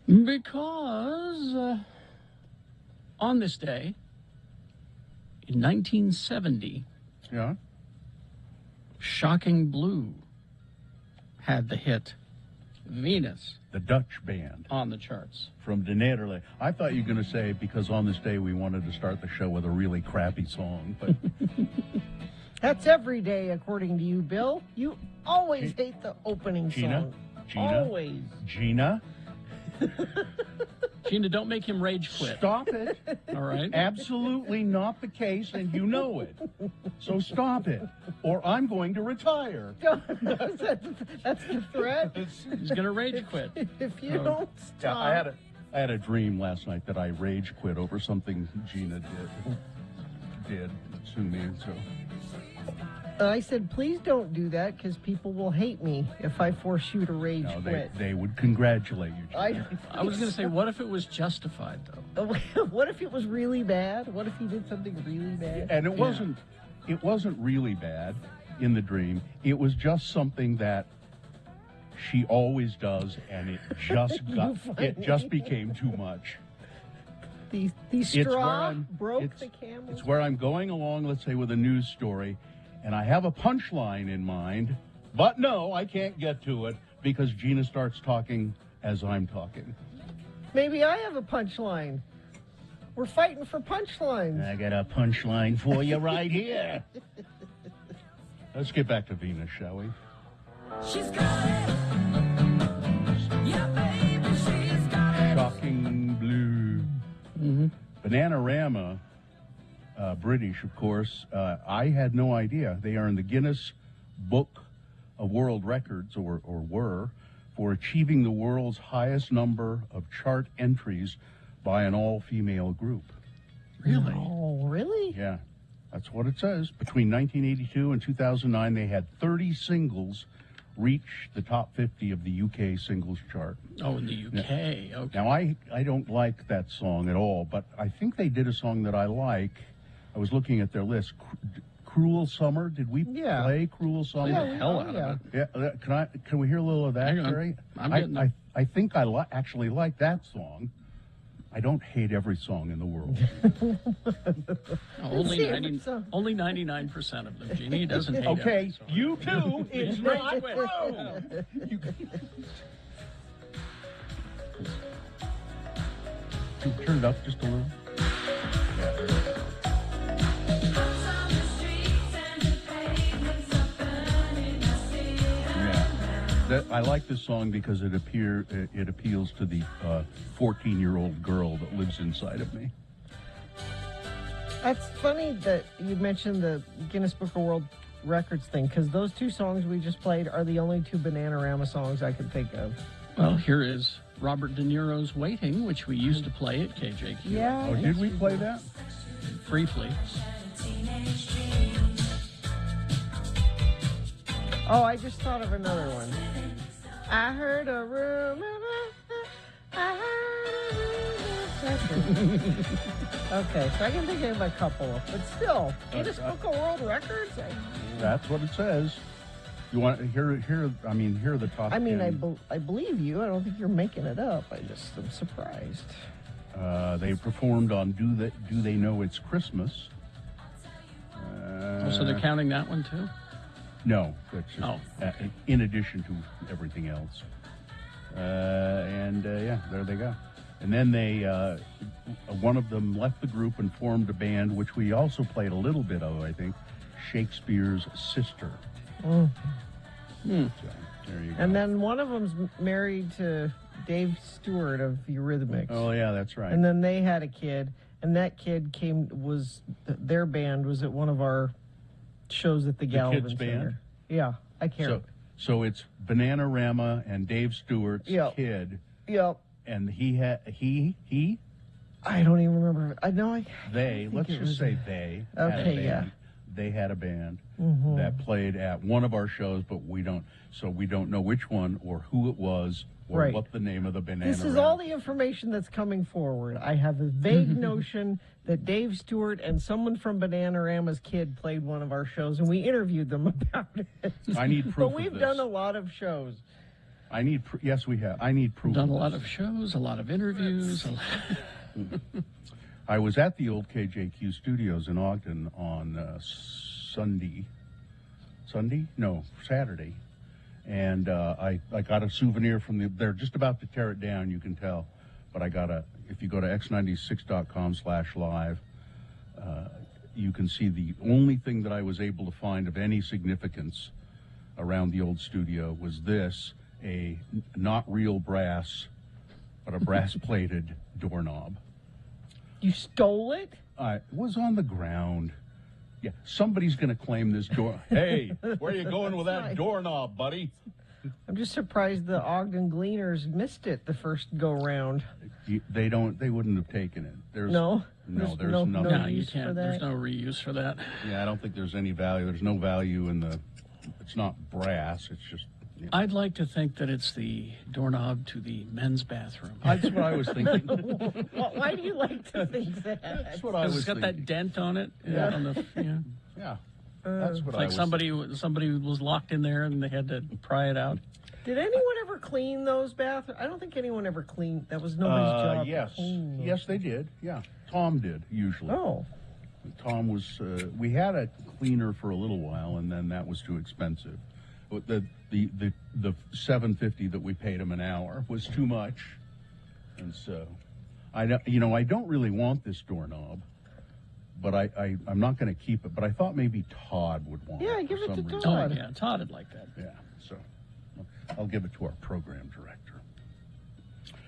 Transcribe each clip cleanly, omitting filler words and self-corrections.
Because on this day, in 1970, Yeah. Shocking Blue had the hit Venus The Dutch band on the charts. from De Nederland. I thought you were going to say, because on this day we wanted to start the show with a really crappy song. But That's every day, according to you, Bill. You always hate the opening Gina? song. Gina? Always. Gina, Gina, don't make him rage quit. stop it. All right? Absolutely not the case, and you know it. So stop it, or I'm going to retire. That's the threat. He's going to rage quit. If you don't Yeah, stop. I had a dream last night that I rage quit over something Gina did to me. So I said, please don't do that because people will hate me if I force you to rage no, quit. they would congratulate you, Gina. I was going to say, what if it was justified, though? What if it was really bad? What if he did something really bad? And it wasn't really bad in the dream. It was just something that she always does, and it just became too much. The It's where straw I'm- broke it's- the camel. It's where I'm going along, let's say, with a news story, and I have a punchline in mind, but no, I can't get to it because Gina starts talking as I'm talking. Maybe I have a punchline. We're fighting for punchlines. I got a punchline for you right here. Let's get back to Venus, shall we? She's got it. Yeah, baby, she's got it. Shocking Blue. Bananarama, British, of course. I had no idea. They are in the Guinness Book of World Records, or were, for achieving the world's highest number of chart entries by an all-female group. Really? Oh, really? Yeah, that's what it says. Between 1982 and 2009, they had 30 singles reach the top 50 of the UK singles chart. Oh, in the UK. Okay. Now, I don't like that song at all, but I think they did a song that I like. I was looking at their list. Cruel Summer. Did we play Cruel Summer? Play the hell out of it. Yeah. Can we hear a little of that, Hang on. Jerry? I'm getting there. I think I actually like that song. I don't hate every song in the world. Only see every song. only 99% of them. Jeannie doesn't hate Okay, every song. you too. It's not Quit. true. Turn it up just a little. I like this song because it appeals to the 14-year-old girl that lives inside of me. That's funny that you mentioned the Guinness Book of World Records thing, because those two songs we just played are the only two Bananarama songs I can think of. Well, here is Robert De Niro's Waiting, which we used to play at KJQ. Yeah. Oh, did we play that? Briefly. Oh, I just thought of another one. I heard a rumor. I heard a rumor. Okay, so I can think of a couple, but still, Guinness Book of World Records. That's what it says. You want to hear the top 10. I believe you. I don't think you're making it up. I just am surprised. They performed on Do They Know It's Christmas? So they're counting that one too? No, that's just in addition to everything else. There they go. And then one of them left the group and formed a band, which we also played a little bit of, I think, Shakespeare's Sister. Mm. So, there you go. And then one of them's married to Dave Stewart of Eurythmics. Oh, yeah, that's right. And then they had a kid, and that kid their band was at one of our shows at the Galvin kids' Center. band? Yeah, I can't. So it's Bananarama and Dave Stewart's kid, Yep. and he I don't even remember. I know. let's just say they had a Okay, band. yeah. They had a band Mm-hmm. that played at one of our shows, but we don't know which one or who it was or Right. what the name of the Bananarama. This is all the information that's coming forward. I have a vague notion that Dave Stewart and someone from Bananarama's kid played one of our shows, and we interviewed them about it. I need proof But we've of this. done a lot of shows. Yes, we have. I need proof. Done a of lot this. of shows, a lot of interviews. I was at the old KJQ studios in Ogden on Saturday, and I got a souvenir from they're just about to tear it down, you can tell, but if you go to x96.com/live, you can see the only thing that I was able to find of any significance around the old studio was a not real brass, but a brass-plated doorknob. You stole it? It was on the ground. Yeah, somebody's going to claim this door. Hey, where are you going with that Nice. doorknob, buddy? I'm just surprised the Ogden Gleaners missed it the first go round. They wouldn't have taken it. There's No? there's no nothing. No, you use for can't. that? There's no reuse for that. Yeah, I don't think there's any value. There's no value in it's not brass. It's just. I'd like to think that it's the doorknob to the men's bathroom. That's what I was thinking. Why do you like to think that? That's what I Because was it's got thinking. that dent on it. Yeah. On the, Yeah, that's what I like was. somebody was locked in there and they had to pry it out. Did anyone ever clean those bathrooms? I don't think anyone ever cleaned. That was nobody's job. Yes, to clean those. yes, they did. Yeah, Tom did usually. Oh, Tom was. We had a cleaner for a little while, and then that was too expensive. But the $7.50 that we paid him an hour was too much, and so I don't really want this doorknob, but I'm not going to keep it. But I thought maybe Todd would want Yeah, it. give for it to some reason. Todd. Oh yeah, Todd would like that. Yeah, so I'll give it to our program director.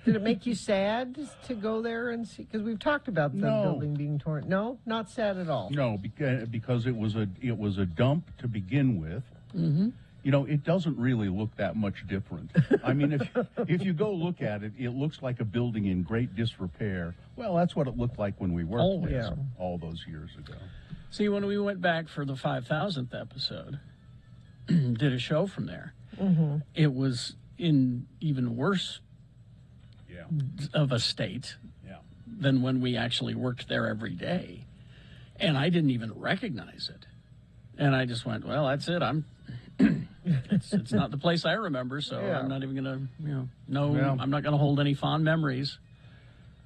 did it make you sad to go there and see? Because we've talked about the No. building being torn. No, not sad at all. No, because it was a dump to begin with. Mm-hmm. It doesn't really look that much different. I mean, if you go look at it, it looks like a building in great disrepair. Well, that's what it looked like when we worked Always. there Yeah. all those years ago. See, when we went back for the 5,000th episode, did a show from there. Mm-hmm. It was in even worse Yeah, of a state yeah. than when we actually worked there every day. And I didn't even recognize it. And I just went, well, that's it. It's not the place I remember, so Yeah. I'm not even going to, Well- I'm not going to hold any fond memories.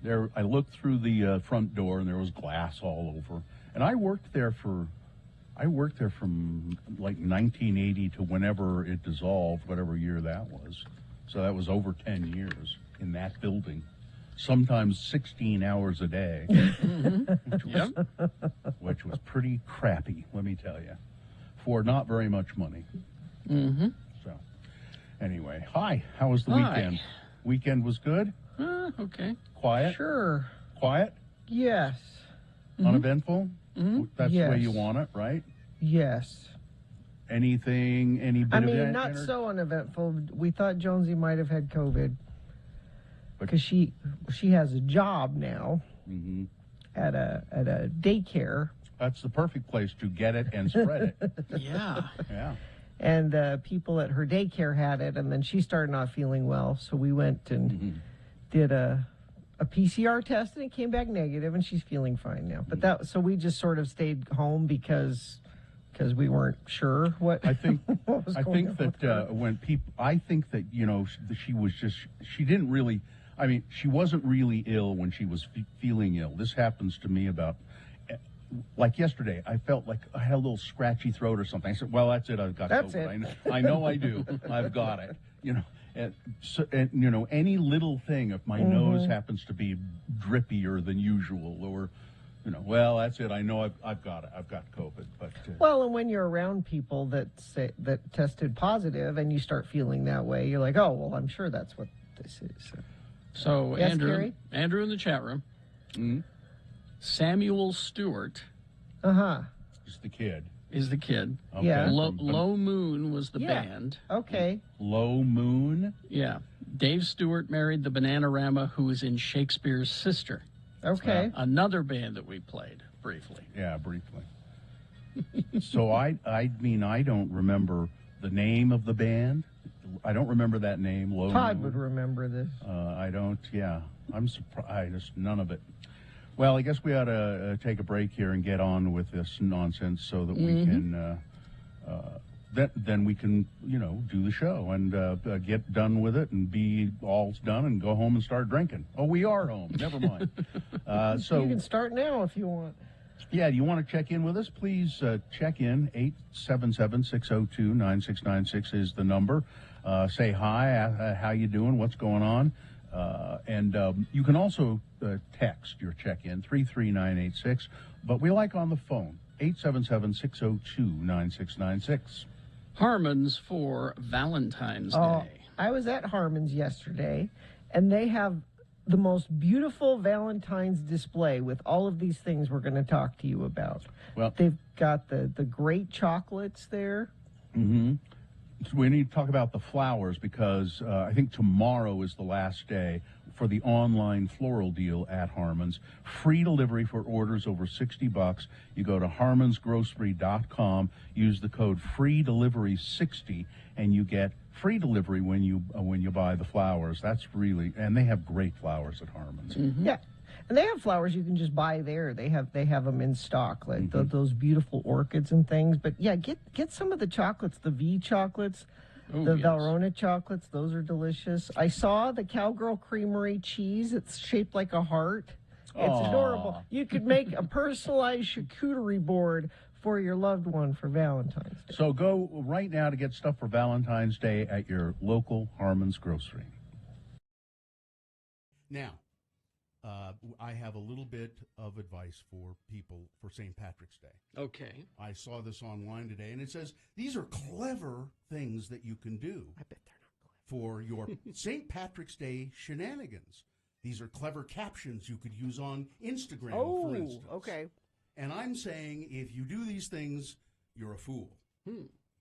I looked through the front door, and there was glass all over. And I worked there from like 1980 to whenever it dissolved, whatever year that was. So that was over 10 years in that building. Sometimes 16 hours a day, Yep. which was pretty crappy, let me tell you, for not very much money. Mm-hmm. So, anyway, hi. How was the Hi. weekend? Weekend was good. Okay. Quiet. Sure. Quiet. Yes. Uneventful. Mhm. That's the way Yes. you want it, right? Yes. Any bit I of mean, not so uneventful. We thought Jonesy might have had COVID But- because she has a job now Hmm. at a daycare, That's the perfect place to get it and spread it. Yeah. Yeah. and people at her daycare had it, and then she started not feeling well, so we went and Mhm. did a PCR test, and it came back negative, and she's feeling fine now. But so we just sort of stayed home because we weren't sure what I think what was I going think on with her. that when people, I think that she was just, she didn't really. I mean, she wasn't really ill when she was feeling ill. This happens to me about. Like yesterday, I felt like I had a little scratchy throat or something. I said, "Well, that's it. I've got That's COVID. it. I know I do. I've got it. And any little thing, if my nose happens to be drippier than usual, or well, that's it. I know I've got it. I've got COVID. But Well, and when you're around people that tested positive and you start feeling that way, you're like, oh, well, I'm sure that's what this is. So Yes, Gary? Andrew in the chat room, Mhm. Samuel Stewart Uh-huh. just the kid. is the kid. Okay. Yeah. Low Moon was the Yeah. band. Okay. Low Moon. Yeah. Dave Stewart married the Bananarama, who was in Shakespeare's Sister, Okay. another band that we played briefly. Yeah, briefly. So I mean, I don't remember the name of the band. I don't remember that name. Low Todd Moon. would remember this. I don't. Yeah, I'm surprised. Just none of it. Well, I guess we ought to take a break here and get on with this nonsense so that we can then we can, do the show and get done with it and be all's done and go home and start drinking. Oh, we are home. Never mind. You can start now if you want. Yeah, you want to check in with us? Please check in. 877-602-9696 is the number. Say hi, how you doing, what's going on. And you can also text your check-in, 33986. But we like on the phone, 877-602-9696. Harmon's for Valentine's Oh, Day. I was at Harmon's yesterday, and they have the most beautiful Valentine's display with all of these things we're going to talk to you about. Well, They've got the great chocolates there. So we need to talk about the flowers because I think tomorrow is the last day for the online floral deal at Harmon's. Free delivery for orders over $60. You go to harmonsgrocery.com, use the code FREEDELIVERY60, and you get free delivery when you buy the flowers. That's really, and they have great flowers at Harmon's. Yeah. And they have flowers you can just buy there. They have them in stock, like those beautiful orchids and things. But yeah, get some of the chocolates, the V chocolates, the yes. Valrhona chocolates. Those are delicious. I saw the Cowgirl Creamery cheese. It's shaped like a heart. It's Aw. adorable. You could make a personalized charcuterie board for your loved one for Valentine's Day. So go right now to get stuff for Valentine's Day at your local Harmon's grocery. Now, I have a little bit of advice for people for St. Patrick's Day. Okay. I saw this online today, and it says these are clever things that you can do I bet they're not for your St. Patrick's Day shenanigans. These are clever captions you could use on Instagram, for instance. okay. And I'm saying if you do these things, you're a fool.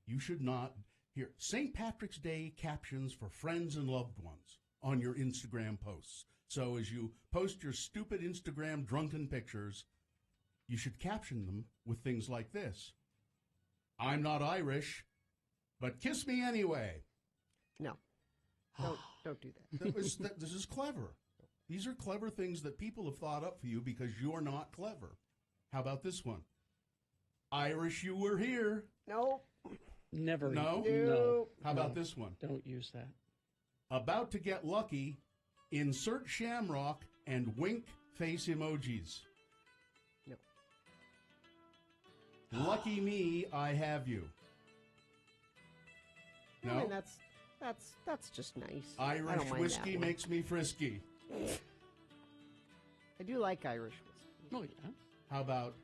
You should not. Here, St. Patrick's Day captions for friends and loved ones on your Instagram posts. So as you post your stupid Instagram drunken pictures, you should caption them with things like this. I'm not Irish, but kiss me anyway. No. Don't do that. This is clever. These are clever things that people have thought up for you because you're not clever. How about this one? Irish, you were here. No. Never. No? No. How about this one? Don't use that. About to get lucky, insert shamrock and wink face emojis. No. Lucky me, I have you. No? I mean, that's just nice. I Irish don't mind whiskey that one. makes me frisky. I do like Irish whiskey. Oh, yeah. How about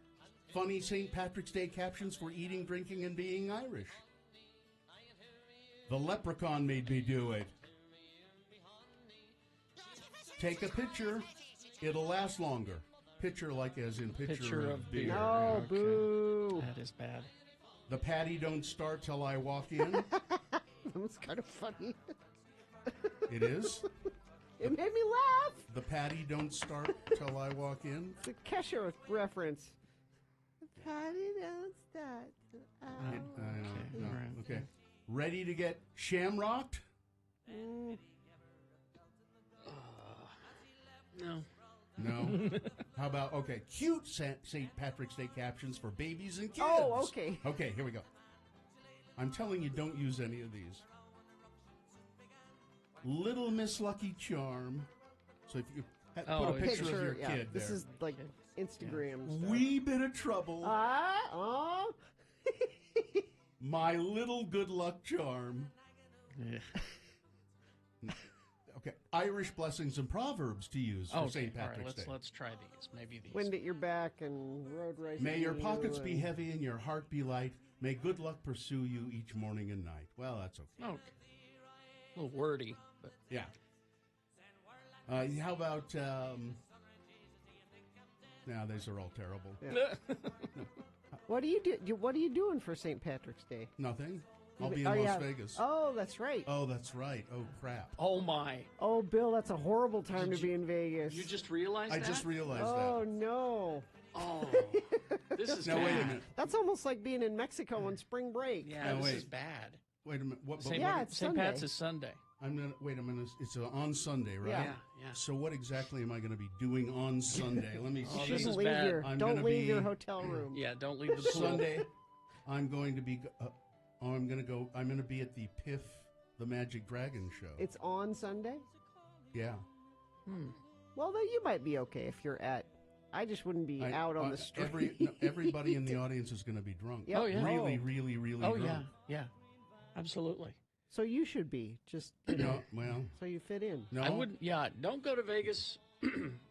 funny St. Patrick's Day captions for eating, drinking, and being Irish? The leprechaun made me do it. Take a picture. It'll last longer. Picture like as in picture of beer. No, Okay. boo. That is bad. The patty don't start till I walk in. That was kind of funny. It is. It made me laugh. The patty don't start till I walk in. It's a Kesha reference. The patty don't start. I know. No. all right. Okay. Ready to get shamrocked? No. No. How about, okay, cute St. Patrick's Day captions for babies and kids. Oh, okay. Okay, here we go. I'm telling you, don't use any of these. Little Miss Lucky Charm. So if you put Oh, a picture of your yeah. kid This there. is like Instagram stuff. Wee bit of trouble. Oh. My little good luck charm. Yeah. Okay, Irish blessings and proverbs to use for Okay. St. All right, Patrick's Day. let's try these. Maybe these. Wind at your back and road racing. May your you pockets be and- heavy and your heart be light. May good luck pursue you each morning and night. Well, that's okay. Okay. A little wordy, but Yeah. How about? Now these are all terrible. Yeah. What do you do? What are you doing for St. Patrick's Day? Nothing. I'll be in Oh, Las yeah. Vegas. Oh, that's right. Oh, that's right. Oh, crap. oh my! Oh, Bill, that's a horrible time Did to be in Vegas. You just realized I that? just realized Oh that. no. Oh, this is Now bad. wait a minute. That's almost like being in Mexico on spring break. Yeah, Now, this wait. is bad. Wait a minute. What? St. Yeah, what- it's St. Pat's Sunday. is Sunday. I'm gonna wait a minute. It's on Sunday, right? Yeah. Yeah. So what exactly am I going to be doing on Sunday? Let me Oh, see. this Shouldn't is leave bad. your, I'm don't gonna leave your be- hotel room. Yeah, don't leave the pool. Sunday, I'm going to be Oh, I'm gonna be at the Piff the Magic Dragon show. It's on Sunday? Yeah. Well, then you might be okay if you're at. I just wouldn't be out on the street. Everybody in the audience is going to be drunk. Yep. Oh, yeah. Really, really, really Oh, drunk. yeah. Absolutely. So you should be, just, No, well, so you fit in. no. I wouldn't, don't go to Vegas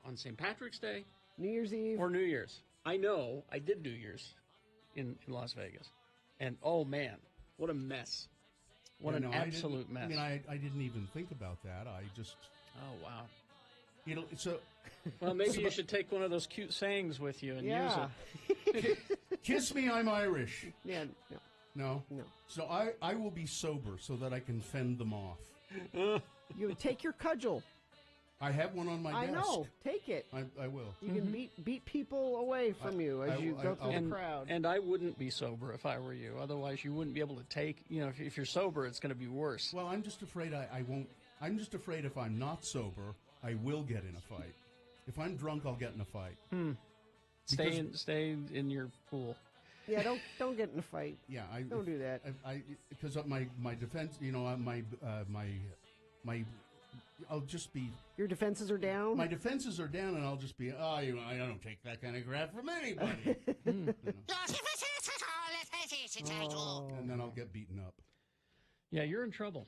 on St. Patrick's Day New Year's Eve. or New Year's. I know I did New Year's in Las Vegas. And, oh, man, what a mess. What Yeah, an no, I absolute mess. didn't- I didn't even think about that. I just, Oh, wow. so Well, maybe you should take one of those cute sayings with you and use Yeah. it. kiss me, I'm Irish. Yeah. No. No. No. So I will be sober so that I can fend them off. You would take your cudgel. I have one on my I desk. know. Take it. I will. You can beat people away from you as you go through the crowd. And I wouldn't be sober if I were you. Otherwise, you wouldn't be able to take, if you're sober, it's going to be worse. Well, I'm just afraid I won't. I'm just afraid if I'm not sober, I will get in a fight. If I'm drunk, I'll get in a fight. Stay in your pool. Yeah, don't get in a fight. Yeah, Don't do that. Because my defense, I'll just be. Your defenses are down. My defenses are down, and I'll just be. I don't take that kind of crap from anybody. You know. And then I'll get beaten up. Yeah, you're in trouble.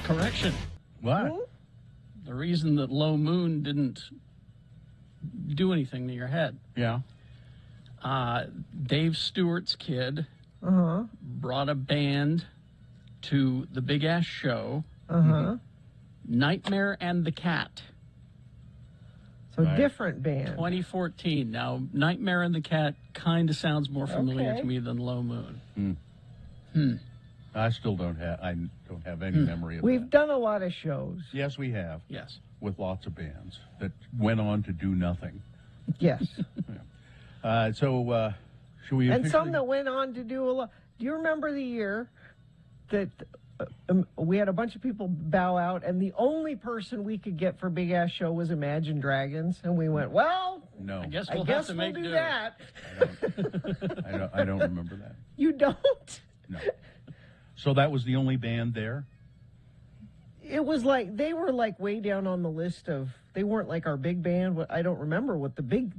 Correction. What? The reason that Low Moon didn't do anything to your head. Yeah. Dave Stewart's kid Uh-huh. brought a band to the Big Ass Show, Uh-huh. Nightmare and the Cat, So Right. different band. 2014. Now, Nightmare and the Cat kind of sounds more familiar Okay. to me than Low Moon. I still don't have. I don't have any memory of We've that. done a lot of shows. Yes, we have. Yes. With lots of bands that went on to do nothing. Yes. So, should we? And officially- some that went on to do a lot. Do you remember the year that we had a bunch of people bow out, and the only person we could get for Big Ass Show was Imagine Dragons, and we went, well, No, I guess I we'll guess have to we'll make do do. that. I don't remember that. You don't? No. So that was the only band there. It was like they were like way down on the list of. They weren't like our big band. I don't remember what the big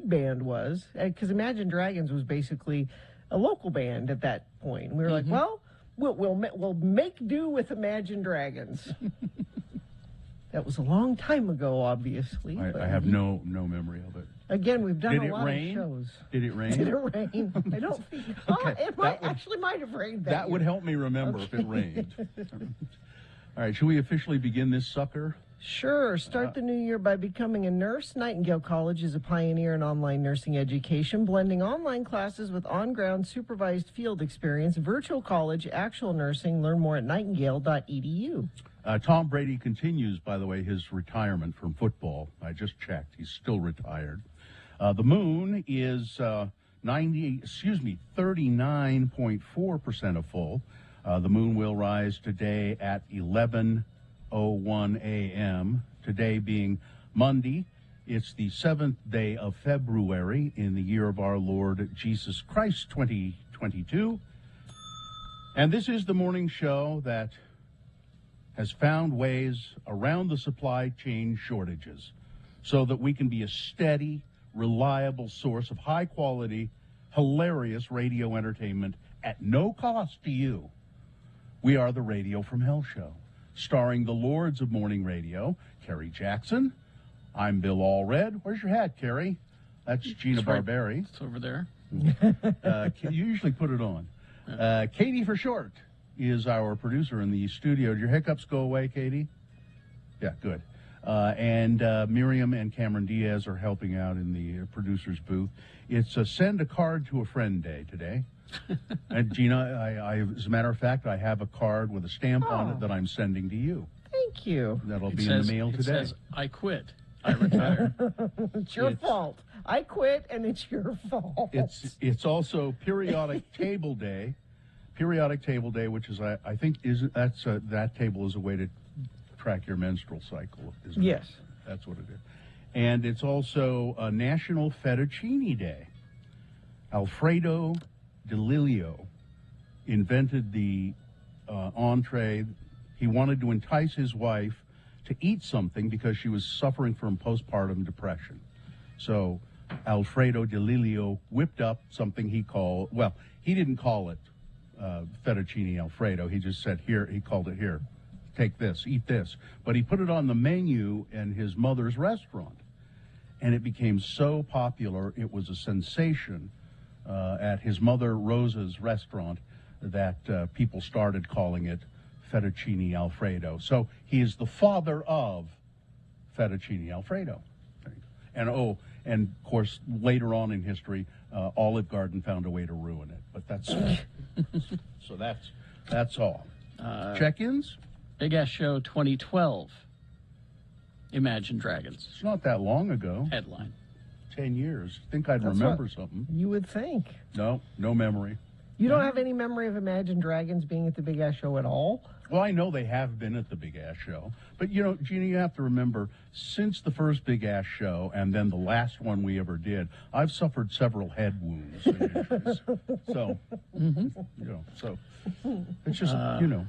band was, because Imagine Dragons was basically a local band at that point. We were like, well, we'll make do with Imagine Dragons. That was a long time ago, obviously. but I have no memory of it. Again, we've done Did a it lot rain? of shows. Did it rain? Did it rain? I don't think. Okay, It that would- actually might have rained that. That would year. help me remember if it rained. All right, should we officially begin this sucker? Sure. Start the new year by becoming a nurse. Nightingale College is a pioneer in online nursing education, blending online classes with on-ground supervised field experience, virtual college, actual nursing. Learn more at nightingale.edu. Tom Brady continues, by the way, his retirement from football. I just checked; he's still retired. The moon is 39.4% of full. The moon will rise today at 11:01 a.m. Today being Monday, it's the 7th day of February in the year of our Lord Jesus Christ, 2022. And this is the morning show that has found ways around the supply chain shortages so that we can be a steady, reliable source of high quality, hilarious radio entertainment at no cost to you. We are the Radio from Hell show. starring the lords of morning radio, Kerry Jackson. I'm Bill Allred. Where's your hat, Kerry? That's Gina It's right- Barberi. It's over there. You usually put it on. Katie for short is our producer in the studio. Did your hiccups go away, Katie? Yeah, good. And Miriam and Cameron Diaz are helping out in the producer's booth. It's a Send a Card to a Friend Day today. And Gina, I, as a matter of fact, I have a card with a stamp on it that I'm sending to you. Thank you. That'll It be says, in the mail it today. says, I quit. I retire. It's your fault. I quit, and it's your fault. It's also Periodic Table Day. Periodic Table Day, which is I think that table is a way to track your menstrual cycle. Isn't Yes. it? That's what it is. And it's also National Fettuccine Day. Alfredo DeLilio invented the entree. He wanted to entice his wife to eat something because she was suffering from postpartum depression. So Alfredo DeLilio whipped up something he called, well, he didn't call it fettuccine Alfredo. He just said, here, he called it, here, take this, eat this. But he put it on the menu in his mother's restaurant. And it became so popular, it was a sensation at his mother Rosa's restaurant that people started calling it fettuccine Alfredo. So he is the father of fettuccine Alfredo. And and of course, later on in history, Olive Garden found a way to ruin it. But that's so that's all. Check-ins? Big Ass Show 2012. Imagine Dragons. It's not that long ago. Headline. 10 years. Think I'd That's remember what- something. You would think. No memory. You don't have any memory of Imagine Dragons being at the Big Ass Show at all? Well, I know they have been at the Big Ass Show, but you know, Gina, you have to remember, since the first Big Ass Show and then the last one we ever did, I've suffered several head wounds and issues. So, you know, so it's just, you know.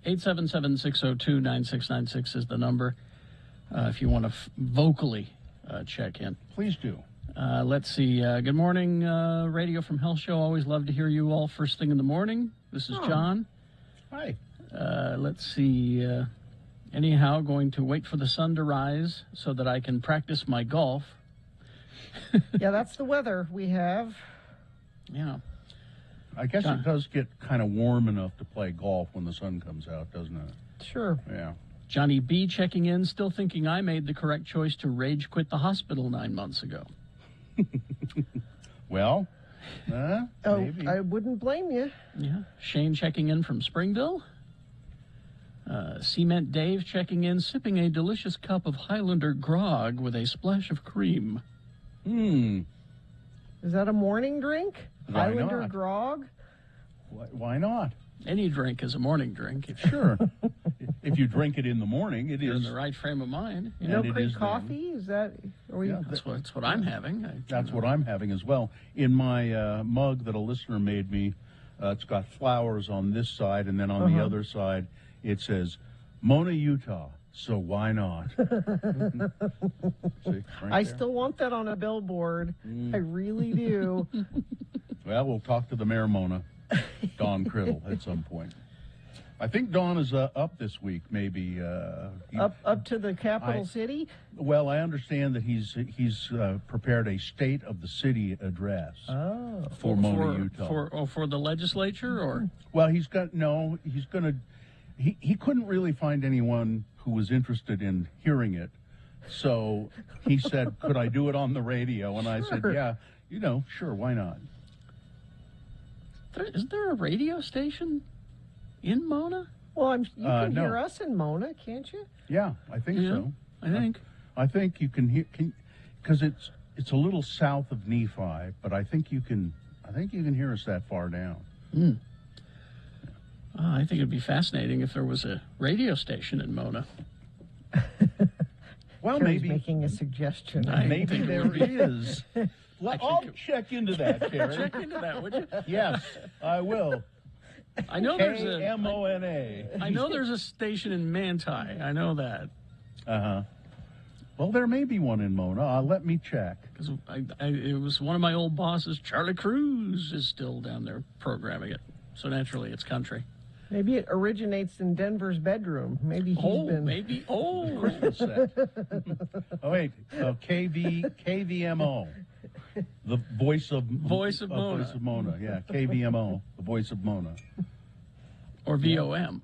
877-602-9696 is the number if you want to vocally check in. Please do. Let's see. Good morning, Radio from Hell Show. Always love to hear you all first thing in the morning. This is John. Hi. Let's see. Anyhow, going to wait for the sun to rise so that I can practice my golf. Yeah, that's the weather we have. Yeah. I guess John. it does get kind of warm enough to play golf when the sun comes out, doesn't it? Sure. Yeah. Johnny B checking in, still thinking I made the correct choice to rage quit the hospital 9 months ago. Well, Oh, maybe. I wouldn't blame you. Yeah. Shane checking in from Springville. Cement Dave checking in, sipping a delicious cup of Highlander grog with a splash of cream. Is that a morning drink? Why Highlander not? grog? Why not? Any drink is a morning drink if Sure. If you drink it in the morning, it you're in is. the right frame of mind. And No it Creek is then. coffee? Is that? Or Yeah, That's what I'm having. That's what I'm having as well. In my mug that a listener made me, it's got flowers on this side, and then on the other side, it says, Mona, Utah, so why not? See, right I there. still want that on a billboard. I really do. Well, we'll talk to the mayor, Mona, Don Criddle, at some point. I think Don is up this week, maybe. Up to the capital I- city? Well, I understand that he's prepared a state of the city address Oh. for Mona, Utah. For the legislature or Well, he's gonna. He couldn't really find anyone who was interested in hearing it, so he said, "Could I do it on the radio?" And I said, Sure. "Yeah, sure, why not?" is there a radio station in Mona? Well, you can No. hear us in Mona, can't you? Yeah, I think Yeah, so. I think. I think you can hear because it's a little south of Nephi, but I think you can hear us that far down. I think it'd be fascinating if there was a radio station in Mona. Well, Carrie's maybe making a suggestion. I maybe think it there would be. is. I'll Actually, check into that, Carrie. Check into that, would you? Yes, I will. I know there's a. KMONA. I know there's a station in Manti. I know that Well, there may be one in Mona. Let me check. because it was one of my old bosses. Charlie Cruz is still down there programming it. So naturally, it's country. Maybe it originates in Denver's bedroom. Maybe he's been. Maybe. Oh, Christmas set. Oh wait, KVMO, the voice of Mona. Voice of Mona. Yeah, KVMO, the voice of Mona. Or VOM,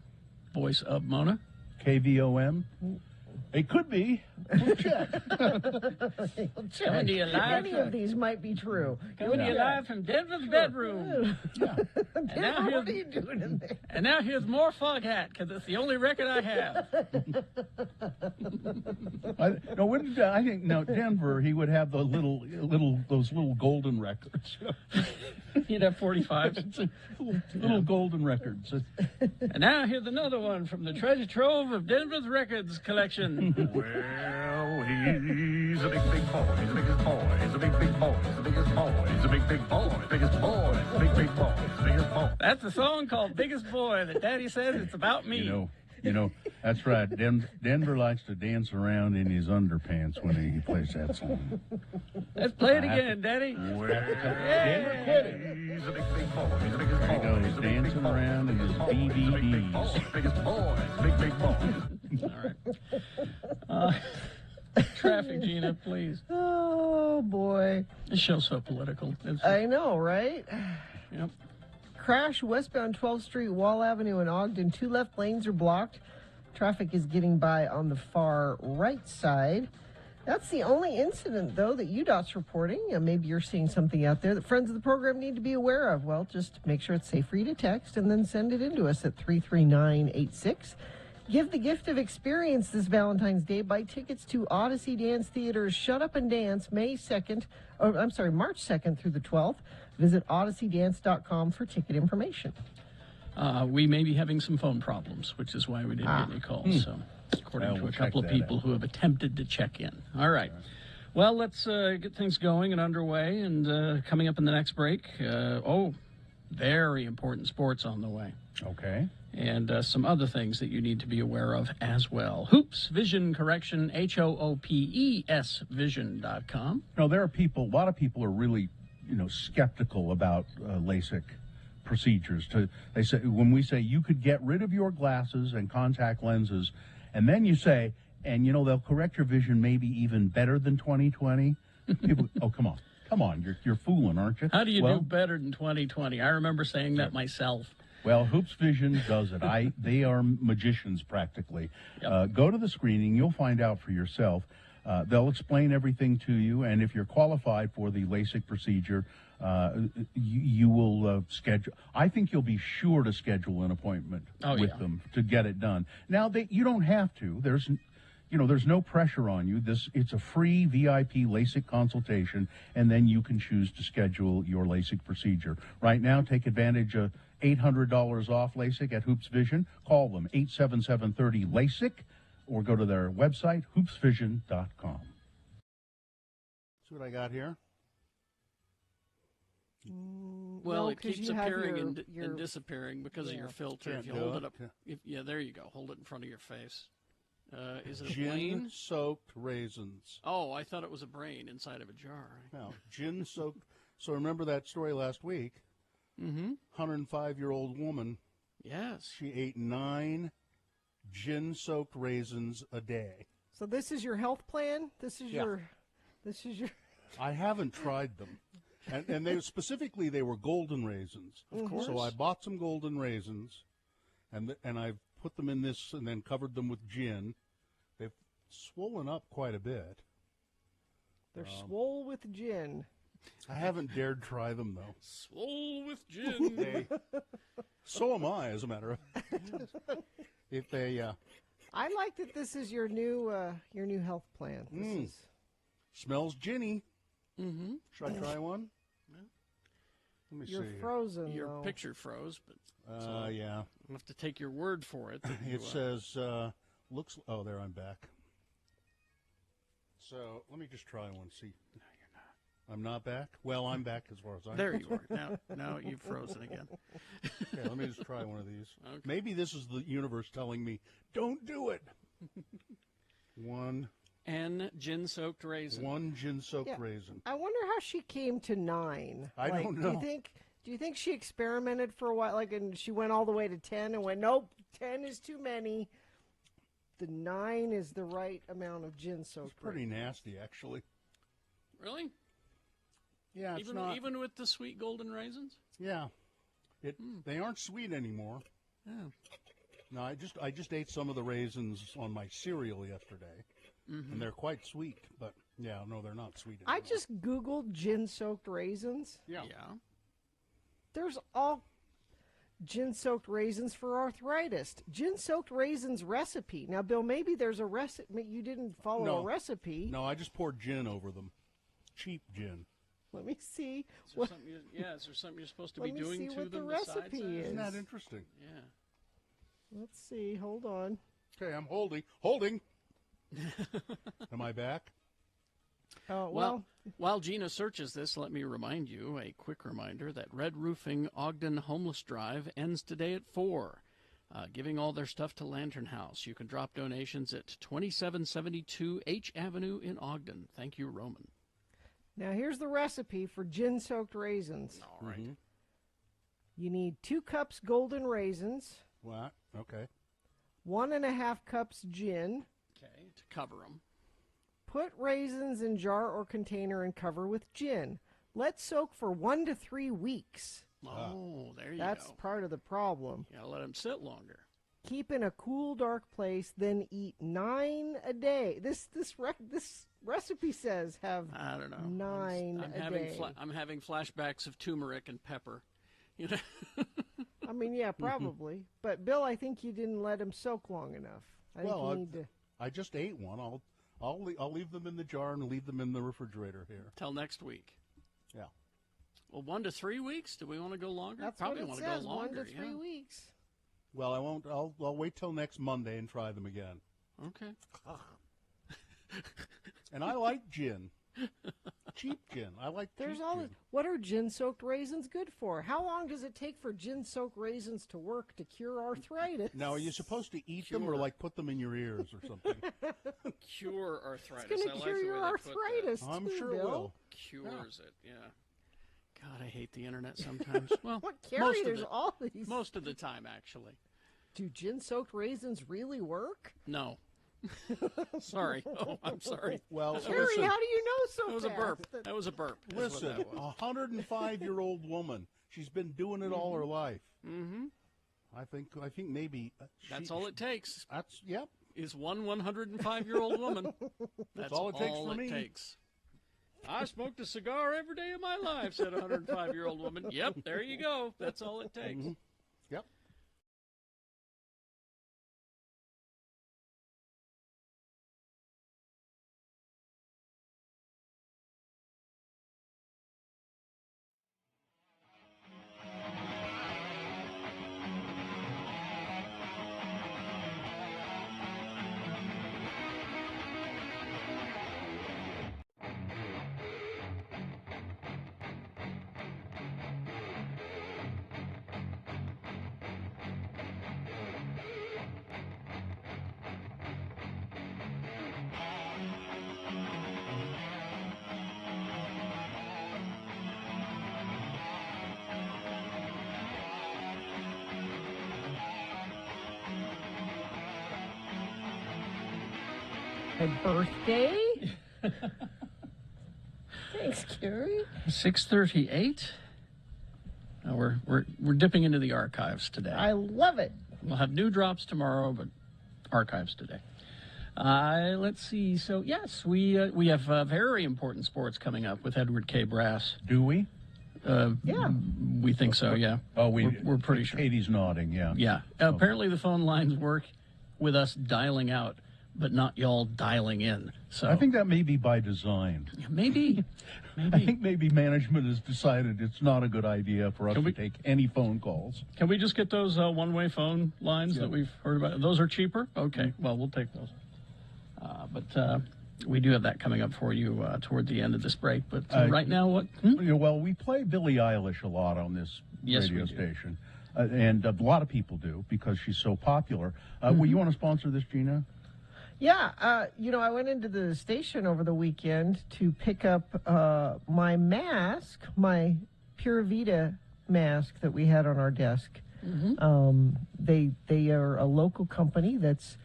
voice of Mona. KVOM. It could be. We'll check. Coming to you live. Any of these might be true. Coming to you live from Denver's bedroom. Yeah. Denver, what are you doing in there? And now here's more Foghat, because it's the only record I have. I think Denver. He would have those little golden records. You'd have 45s. little golden records. And now here's another one from the treasure trove of Denver's records collection. Well, he's a big boy. He's the biggest boy. He's a big boy. He's the biggest boy. He's a big boy. Biggest boy. Big boy. He's the biggest boy. That's a song called Biggest Boy that Daddy says it's about me. You know, that's right. Denver likes to dance around in his underpants when he plays that song. Let's play it again, Daddy. Well, Denver quit it. he's a big boy. He's a biggest boy. There he goes, dancing around in his DVDs. Biggest boy. Big boy. All right. Traffic, Gina, please. Oh, boy. This show's so political. I know, right? Yep. Crash westbound 12th Street, Wall Avenue in Ogden. 2 left lanes are blocked. Traffic is getting by on the far right side. That's the only incident, though, that UDOT's reporting. Maybe you're seeing something out there that friends of the program need to be aware of. Well, just make sure it's safe for you to text and then send it in to us at 33986. Give the gift of experience this Valentine's Day. Buy tickets to Odyssey Dance Theater's Shut Up and Dance March 2nd through the 12th. Visit odysseydance.com for ticket information. We may be having some phone problems, which is why we didn't get any calls. So, according to we'll a couple of check that people out. who have attempted to check in. All right. Well, let's get things going and underway. And coming up in the next break, very important sports on the way. Okay. And some other things that you need to be aware of as well. Hoops Vision Correction, HOOPES Vision.com. There are a lot of people are really, skeptical about LASIK procedures. They say, when we say you could get rid of your glasses and contact lenses, and then you say, and they'll correct your vision maybe even better than 20/20. People, come on, you're fooling, aren't you? How do you do better than 20/20? I remember saying that myself. Well, Hoops Vision does it. They are magicians practically. Yep. Go to the screening. You'll find out for yourself. They'll explain everything to you, and if you're qualified for the LASIK procedure, you will schedule. I think you'll be sure to schedule an appointment with them to get it done. Now, you don't have to. There's no pressure on you. It's a free VIP LASIK consultation, and then you can choose to schedule your LASIK procedure. Right now, take advantage of $800 off LASIK at Hoops Vision. Call them, 877-30-LASIK, or go to their website, hoopsvision.com. See what I got here? Well, No, it 'cause keeps you have appearing your- and disappearing because of your filter. Can't If you do hold it. it up, there you go. Hold it in front of your face. Is it a plane? Gin-soaked raisins. Oh, I thought it was a brain inside of a jar. Now, gin-soaked. So remember that story last week? Mm-hmm. 105-year-old woman. Yes. She ate 9 gin-soaked raisins a day. So this is your health plan? This is your... I haven't tried them. And they were golden raisins. Of course. So I bought some golden raisins, and I put them in this and then covered them with gin. They've swollen up quite a bit. They're swole with gin. I haven't dared try them, though. Swole with gin. So am I, as a matter of fact. If they... I like that this is your new health plan. This is... Smells ginny. Mm-hmm. Should I try one? Let me You're see. frozen, Your though. picture froze, but Yeah. I'll have to take your word for it. It says, looks... Oh, there, I'm back. So, let me just try one, see. No, you're not. I'm not back? Well, I'm back as far as I'm There you are. Now you've frozen again. Okay, let me just try one of these. Okay. Maybe this is the universe telling me, don't do it. One Gin-soaked raisin. gin-soaked Yeah. raisin. I wonder how she came to 9. I don't know. Do you think Do you think she experimented for a while, like, and she went all the way to 10 and went, nope, 10 is too many. The 9 is the right amount of gin soaked. It's pretty nasty, actually. Really? Yeah, it's Even not. even with the sweet golden raisins? Yeah, they aren't sweet anymore. Yeah. No, I just ate some of the raisins on my cereal yesterday, and they're quite sweet. But yeah, no, they're not sweet anymore. I just Googled gin soaked raisins. yeah. There's all gin soaked raisins for arthritis. Gin soaked raisins recipe. Now, Bill, maybe there's a recipe. You didn't follow No. a recipe. No, I just poured gin over them, cheap gin. Let me see. Is there something is there something you're supposed to be Let me doing see to what the them recipe besides that? is. Isn't that interesting? Yeah. Let's see. Hold on. Okay, I'm holding. Am I back? Oh, Well, while Gina searches this, let me remind you, a quick reminder, that Red Roofing Ogden Homeless Drive ends today at 4. Giving all their stuff to Lantern House. You can drop donations at 2772 H Avenue in Ogden. Thank you, Roman. now here's the recipe for gin soaked raisins. All right. You need 2 cups golden raisins, What? Okay. 1.5 cups gin. Okay, to cover them. Put raisins in jar or container and cover with gin. Let soak for 1 to 3 weeks. Oh, there you That's go. part of the problem. You gotta let them sit longer. Keep in a cool, dark place, then eat 9 a day. This recipe says have I don't know. 9 I'm a having day. I'm having flashbacks of turmeric and pepper. You know. I mean, yeah, probably. But Bill, I think you didn't let them soak long enough. I think Well, you need to. I just ate one. I'll leave them in the jar and leave them in the refrigerator here. Till next week. Yeah. Well, 1 to 3 weeks. Do we want to go longer? That's Probably what it want to go says. longer. 1 to 3 yeah. weeks. Well, I won't. I'll wait till next Monday and try them again. Okay. And I like gin. Cheap gin. I like There's cheap all. gin. What are gin-soaked raisins good for? How long does it take for gin-soaked raisins to work to cure arthritis? Now, are you supposed to eat them or like put them in your ears or something? Cure arthritis. It's I going to like cure the your way they put that. arthritis I'm too, sure it Bill. will. Cures it. Yeah. God, I hate the internet sometimes. Well, What, Carrie? most of There's the, all these. most of the time, actually. Do gin-soaked raisins really work? No. Sorry. Oh, I'm sorry. Well, Carrie, listen, how do you know so That was a fast? burp. That was a burp. is what listen, that was. a 105-year-old woman. She's been doing it all her life. Mm-hmm. I think maybe That's all it takes. That's yep. Is one 105-year-old woman. That's all it takes for me. takes. I smoked a cigar every day of my life, said a 105-year-old woman. Yep, there you go. That's all it takes. Yep. A birthday? Thanks, Carrie. 6:38. We're dipping into the archives today. I love it. We'll have new drops tomorrow, but archives today. Let's see. So yes, we have very important sports coming up with Edward K. Brass. Do we? Yeah. We think so. Yeah. Oh, we're pretty sure. Katie's nodding. Yeah. Yeah. Apparently the phone lines work with us dialing out, but not y'all dialing in. So I think that may be by design. maybe. I think maybe management has decided it's not a good idea for us Can we- to take any phone calls. Can we just get those one-way phone lines that we've heard about? Those are cheaper? Okay, well, we'll take those. But we do have that coming up for you toward the end of this break. But right now, what? Yeah, well, we play Billie Eilish a lot on this Yes, radio we do. station. And a lot of people do because she's so popular. Will you want to sponsor this, Gina? Yeah, I went into the station over the weekend to pick up my mask, my Pura Vida mask that we had on our desk. They are a local company that's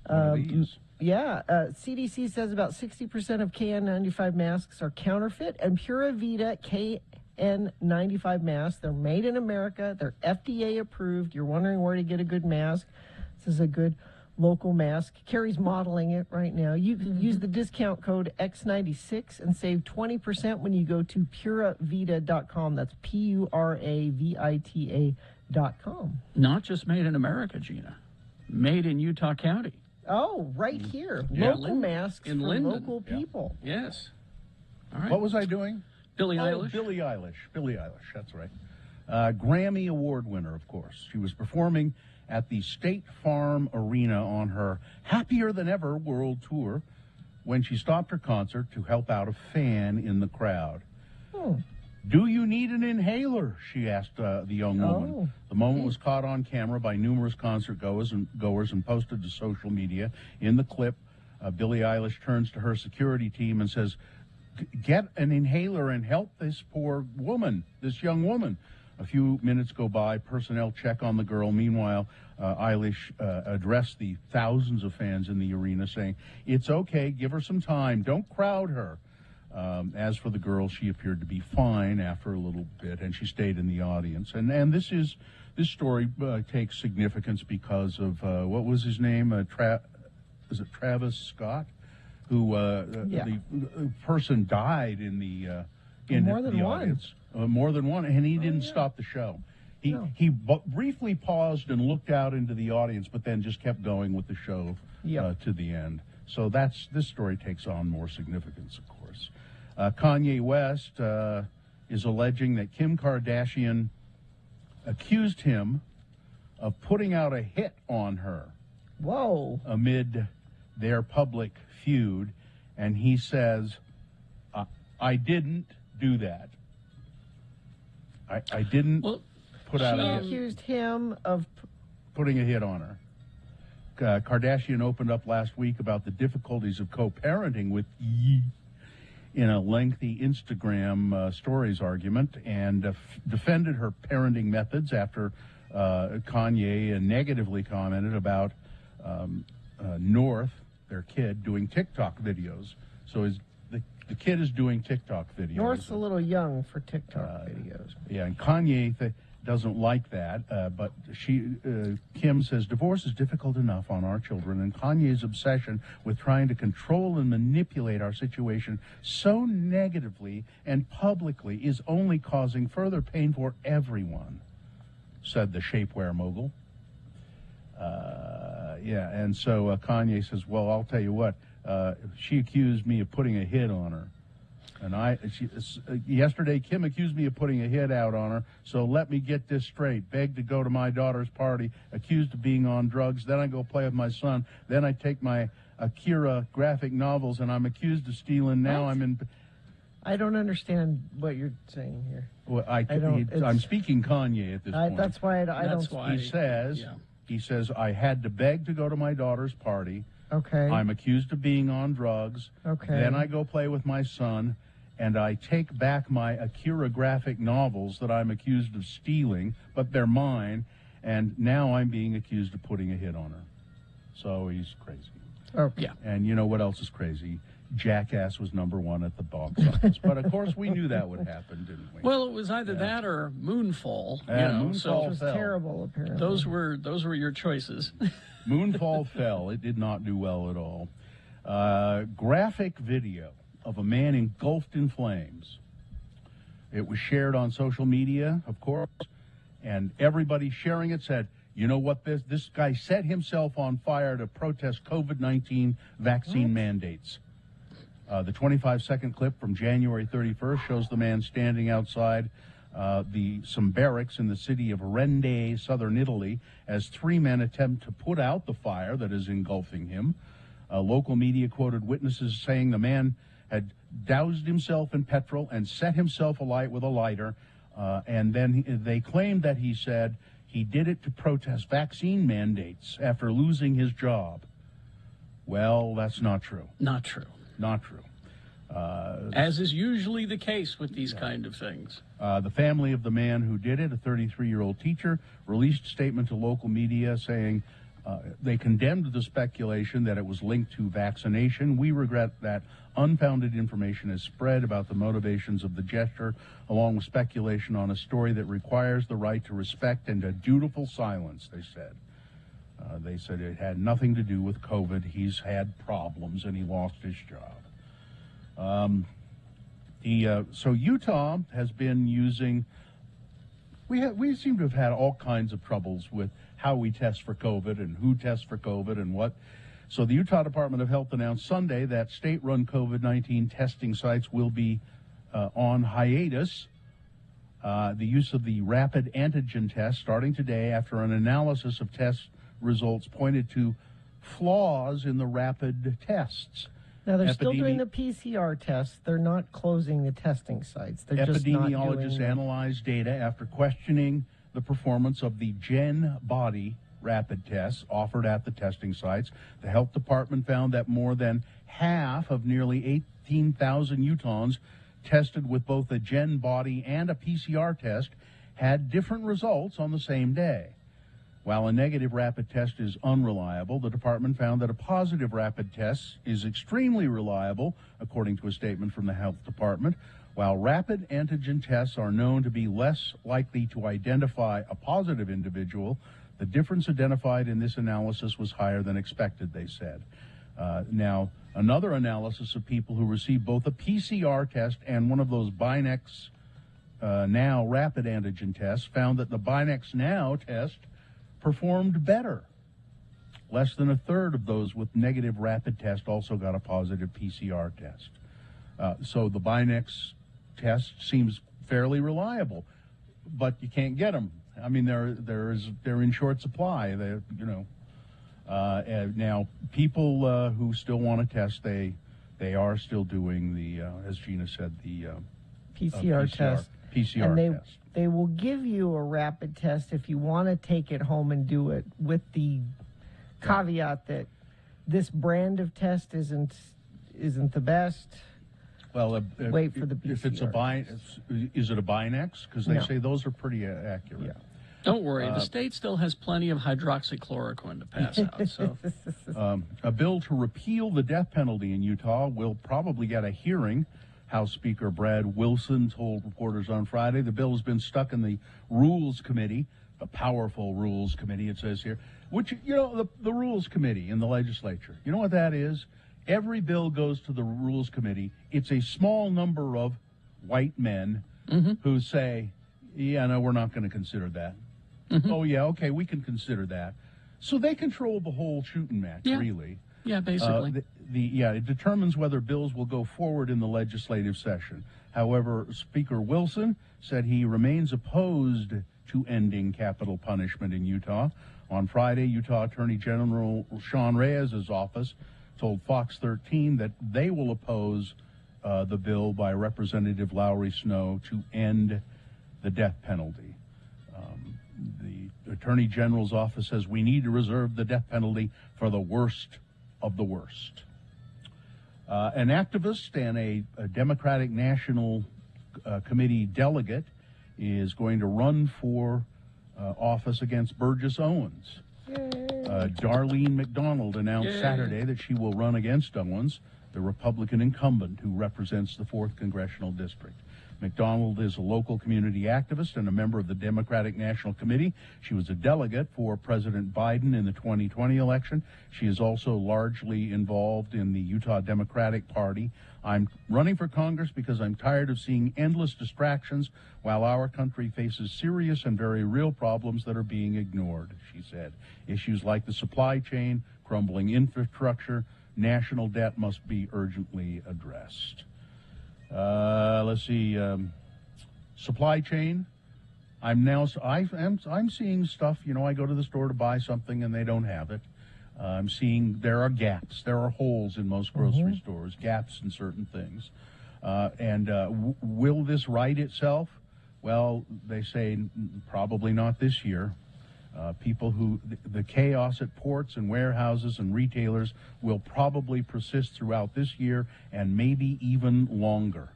One of these. CDC says about 60% of KN95 masks are counterfeit, and Pura Vida KN95 masks, they're made in America, they're FDA approved. You're wondering where to get a good mask. This is a good local mask. Carrie's modeling it right now. You can use the discount code X96 and save 20% when you go to puravita.com. That's PURAVITA.com. Not just made in America, Gina. Made in Utah County. Oh, right here. Yeah. Local masks In for Linden. local people. Yes. All right. What was I doing? Billie Oh, Eilish? Billie Eilish, that's right. Grammy Award winner, of course. She was performing at the State Farm Arena on her Happier Than Ever world tour when she stopped her concert to help out a fan in the crowd. Do you need an inhaler? She asked the young woman. Oh. The moment was caught on camera by numerous concert goers and posted to social media. In the clip, Billie Eilish turns to her security team and says, "Get an inhaler and help this poor woman, this young woman." A few minutes go by, personnel check on the girl. Meanwhile, Eilish addressed the thousands of fans in the arena saying, "It's okay, give her some time, don't crowd her." As for the girl, she appeared to be fine after a little bit, and she stayed in the audience. And this story takes significance because of, what was his name? Is it Travis Scott? Who, the person died in the in More than the one. audience. More than one, and he didn't stop the show. He briefly paused and looked out into the audience, but then just kept going with the show to the end. So this story takes on more significance, of course. Kanye West is alleging that Kim Kardashian accused him of putting out a hit on her Whoa. amid their public feud, and he says, "I didn't do that. I didn't put out She a hit." accused him of Putting a hit on her. Kardashian opened up last week about the difficulties of co-parenting with Ye in a lengthy Instagram stories argument, and defended her parenting methods after Kanye negatively commented about North, their kid, doing TikTok videos. So the kid is doing TikTok videos. North's a little young for TikTok videos. Yeah, and Kanye doesn't like that, but Kim says divorce is difficult enough on our children, and Kanye's obsession with trying to control and manipulate our situation so negatively and publicly is only causing further pain for everyone, said the shapewear mogul. And so Kanye says, well, I'll tell you what, she accused me of putting a hit on her. And yesterday, Kim accused me of putting a hit out on her. So let me get this straight. Begged to go to my daughter's party, accused of being on drugs. Then I go play with my son. Then I take my Akira graphic novels, and I'm accused of stealing. Now What? I'm in. I don't understand what you're saying here. Well, don't- I'm speaking Kanye at this point. That's why I That's don't. why. He says, I had to beg to go to my daughter's party. Okay. I'm accused of being on drugs. Okay. Then I go play with my son, and I take back my Akira graphic novels that I'm accused of stealing, but they're mine, and now I'm being accused of putting a hit on her. So he's crazy. Okay. Yeah. And you know what else is crazy? Jackass was #1 at the box office. But, of course, we knew that would happen, didn't we? Well, it was either that or Moonfall. Moonfall so Which was fell. terrible, apparently. those were your choices. Moonfall fell. It did not do well at all. Graphic video of a man engulfed in flames. It was shared on social media, of course, and everybody sharing it said, you know what, this guy set himself on fire to protest COVID-19 vaccine mandates. The 25-second clip from January 31st shows the man standing outside some barracks in the city of Rende, southern Italy, as 3 men attempt to put out the fire that is engulfing him. Local media quoted witnesses saying the man had doused himself in petrol and set himself alight with a lighter, and then they claimed that he said he did it to protest vaccine mandates after losing his job. Well, that's not true. Not true. Not true. As is usually the case with these kind of things. The family of the man who did it, a 33-year-old teacher, released a statement to local media saying they condemned the speculation that it was linked to vaccination. We regret that unfounded information has spread about the motivations of the gesture, along with speculation on a story that requires the right to respect and a dutiful silence, they said. They said it had nothing to do with COVID. He's had problems and he lost his job. So Utah has been using, we seem to have had all kinds of troubles with how we test for COVID and who tests for COVID and what. So the Utah Department of Health announced Sunday that state-run COVID-19 testing sites will be on hiatus. The use of the rapid antigen test starting today after an analysis of test results pointed to flaws in the rapid tests. Now, they're still doing the PCR tests. They're not closing the testing sites. They're just not doing Epidemiologists analyzed data after questioning the performance of the GenBody rapid tests offered at the testing sites. The health department found that more than half of nearly 18,000 Utahns tested with both a GenBody and a PCR test had different results on the same day. While a negative rapid test is unreliable, the department found that a positive rapid test is extremely reliable, according to a statement from the health department. While rapid antigen tests are known to be less likely to identify a positive individual, the difference identified in this analysis was higher than expected, they said. Now, another analysis of people who received both a PCR test and one of those Binax Now rapid antigen tests found that the Binax Now test performed better. Less than a third of those with negative rapid test also got a positive PCR test. So the Binax test seems fairly reliable, but you can't get them. I mean, they're in short supply. Now people who still want to test, they are still doing the, as Gina said, the PCR test. PCR and test. They will give you a rapid test if you want to take it home and do it, with the caveat that this brand of test isn't the best. Well, wait for the PCR. If it's is it a Binax? Because they say those are pretty accurate. Yeah. Don't worry, the state still has plenty of hydroxychloroquine to pass out. So, a bill to repeal the death penalty in Utah will probably get a hearing. House Speaker Brad Wilson told reporters on Friday the bill has been stuck in the Rules Committee, the powerful Rules Committee, it says here, which, the Rules Committee in the legislature. You know what that is? Every bill goes to the Rules Committee. It's a small number of white men who say, yeah, no, we're not going to consider that. Oh, yeah, okay, we can consider that. So they control the whole shooting match, really. Yeah, basically. It determines whether bills will go forward in the legislative session. However, Speaker Wilson said he remains opposed to ending capital punishment in Utah. On Friday, Utah Attorney General Sean Reyes' office told Fox 13 that they will oppose the bill by Representative Lowry Snow to end the death penalty. The Attorney General's office says we need to reserve the death penalty for the worst of the worst. An activist and a Democratic National Committee delegate is going to run for office against Burgess Owens. Darlene McDonald announced Saturday that she will run against Owens, the Republican incumbent who represents the 4th Congressional District. McDonald is a local community activist and a member of the Democratic National Committee. She was a delegate for President Biden in the 2020 election. She is also largely involved in the Utah Democratic Party. I'm running for Congress because I'm tired of seeing endless distractions while our country faces serious and very real problems that are being ignored, she said. Issues like the supply chain, crumbling infrastructure, national debt must be urgently addressed. Let's see. Supply chain. I'm seeing stuff. I go to the store to buy something and they don't have it. I'm seeing there are gaps. There are holes in most grocery stores. Gaps in certain things. Will this right itself? Well, they say probably not this year. People who, the chaos at ports and warehouses and retailers will probably persist throughout this year and maybe even longer.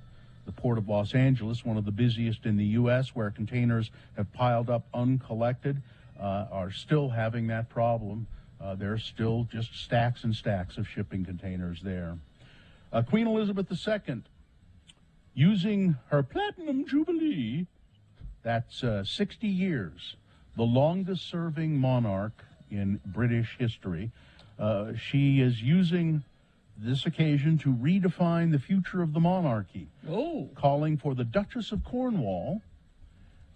The Port of Los Angeles, one of the busiest in the U.S., where containers have piled up uncollected, are still having that problem. There's still just stacks and stacks of shipping containers there. Queen Elizabeth II, using her Platinum Jubilee, that's 60 years, the longest-serving monarch in British history. She is using this occasion to redefine the future of the monarchy, calling for the Duchess of Cornwall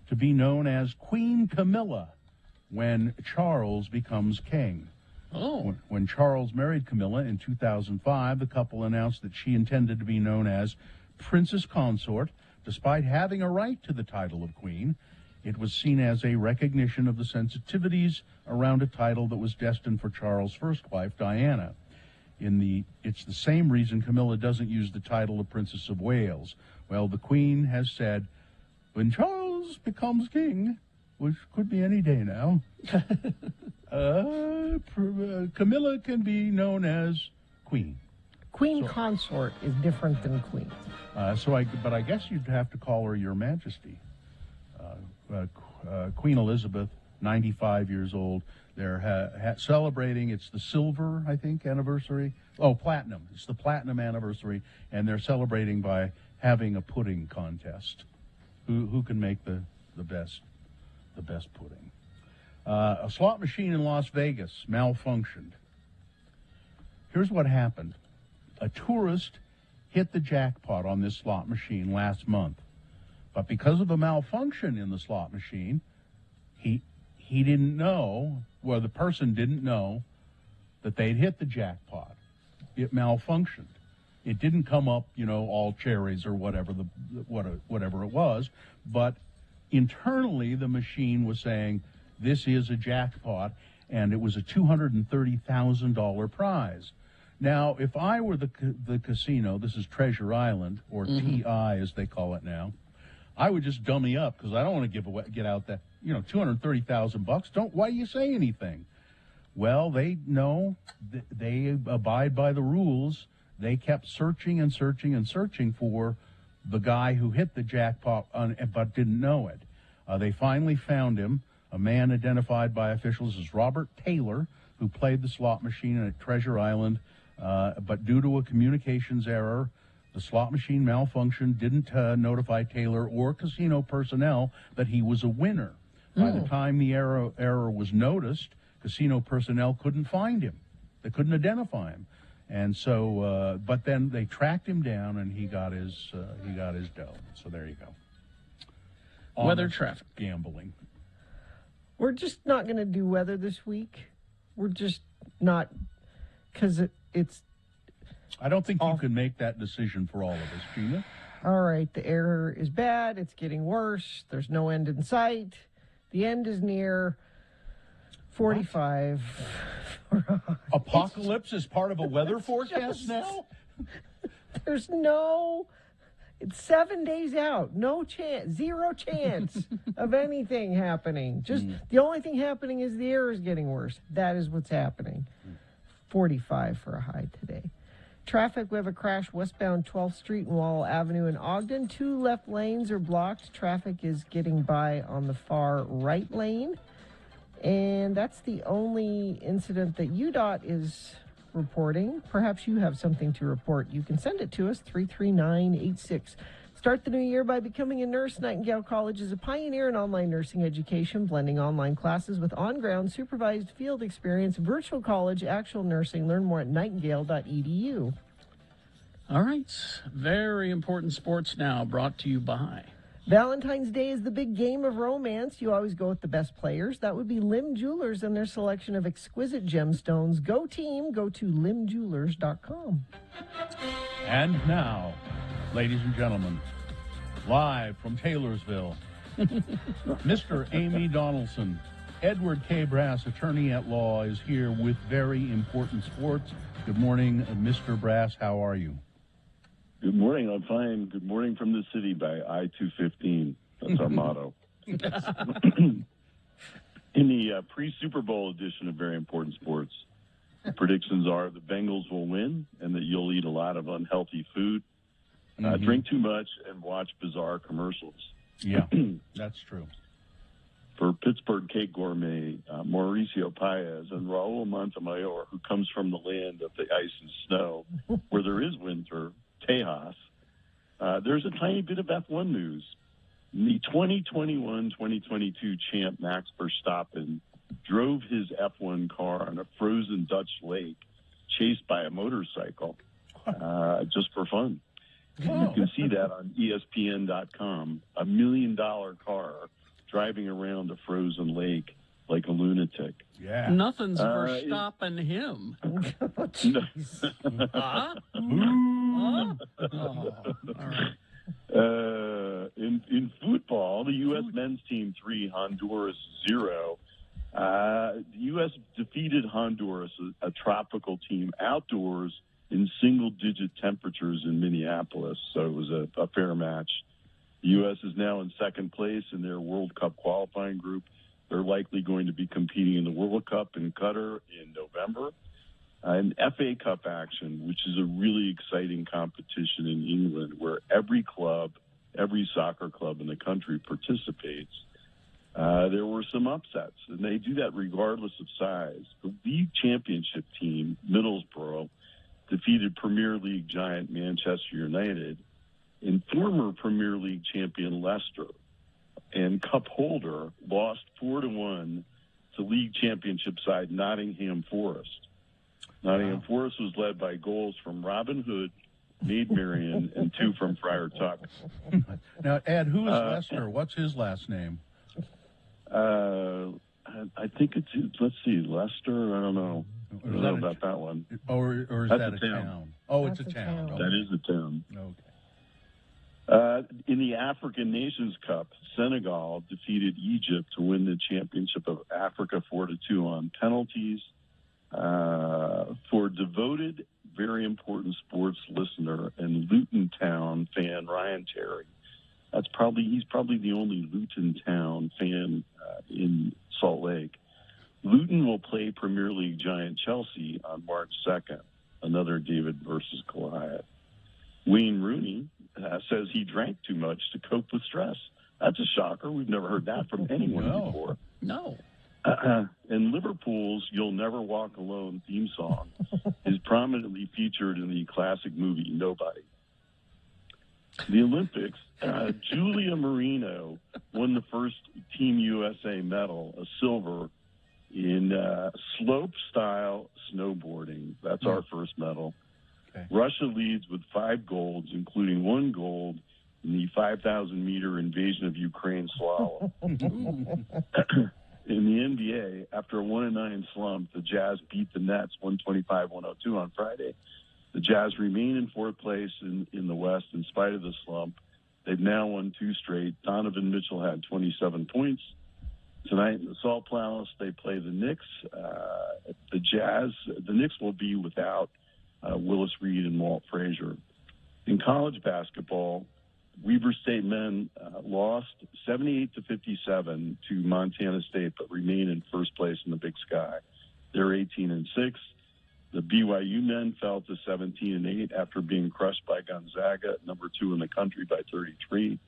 to be known as Queen Camilla when Charles becomes king. When Charles married Camilla in 2005, the couple announced that she intended to be known as Princess Consort. Despite having a right to the title of Queen, it was seen as a recognition of the sensitivities around a title that was destined for Charles' first wife, Diana. It's the same reason Camilla doesn't use the title of Princess of Wales. Well, the Queen has said, when Charles becomes king, which could be any day now, Camilla can be known as Queen. Queen consort is different than queen. But I guess you'd have to call her Your Majesty. Queen Elizabeth, 95 years old. They're celebrating, it's the silver, I think, anniversary. Oh, platinum. It's the platinum anniversary, and they're celebrating by having a pudding contest. Who can make the best pudding? A slot machine in Las Vegas malfunctioned. Here's what happened. A tourist hit the jackpot on this slot machine last month. But because of a malfunction in the slot machine, he didn't know, well, the person didn't know that they'd hit the jackpot. It malfunctioned. It didn't come up, all cherries or whatever it was, but internally the machine was saying this is a jackpot, and it was a $230,000 prize. Now, if I were the casino, this is Treasure Island, or TI as they call it now, I would just dummy up because I don't want to get out that, $230,000. Why do you say anything? Well, they know, they abide by the rules. They kept searching and searching and searching for the guy who hit the jackpot but didn't know it. They finally found him, a man identified by officials as Robert Taylor, who played the slot machine at Treasure Island, but due to a communications error, the slot machine malfunctioned, didn't notify Taylor or casino personnel that he was a winner. By the time the error was noticed, casino personnel couldn't find him. They couldn't identify him. And so, but then they tracked him down, and he got his dough. So there you go. Weather traffic. Gambling. We're just not going to do weather this week. We're just not, because it's... I don't think you can make that decision for all of us, Gina. All right, the air is bad. It's getting worse. There's no end in sight. The end is near. 45. Apocalypse is part of a weather forecast now? There's no... It's 7 days out. No chance. Zero chance of anything happening. Just the only thing happening is the air is getting worse. That is what's happening. 45 for a high today. Traffic, we have a crash westbound 12th Street and Wall Avenue in Ogden. 2 left lanes are blocked. Traffic is getting by on the far right lane. And that's the only incident that UDOT is reporting. Perhaps you have something to report. You can send it to us, 33986. Start the new year by becoming a nurse. Nightingale College is a pioneer in online nursing education, blending online classes with on-ground supervised field experience, virtual college, actual nursing. Learn more at nightingale.edu. All right. Very important sports now, brought to you by... Valentine's Day is the big game of romance. You always go with the best players. That would be Lim Jewelers and their selection of exquisite gemstones. Go team. Go to limjewelers.com. And now, ladies and gentlemen, live from Taylorsville, Mr. Amy Donaldson, Edward K. Brass, attorney at law, is here with very important sports. Good morning, Mr. Brass. How are you? Good morning. I'm fine. Good morning from the city by I-215. That's our motto. In the pre-Super Bowl edition of Very Important Sports, the predictions are the Bengals will win and that you'll eat a lot of unhealthy food, drink too much, and watch bizarre commercials. Yeah, that's true. For Pittsburgh cake gourmet Mauricio Paez and Raul Montemayor, who comes from the land of the ice and snow, where there is winter, Tejas, there's a tiny bit of F1 news. The 2021-2022 champ Max Verstappen drove his F1 car on a frozen Dutch lake, chased by a motorcycle, just for fun. You can see that on ESPN.com. $1 million car driving around a frozen lake like a lunatic. Yeah. Nothing's stopping him. All right. In football, the U.S. men's team 3, Honduras 0. The U.S. defeated Honduras, a tropical team, outdoors in single-digit temperatures in Minneapolis. So it was a fair match. The U.S. is now in second place in their World Cup qualifying group. They're likely going to be competing in the World Cup in Qatar in November. And FA Cup action, which is a really exciting competition in England where every club, every soccer club in the country participates. There were some upsets, and they do that regardless of size. The league championship team, Middlesbrough, defeated Premier League giant Manchester United, and former Premier League champion Leicester and cup holder lost 4-1 to league championship side Nottingham Forest. Nottingham Forest was led by goals from Robin Hood, Maid Marian, and 2 from Friar Tuck. Now, Ed, who is Lester? What's his last name? I think it's, let's see, Leicester? I don't know. I don't know about that one. Or is that a town? Oh, it's a town. That is a town. Okay. In the African Nations Cup, Senegal defeated Egypt to win the championship of Africa 4-2 on penalties. For devoted, very important sports listener and Luton Town fan Ryan Terry, he's probably the only Luton Town fan in Salt Lake. Luton will play Premier League giant Chelsea on March 2nd, another David versus Goliath. Wayne Rooney says he drank too much to cope with stress. That's a shocker. We've never heard that from anyone before. No. And Liverpool's You'll Never Walk Alone theme song is prominently featured in the classic movie Nobody. The Olympics, Julia Marino won the first Team USA medal, a silver, in slope-style snowboarding. That's our first medal. Okay. Russia leads with 5 golds, including 1 gold in the 5,000-meter invasion of Ukraine slalom. In the NBA, after a 1-9 slump, the Jazz beat the Nets 125-102 on Friday. The Jazz remain in 4th place in the West in spite of the slump. They've now won 2 straight. Donovan Mitchell had 27 points. Tonight in the Salt Palace, they play the Knicks. The Knicks will be without Willis Reed and Walt Frazier. In college basketball, Weber State men lost 78-57 to Montana State, but remain in first place in the Big Sky. They're 18-6. The BYU men fell to 17-8 after being crushed by Gonzaga, number 2 in the country, by 33.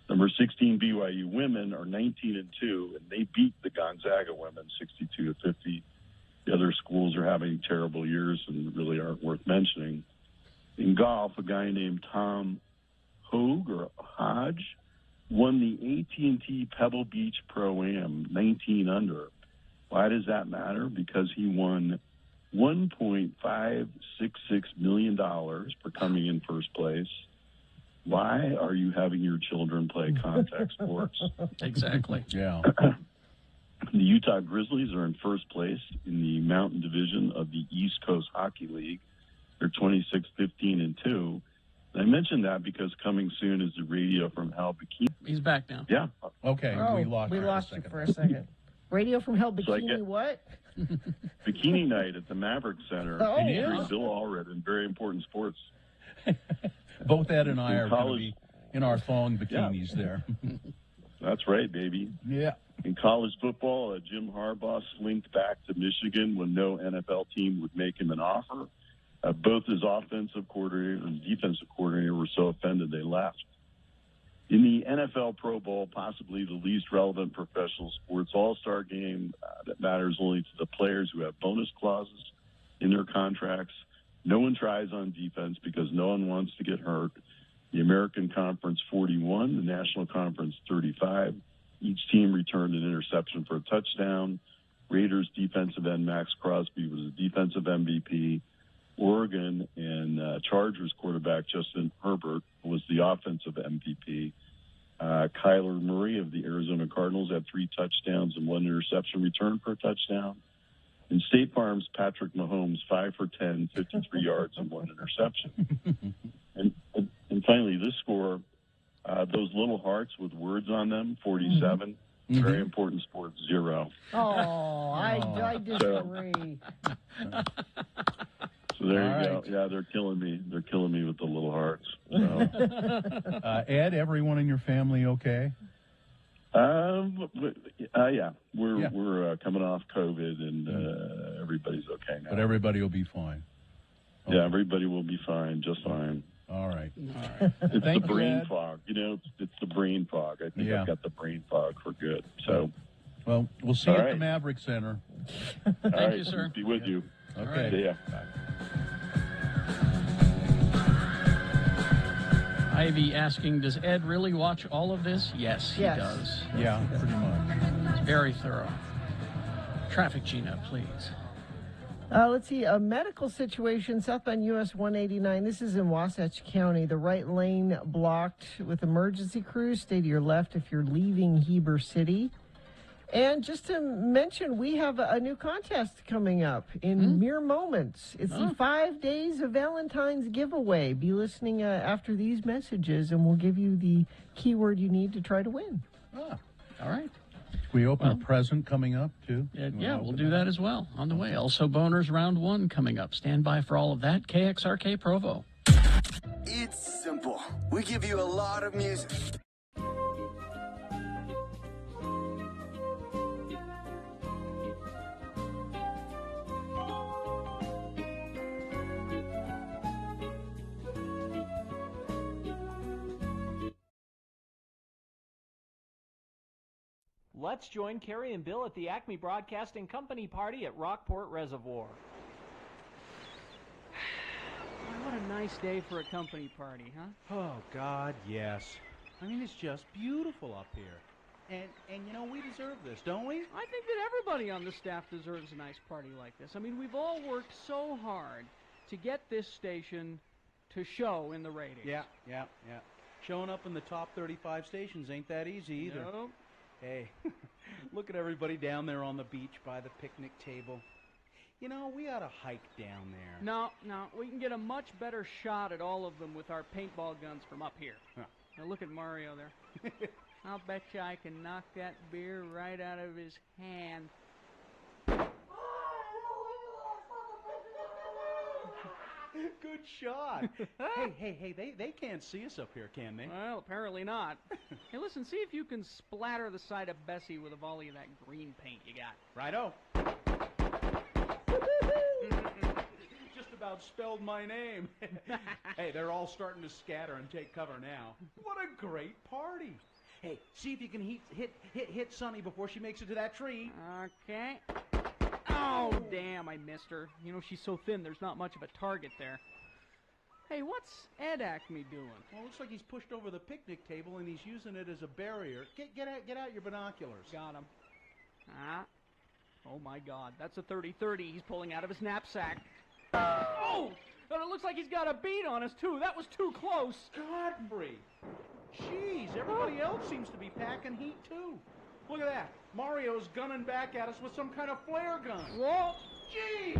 Number 16 BYU women are 19-2, and they beat the Gonzaga women 62-50. The other schools are having terrible years and really aren't worth mentioning. In golf, a guy named Tom Hogue or Hodge won the AT&T Pebble Beach Pro-Am 19 under. Why does that matter? Because he won $1.566 million for coming in first place. Why are you having your children play contact sports? Exactly. Yeah. The Utah Grizzlies are in first place in the Mountain Division of the East Coast Hockey League. They're 26-15-2. I mentioned that because coming soon is the Radio from Hell Bikini. He's back now. Yeah. Okay. Oh, we lost you for a second. Radio from Hell So I Bikini, get- what? Bikini Night at the Maverick Center Oh, featuring yeah. Bill Allred in Very Important Sports. Both Ed and I are going to College- be in our thong bikinis there. That's right, baby. Yeah. In college football, Jim Harbaugh slinked back to Michigan when no NFL team would make him an offer. Both his offensive coordinator and defensive coordinator were so offended they left. In the NFL Pro Bowl, possibly the least relevant professional sports all-star game that matters only to the players who have bonus clauses in their contracts, no one tries on defense because no one wants to get hurt. The American Conference 41, the National Conference 35. Each team returned an interception for a touchdown. Raiders defensive end Max Crosby was the defensive MVP. Oregon and Chargers quarterback Justin Herbert was the offensive MVP. Kyler Murray of the Arizona Cardinals had 3 touchdowns and 1 interception return for a touchdown. And State Farm's Patrick Mahomes, 5 for 10, 53 yards and 1 interception. And finally, this score, those little hearts with words on them, 47. Very important sport, 0. Oh, I disagree. So there you go. Yeah, they're killing me. They're killing me with the little hearts. So. Ed, everyone in your family okay? Yeah, we're coming off COVID, and everybody's okay now. But everybody will be fine. Okay. Yeah, everybody will be fine, just fine. All right. It's the brain fog. It's the brain fog. I think I've got the brain fog for good. So, well, we'll see you at the Maverick Center. Thank you, sir. Be with you. Okay. See ya. Bye. Ivy asking, does Ed really watch all of this? Yes, he does. Yeah, pretty much. It's very thorough. Traffic, Gina, please. Let's see, a medical situation, southbound US 189. This is in Wasatch County. The right lane blocked with emergency crews. Stay to your left if you're leaving Heber City. And just to mention, we have a new contest coming up in mere moments. It's the 5 Days of Valentine's giveaway. Be listening after these messages, and we'll give you the keyword you need to try to win. All right. We open a present coming up, too? Yeah, we'll do that as well on the way. Also, Boners Round 1 coming up. Stand by for all of that. KXRK Provo. It's simple. We give you a lot of music. Let's join Carrie and Bill at the Acme Broadcasting Company party at Rockport Reservoir. What a nice day for a company party, huh? Oh, God, yes. I mean, it's just beautiful up here. And you know, we deserve this, don't we? I think that everybody on the staff deserves a nice party like this. I mean, we've all worked so hard to get this station to show in the ratings. Yeah. Showing up in the top 35 stations ain't that easy either. No. Hey, look at everybody down there on the beach by the picnic table. You know, we ought to hike down there. No, we can get a much better shot at all of them with our paintball guns from up here. Huh. Now look at Mario there. I'll bet you I can knock that beer right out of his hand. Good shot. hey, they can't see us up here, can they? Well, apparently not. Hey, listen, see if you can splatter the side of Bessie with a volley of that green paint you got. Righto. Just about spelled my name. Hey, they're all starting to scatter and take cover now. What a great party. Hey, see if you can hit Sonny before she makes it to that tree. Okay. Oh, damn, I missed her. You know, she's so thin, there's not much of a target there. Hey, what's Ed Acme doing? Well, it looks like he's pushed over the picnic table and he's using it as a barrier. Get out your binoculars. Got him. Oh, my God. That's a 30-30 he's pulling out of his knapsack. Oh! And it looks like he's got a bead on us, too. That was too close. Godfrey! Jeez, everybody else seems to be packing heat, too. Look at that. Mario's gunning back at us with some kind of flare gun. Whoa! Gee!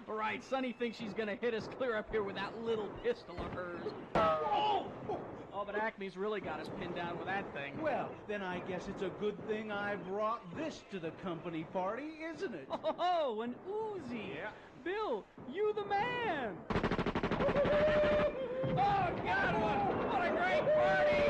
All right, Sonny thinks she's going to hit us clear up here with that little pistol of hers. Oh! Oh, but Acme's really got us pinned down with that thing. Well, then I guess it's a good thing I brought this to the company party, isn't it? Oh, an Uzi. Yeah. Bill, you the man. Oh, God, what a great party.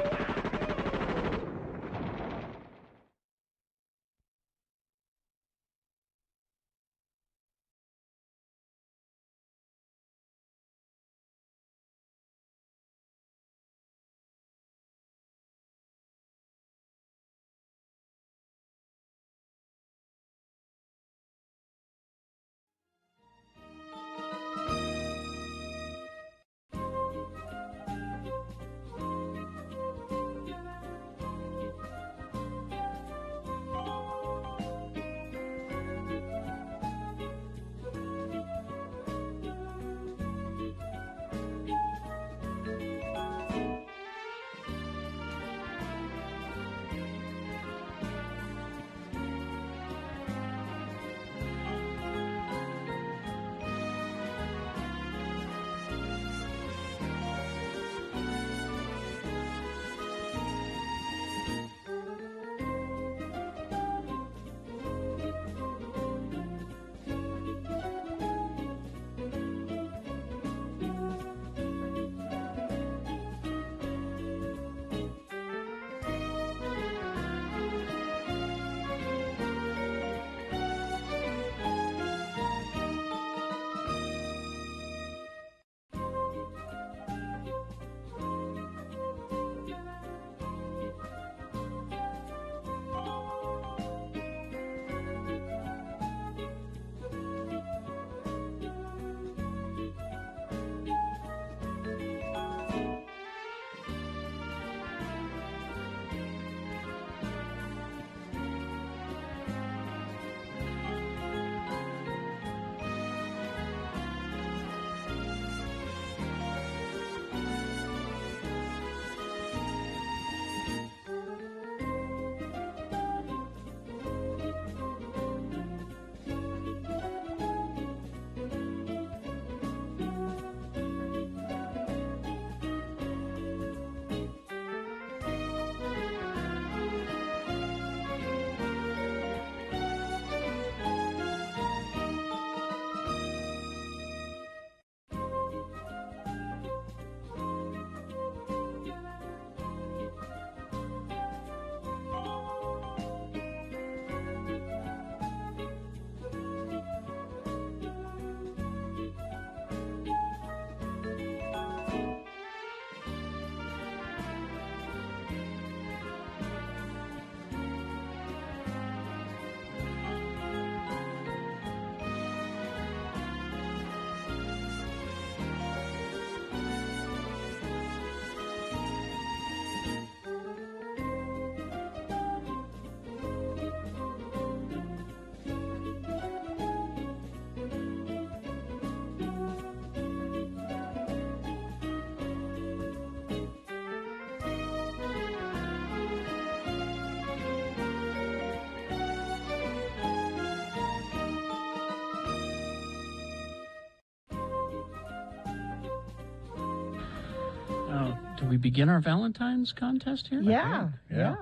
Should we begin our Valentine's contest here? Yeah, Yeah. yeah.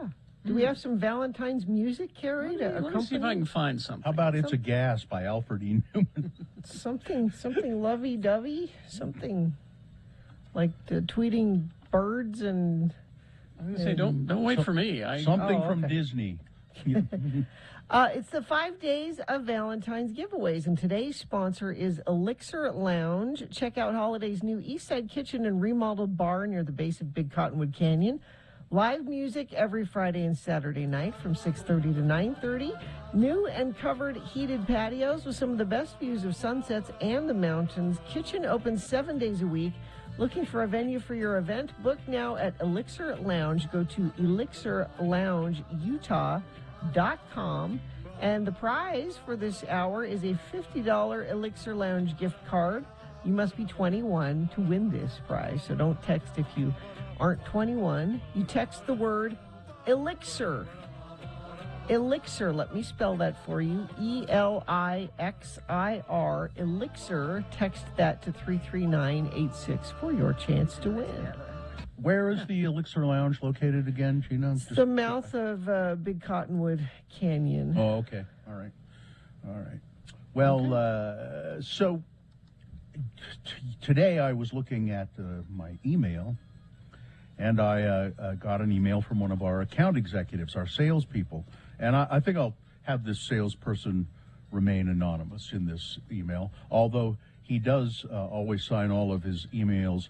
Do we have some Valentine's music, Carrie, to Let me see if I accompany? can find something. How about It's a Gas by Alfred E. Newman? Something lovey-dovey? Something like the tweeting birds and... I was gonna say, don't wait for me. Something Oh, from okay. Disney. It's the 5 days of Valentine's giveaways, and today's sponsor is Elixir Lounge. Check out Holiday's new Eastside Kitchen and remodeled bar near the base of Big Cottonwood Canyon. Live music every Friday and Saturday night from 6:30 to 9:30. New and covered heated patios with some of the best views of sunsets and the mountains. Kitchen open 7 days a week. Looking for a venue for your event? Book now at Elixir Lounge. Go to elixirloungeutah.com. And the prize for this hour is a $50 Elixir Lounge gift card. You must be 21 to win this prize, so don't text if you aren't 21. You text the word Elixir. Elixir, let me spell that for you. ELIXIR, Elixir. Text that to 33986 for your chance to win. Where is the Elixir Lounge located again, Gina? It's the mouth of Big Cottonwood Canyon. Oh, okay. All right. All right. Well, so today I was looking at my email, and I got an email from one of our account executives, our salespeople. And I think I'll have this salesperson remain anonymous in this email, although he does always sign all of his emails,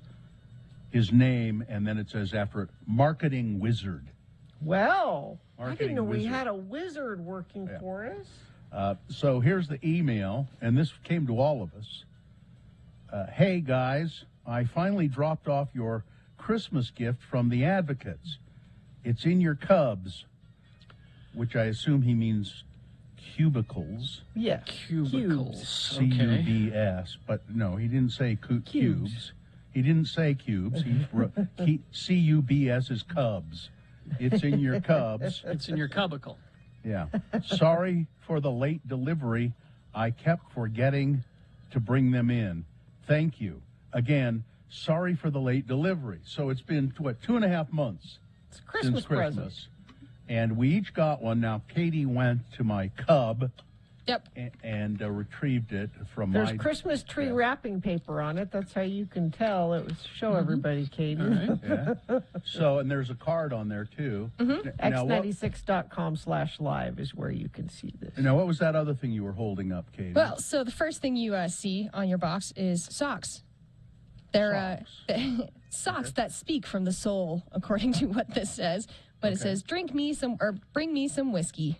his name, and then it says after it, Marketing Wizard. Well, I didn't Marketing know we wizard. had a wizard working for us. So here's the email, and this came to all of us. Hey, guys, I finally dropped off your Christmas gift from the Advocates. It's in your cubs, which I assume he means cubicles. Yeah, Cubicles. C-U-B-S, but no, he didn't say cubes. He didnn't say cubes. He wrote C-U-B-S is cubs. It's in your cubs. It's in your cubicle. Yeah. Sorry for the late delivery. I kept forgetting to bring them in. Thank you. Again, sorry for the late delivery. So it's been, what, 2.5 months It's a Christmas since Christmas. present. And we each got one. Now, Katie went to my cub Yep. and retrieved it from There's my... Christmas tree wrapping paper on it. That's how you can tell. It was show everybody, Katie. All right. Yeah. So, and there's a card on there, too. Now, X96.com/live is where you can see this. Now, what was that other thing you were holding up, Katie? Well, so the first thing you see on your box is socks. They're socks that speak from the soul, according to what this says. But it says, bring me some whiskey.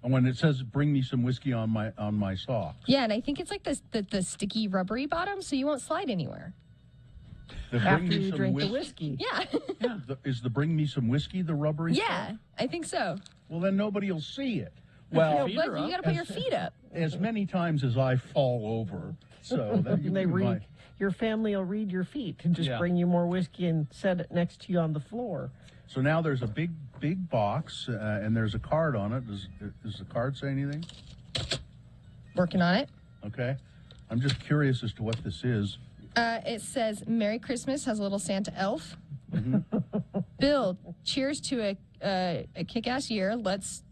And when it says "bring me some whiskey on my socks," Yeah, and I think it's like the sticky rubbery bottom, so you won't slide anywhere. After you drink the whiskey. Yeah. Is the "bring me some whiskey" the rubbery? Yeah, stuff? I think so. Well, then nobody will see it. Well, No, but you got to put your feet up. As many times as I fall over, so that They read, your family will read your feet and just bring you more whiskey and set it next to you on the floor. So now there's a big box, and there's a card on it. Does the card say anything? Working on it. Okay. I'm just curious as to what this is. It says, Merry Christmas, has a little Santa elf. Bill, cheers to a kick-ass year. Let's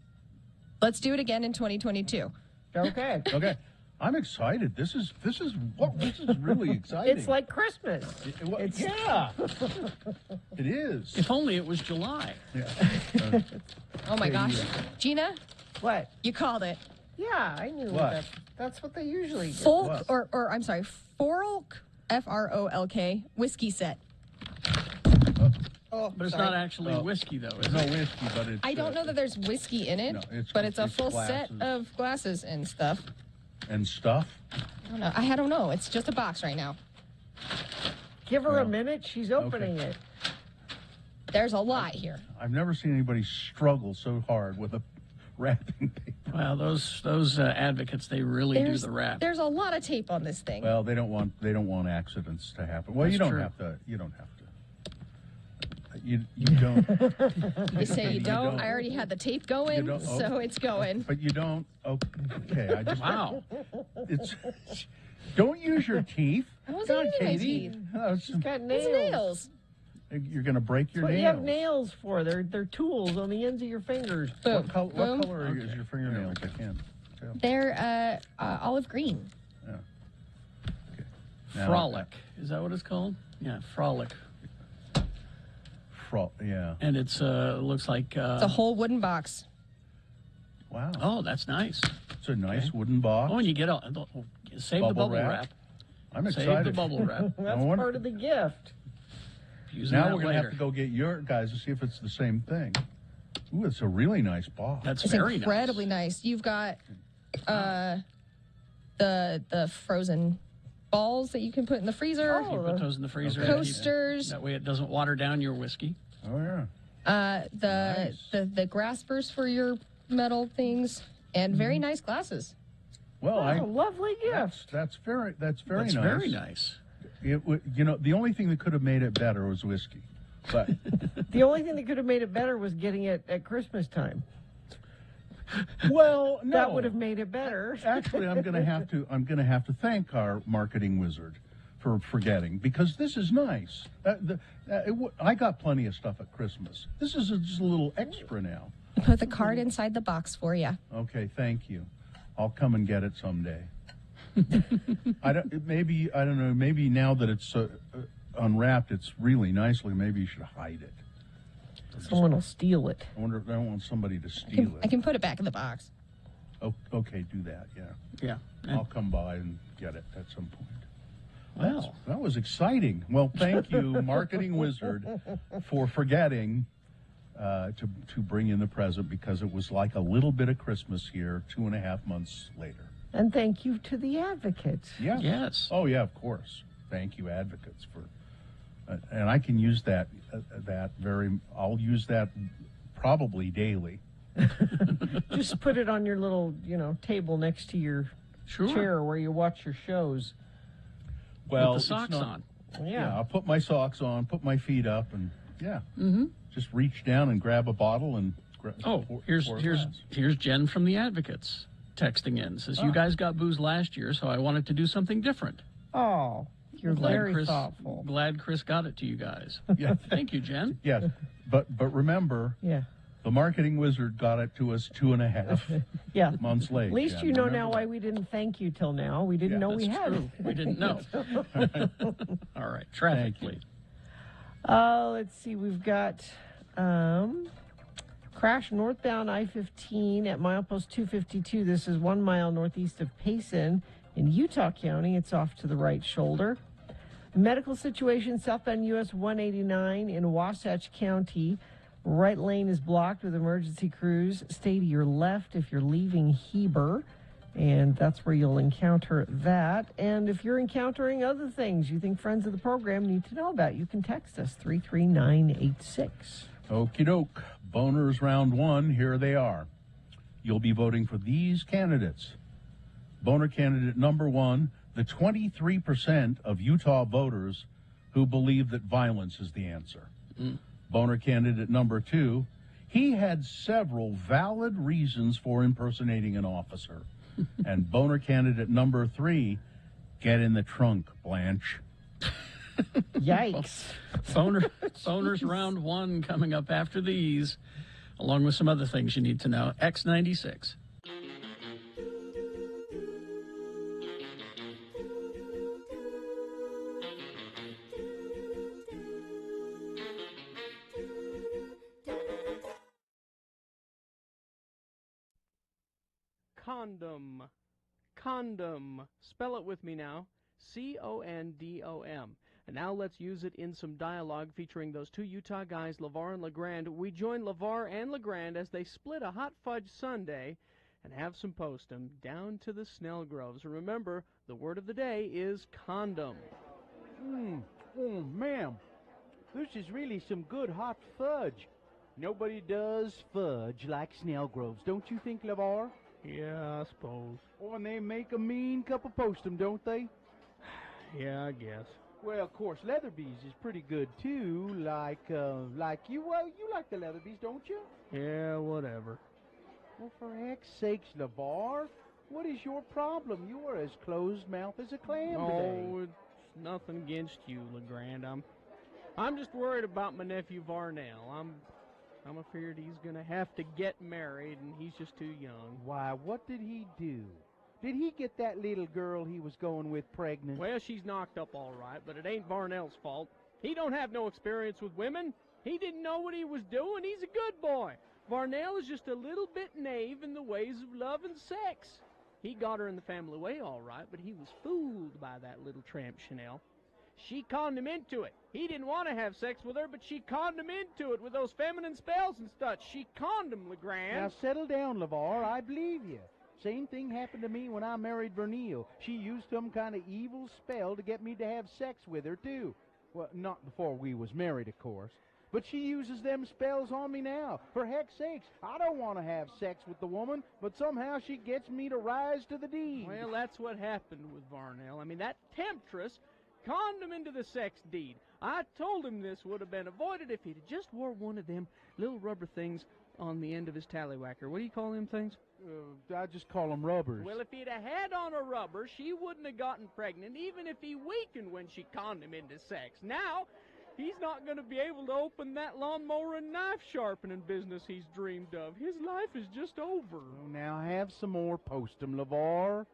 do it again in 2022. Okay. Okay. I'm excited. This is really exciting. It's like Christmas. Yeah. It is. If only it was July. Yeah. Oh my gosh. Gina? What? You called it. Yeah, I knew What? that's what they usually do. Folk, or I'm sorry, Forolk, F-R-O-L-K, whiskey set. Oh, But it's not actually whiskey, though, is There's no it? whiskey, but it's... I don't know that there's whiskey in it, No, but it's a it's full set glasses. of glasses and stuff. And stuff? I don't know. It's just a box right now. Give her a minute. She's opening it. There's a lot here. I've never seen anybody struggle so hard with a wrapping paper. Well, those advocates, they really do the wrap. There's a lot of tape on this thing. Well, they don't want accidents to happen. Well, That's you don't true. have to. You don't. You say you don't. I don't. already had the tape going, don't? Oh. so it's going. But you don't. Okay. I just. Wow. It's. Don't use your teeth. I wasn't God, using my Katie. teeth. Oh, She's got It's nails. nails. You're going to break your That's what nails. you have nails for. They're tools on the ends of your fingers. What color is your fingernails? I can't tell. They're olive green. Yeah. Okay. Now- Frolic. Is that what it's called? Yeah, Frolic. Yeah. And it's looks like It's a whole wooden box. Wow. Oh, that's nice. It's a nice wooden box. Oh, and you get save the bubble wrap. I'm Save excited. the bubble wrap. That's part of the gift. Using Now that we're going to have later. to go get your guys to see if it's the same thing. Ooh, it's a really nice box. That's It's incredibly nice. You've got the frozen balls that you can put in the freezer. You put those in the freezer. Coasters. That way it doesn't water down your whiskey. Oh, yeah. The graspers for your metal things, and very nice glasses. Well, That's a lovely gift. That's very That's nice. very nice. It would, the only thing that could have made it better was whiskey, but The only thing that could have made it better was getting it at Christmas time. well, no, That would have made it better. Actually, I'm going to have to thank our marketing wizard for forgetting, because this is nice. I got plenty of stuff at Christmas. This is just a little extra now. Put the card inside the box for you. Okay, thank you. I'll come and get it someday. I don't know. Maybe now that it's unwrapped, it's really nicely. Maybe you should hide it. Someone will steal it. I wonder if I don't want somebody to steal I it. can put it back in the box. Oh, okay, do that. Yeah. Yeah. I'll come by and get it at some point. Well, That was exciting. Well, thank you, marketing wizard, for forgetting to bring in the present, because it was like a little bit of Christmas here 2.5 months later. And thank you to the advocates. Yeah. Yes. Oh, yeah, of course. Thank you, advocates, for. And I can use that. I'll use that probably daily. Just put it on your little, table next to your chair where you watch your shows. Well, With the socks on. Yeah. I'll put my socks on, put my feet up, and Mm-hmm. just reach down and grab a bottle and. Here's pour a glass. here's Jen from the Advocates texting in. Says, you guys got booze last year, so I wanted to do something different. Oh, you're very thoughtful. Glad Chris got it to you guys. Yeah. Thank you, Jen. Yes, but remember, Yeah. the marketing wizard got it to us 2.5 Yeah. months late. At least Jen. you know Remember now that. why we didn't thank you till now. We didn't know we That's had true. it. We didn't know. All right. Traffic, please. Let's see. We've got crash northbound I-15 at milepost 252. This is 1 mile northeast of Payson in Utah County. It's off to the right shoulder. Medical situation southbound US 189 in Wasatch County. Right lane is blocked with emergency crews. Stay to your left if you're leaving Heber. And that's where you'll encounter that. And if you're encountering other things you think friends of the program need to know about, you can text us 33986. Okie doke. Boners round one, here they are. You'll be voting for these candidates. Boner candidate number one, the 23% of Utah voters who believe that violence is the answer. Boner candidate number two, he had several valid reasons for impersonating an officer. And boner candidate number three, get in the trunk, Blanche. Yikes. Boners round one coming up after these, along with some other things you need to know. X96. Condom. Condom. Spell it with me now. C-O-N-D-O-M. And now let's use it in some dialogue featuring those two Utah guys, LeVar and LeGrand. We join LeVar and LeGrand as they split a hot fudge sundae and have some postum down to the Snell Groves. Remember, the word of the day is condom. Oh, ma'am, this is really some good hot fudge. Nobody does fudge like Snell Groves, don't you think, LeVar? Yeah, I suppose. Oh, and they make a mean cup of postum, don't they? Yeah, I guess. Well, of course, Leatherby's is pretty good, too, like you. Well, you like the Leatherby's, don't you? Yeah, whatever. Well, for heck's sakes, LeVar, what is your problem? You are as closed-mouthed as a clam today. Oh, it's nothing against you, LeGrand. I'm just worried about my nephew Varnell. I'm afraid he's going to have to get married, and he's just too young. Why, what did he do? Did he get that little girl he was going with pregnant? Well, she's knocked up all right, but it ain't Varnell's fault. He don't have no experience with women. He didn't know what he was doing. He's a good boy. Varnell is just a little bit naive in the ways of love and sex. He got her in the family way all right, but he was fooled by that little tramp Chanel. She conned him into it. He didn't want to have sex with her, but she conned him into it with those feminine spells and stuff. She conned him, Legrand. Now settle down, LeVar. I believe you. Same thing happened to me when I married Vernille. She used some kind of evil spell to get me to have sex with her, too. Well, not before we was married, of course. But she uses them spells on me now. For heck's sakes, I don't want to have sex with the woman, but somehow she gets me to rise to the deed. Well, that's what happened with Varnell. I mean, that temptress conned him into the sex deed. I told him this would have been avoided if he'd just wore one of them little rubber things on the end of his tallywhacker. What do you call them things? I just call them rubbers. Well, if he'd have had on a rubber, she wouldn't have gotten pregnant, even if he weakened when she conned him into sex. Now, he's not going to be able to open that lawnmower and knife sharpening business he's dreamed of. His life is just over. Oh, now have some more post-em, LeVar.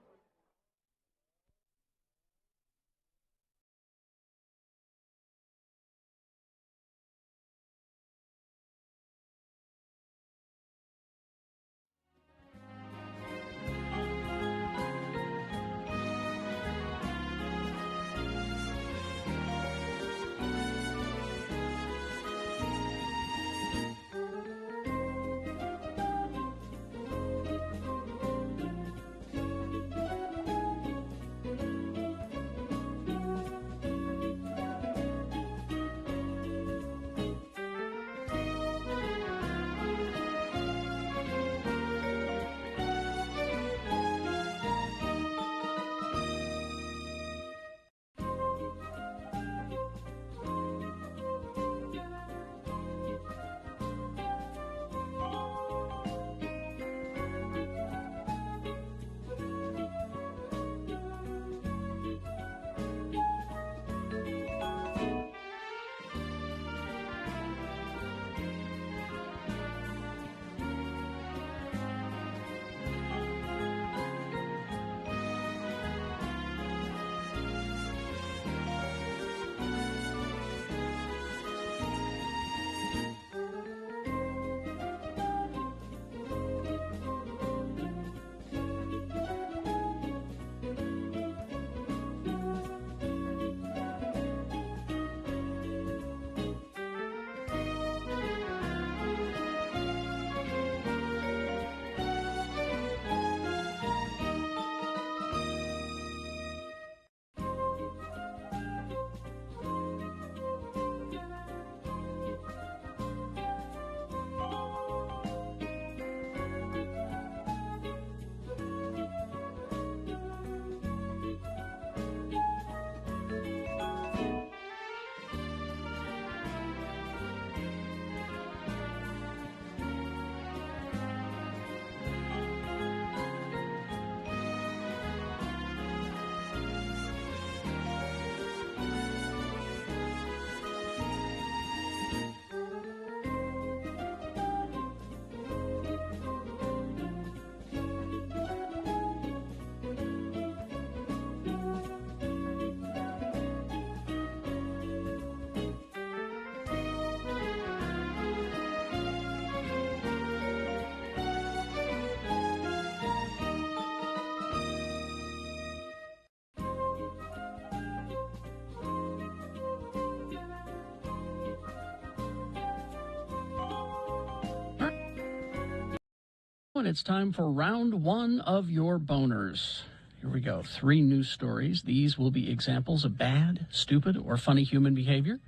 And it's time for round one of your boners. Here we go. 3 news stories. These will be examples of bad, stupid, or funny human behavior.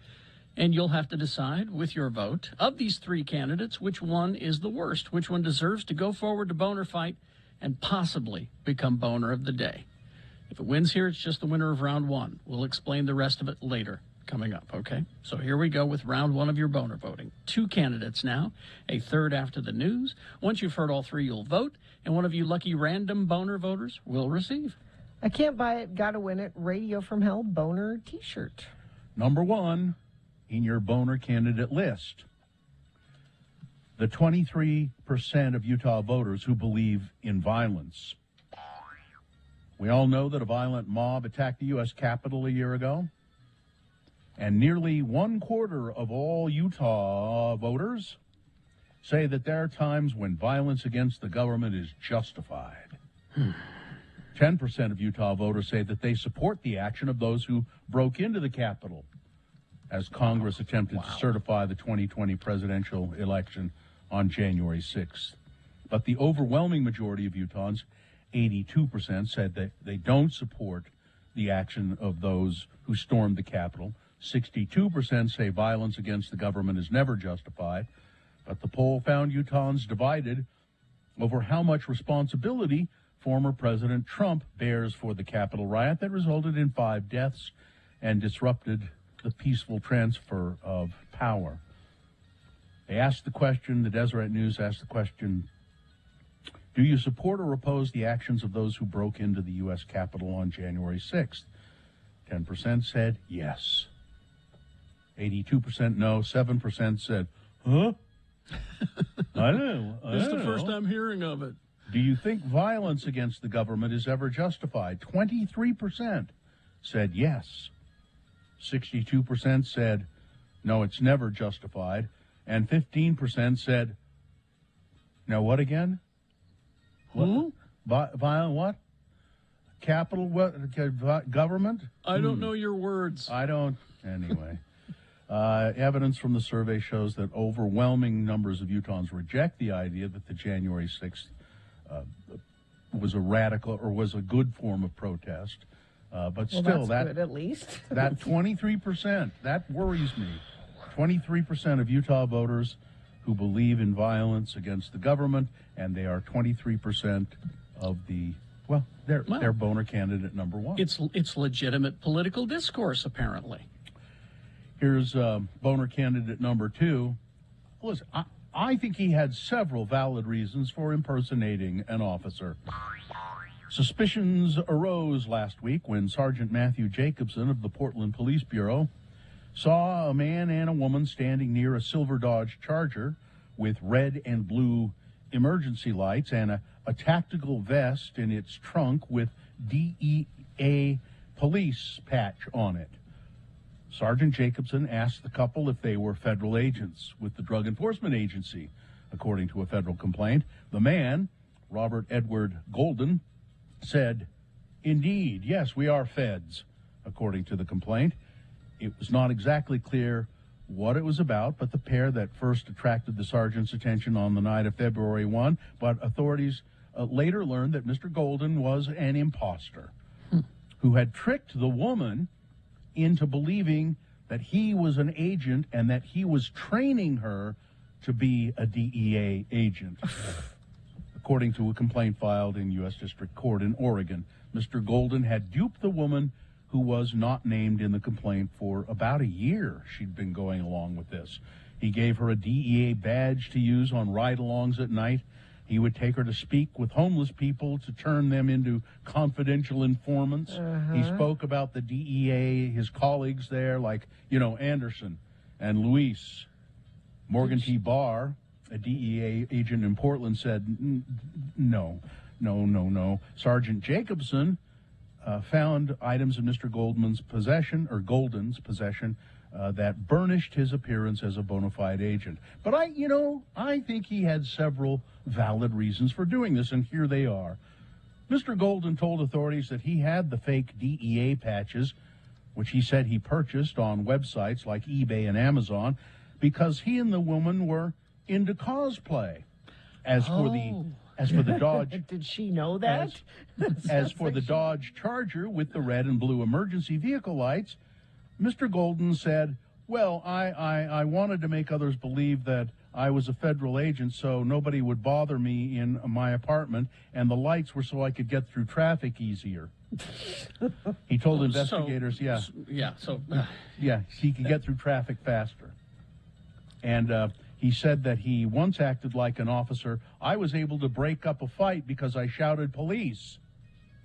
And you'll have to decide with your vote of these 3 candidates which one is the worst, which one deserves to go forward to boner fight and possibly become boner of the day. If it wins here, it's just the winner of round 1. We'll explain the rest of it later. Coming up, okay? So here we go with round 1 of your boner voting. 2 candidates now, a third after the news. Once you've heard all 3, you'll vote, and one of you lucky random boner voters will receive. I can't buy it, gotta win it. Radio from Hell boner t-shirt. Number 1, in your boner candidate list. The 23% of Utah voters who believe in violence. We all know that a violent mob attacked the U.S. Capitol a year ago, and nearly 1/4 of all Utah voters say that there are times when violence against the government is justified. 10% of Utah voters say that they support the action of those who broke into the Capitol as Congress attempted to certify the 2020 presidential election on January 6th. But the overwhelming majority of Utahns, 82%, said that they don't support the action of those who stormed the Capitol. 62% say violence against the government is never justified. But the poll found Utahns divided over how much responsibility former President Trump bears for the Capitol riot that resulted in 5 deaths and disrupted the peaceful transfer of power. They asked the question, the Deseret News asked the question, do you support or oppose the actions of those who broke into the U.S. Capitol on January 6th? 10% said yes. 82% no. 7% said, huh? I don't know. This is the first I'm hearing of it. Do you think violence against the government is ever justified? 23% said yes. 62% said, no, it's never justified. And 15% said, now what again? Who? Violent what? Capital what? Government? I don't know your words. I don't. Anyway. Evidence from the survey shows that overwhelming numbers of Utahns reject the idea that the January 6th was a radical or was a good form of protest. But still, that's that good, at least. that 23%, that worries me. 23% of Utah voters who believe in violence against the government, and they are 23% of the, well, they're boner candidate number one. It's legitimate political discourse, apparently. Here's boner candidate number two. Listen, I think he had several valid reasons for impersonating an officer. Suspicions arose last week when Sergeant Matthew Jacobson of the Portland Police Bureau saw a man and a woman standing near a silver Dodge Charger with red and blue emergency lights and a tactical vest in its trunk with DEA police patch on it. Sergeant Jacobson asked the couple if they were federal agents with the Drug Enforcement Agency, according to a federal complaint. The man, Robert Edward Golden, said, "Indeed, yes, we are feds," according to the complaint. It was not exactly clear what it was about, but the pair that first attracted the sergeant's attention on the night of February 1, but authorities later learned that Mr. Golden was an imposter who had tricked the woman into believing that he was an agent and that he was training her to be a DEA agent. According to a complaint filed in U.S. District Court in Oregon, Mr. Golden had duped the woman who was not named in the complaint for about a year. She'd been going along with this. He gave her a DEA badge to use on ride-alongs at night. He would take her to speak with homeless people to turn them into confidential informants. He spoke about the DEA, his colleagues there, like, Anderson and Luis. Morgan T. Barr, a DEA agent in Portland, said, no. Sergeant Jacobson found items in Mr. Golden's possession that burnished his appearance as a bona fide agent. But I think he had several valid reasons for doing this, and here they are. Mr. Golden told authorities that he had the fake DEA patches, which he said he purchased on websites like eBay and Amazon, because he and the woman were into cosplay. As for the Dodge, did she know that? As for the Dodge Charger with the red and blue emergency vehicle lights, Mr. Golden said, "Well, I wanted to make others believe that I was a federal agent so nobody would bother me in my apartment, and the lights were so I could get through traffic easier." He told investigators, he could get through traffic faster. And he said that he once acted like an officer. "I was able to break up a fight because I shouted police,"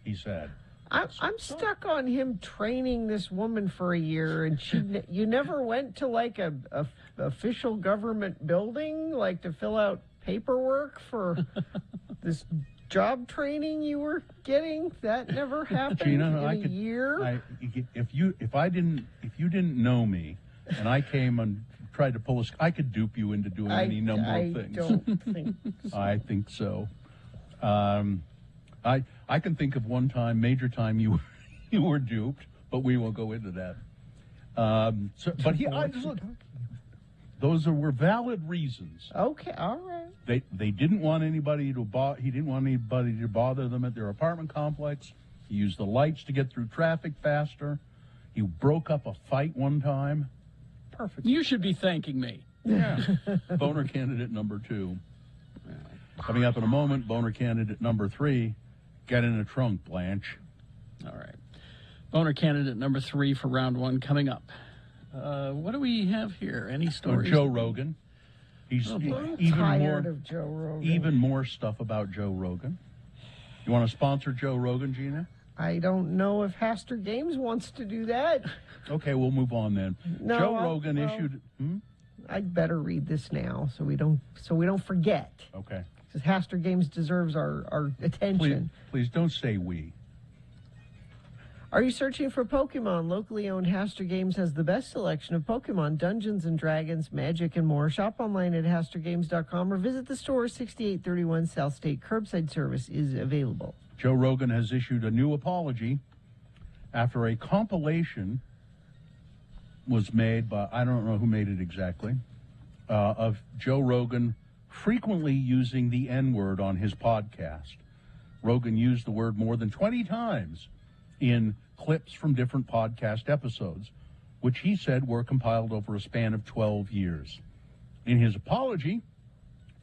he said. I'm stuck on him training this woman for a year, and you never went to like a official government building, like to fill out paperwork for this job training you were getting. That never happened. Gina, in a year. If you didn't know me, and I came and tried to pull I could dupe you into doing any number of things. I don't think so. I think so. I can think of one time, major time you were duped, but we won't go into that. Look, those were valid reasons. Okay, all right. They didn't want anybody to he didn't want anybody to bother them at their apartment complex. He used the lights to get through traffic faster. He broke up a fight one time. Perfect. You should be thanking me. Yeah. Boner candidate number 2. Coming up in a moment, boner candidate number 3. Get in the trunk, Blanche. All right. Boner candidate number 3 for round 1 coming up. What do we have here? Any stories? Joe Rogan. He's tired of Joe Rogan. Even more stuff about Joe Rogan. You want to sponsor Joe Rogan, Gina? I don't know if Haster Games wants to do that. Okay, we'll move on then. No, Joe Rogan issued. I'd better read this now so we don't forget. Okay. Because Haster Games deserves our attention. Please don't say we. Are you searching for Pokemon? Locally owned Haster Games has the best selection of Pokemon, Dungeons and Dragons, Magic, and more. Shop online at HasterGames.com or visit the store. 6831 South State. Curbside service is available. Joe Rogan has issued a new apology after a compilation was made by, I don't know who made it exactly, of Joe Rogan frequently using the N-word on his podcast. Rogan used the word more than 20 times in clips from different podcast episodes, which he said were compiled over a span of 12 years. In his apology,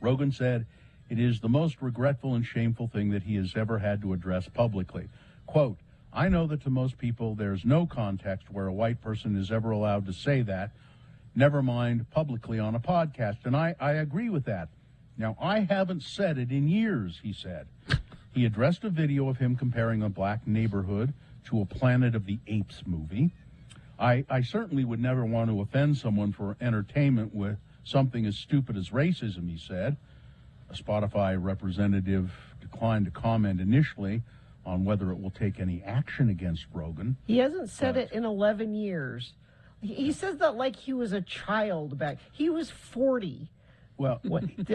Rogan said, "It is the most regretful and shameful thing that he has ever had to address publicly." Quote, "I know that to most people there's no context where a white person is ever allowed to say that, never mind publicly on a podcast, and I agree with that. Now, I haven't said it in years," he said. He addressed a video of him comparing a black neighborhood to a Planet of the Apes movie. I certainly would never want to offend someone for entertainment with something as stupid as racism, he said. A Spotify representative declined to comment initially on whether it will take any action against Rogan. He hasn't said it in 11 years. He says that like he was a child back. He was 40. Well,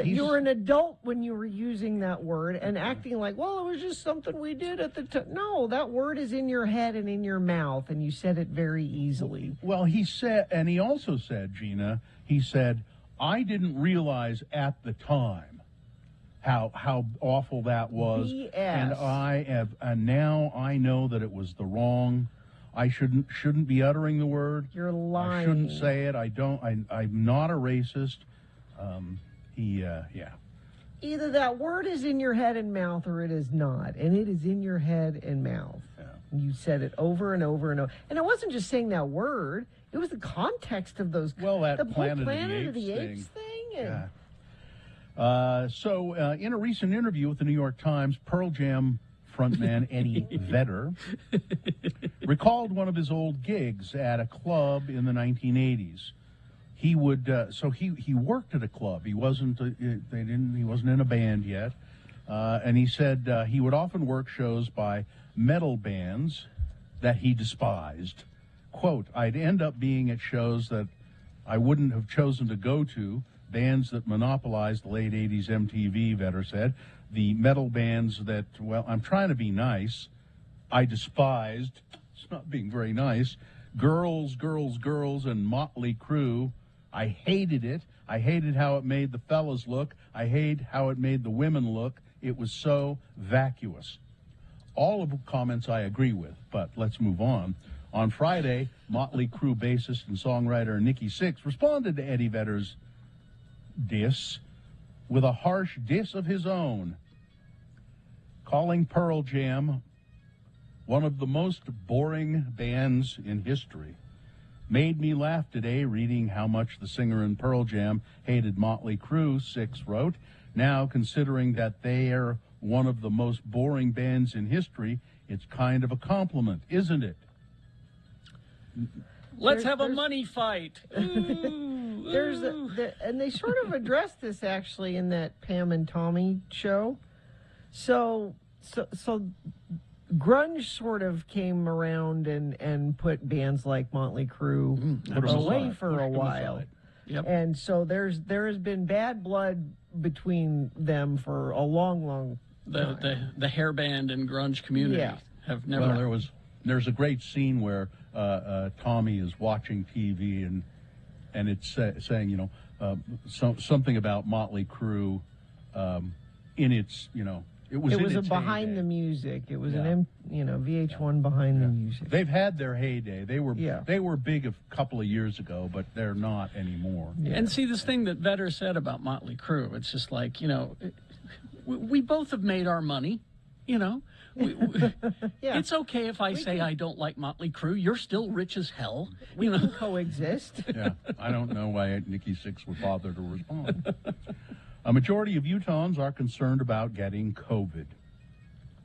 you were an adult when you were using that word and acting like, well, it was just something we did at the time. No, that word is in your head and in your mouth, and you said it very easily. Well, he said, and he also said, Gina, he said, "I didn't realize at the time how awful that was, BS. and now I know that it was the wrong. I shouldn't be uttering the word. You're lying. I shouldn't say it. I'm not a racist." Either that word is in your head and mouth or it is not. And it is in your head and mouth. Yeah. You said it over and over and over. And I wasn't just saying that word. It was the context of those. Well, that the Planet of the Apes thing. Yeah. In a recent interview with the New York Times, Pearl Jam frontman Eddie Vedder recalled one of his old gigs at a club in the 1980s. He would he worked at a club. He wasn't in a band yet, and he said he would often work shows by metal bands that he despised. Quote, "I'd end up being at shows that I wouldn't have chosen to go to, bands that monopolized the late 80s MTV," Vedder said. "The metal bands that, well, I'm trying to be nice, I despised." It's not being very nice. Girls, and Motley Crue. I hated it. I hated how it made the fellas look. I hate how it made the women look. It was so vacuous. All of the comments I agree with, but let's move on. On Friday, Motley Crue bassist and songwriter Nikki Sixx responded to Eddie Vedder's diss with a harsh diss of his own, calling Pearl Jam one of the most boring bands in history. "Made me laugh today reading how much the singer in Pearl Jam hated Motley Crue," Sixx wrote. "Now, considering that they are one of the most boring bands in history, It's kind of a compliment, isn't it? Let's have a money fight. There's and they sort of addressed this actually in that Pam and Tommy show. So grunge sort of came around and put bands like Motley Crue away for a while. Yep. And so there has been bad blood between them for a long time. The hair band and grunge community have never. Well, there's a great scene where Tommy is watching TV and it's saying, you know, something about Motley Crue in its, you know, it was a its behind heyday. the music. It was an VH1 behind the music. They've had their heyday. They were big a couple of years ago, but they're not anymore. And see, this thing that Vedder said about Motley Crue, it's just like, you know, we both have made our money, you know. It's okay if I say I don't like Motley Crue. You're still rich as hell. We can coexist. Yeah, I don't know why Nikki Sixx would bother to respond. A majority of Utahns are concerned about getting COVID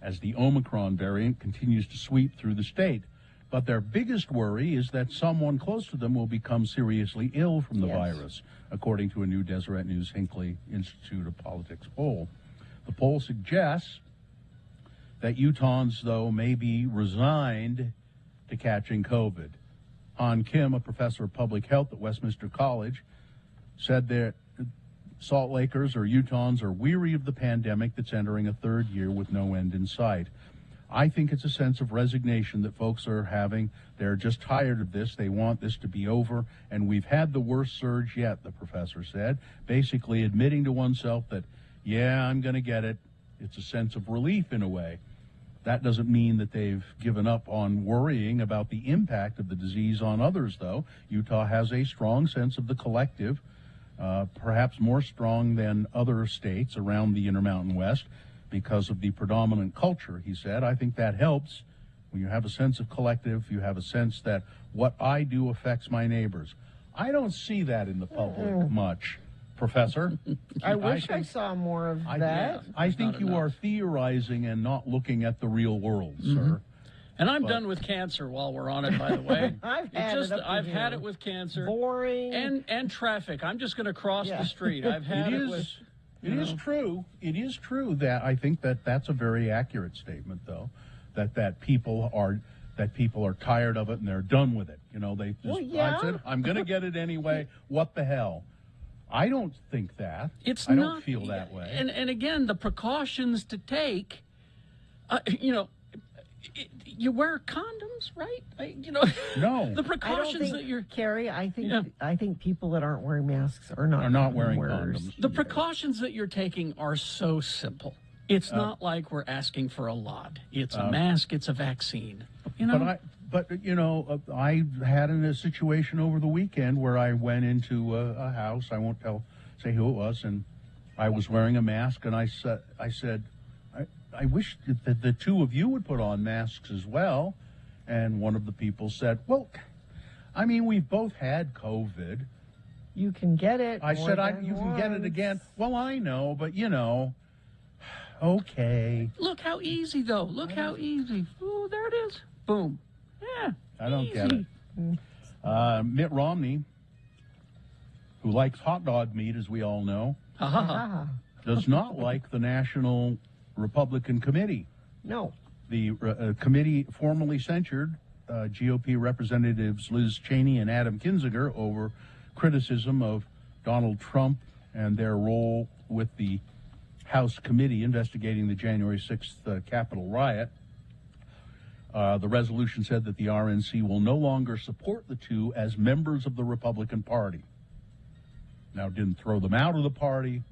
as the Omicron variant continues to sweep through the state. But their biggest worry is that someone close to them will become seriously ill from the virus, according to a new Deseret News Hinckley Institute of Politics poll. The poll suggests that Utahns, though, may be resigned to catching COVID. Han Kim, a professor of public health at Westminster College, said that Salt Lakers or Utahns are weary of the pandemic that's entering a third year with no end in sight. I think it's a sense of resignation that folks are having. They're just tired of this. They want this to be over, and we've had the worst surge yet, the professor said, basically admitting to oneself that, yeah, I'm going to get it. It's a sense of relief in a way. That doesn't mean that they've given up on worrying about the impact of the disease on others, though. Utah has a strong sense of the collective, perhaps more strong than other states around the Intermountain West because of the predominant culture, he said. I think that helps. When you have a sense of collective, you have a sense that what I do affects my neighbors. I don't see that in the public much, Professor. I wish I saw more of that. I think you are theorizing and not looking at the real world, sir. And I'm done with cancer while we're on it, by the way. I've had it with cancer. Boring. And traffic. I'm just going to cross the street. I've had it with... It is true. It is true that I think that's a very accurate statement, though, that people are tired of it and they're done with it. You know, they just I said, I'm going to get it anyway. What the hell? I don't think that. I don't feel that way. And again, the precautions to take, you know, you wear condoms, right? No. The precautions that you're... Carrie, I think people that aren't wearing masks are not wearing condoms. The precautions that you're taking are so simple. It's not like we're asking for a lot. It's a mask. It's a vaccine. You know? But you know, I had in a situation over the weekend where I went into a house. I won't say who it was, and I was wearing a mask, and I said, I wish that the two of you would put on masks as well. And one of the people said, well, I mean, we've both had COVID. You can get it. I said, you can get it again. Well, I know, but you know, okay. Look how easy, though. Look how easy. Oh, there it is. Boom. Yeah. I don't get it. Mitt Romney, who likes hot dog meat, as we all know, does not like the National Republican Committee. No. The committee formally censured GOP Representatives Liz Cheney and Adam Kinzinger over criticism of Donald Trump and their role with the House committee investigating the January 6th Capitol riot. The resolution said that the RNC will no longer support the two as members of the Republican Party. Now, it didn't throw them out of the party,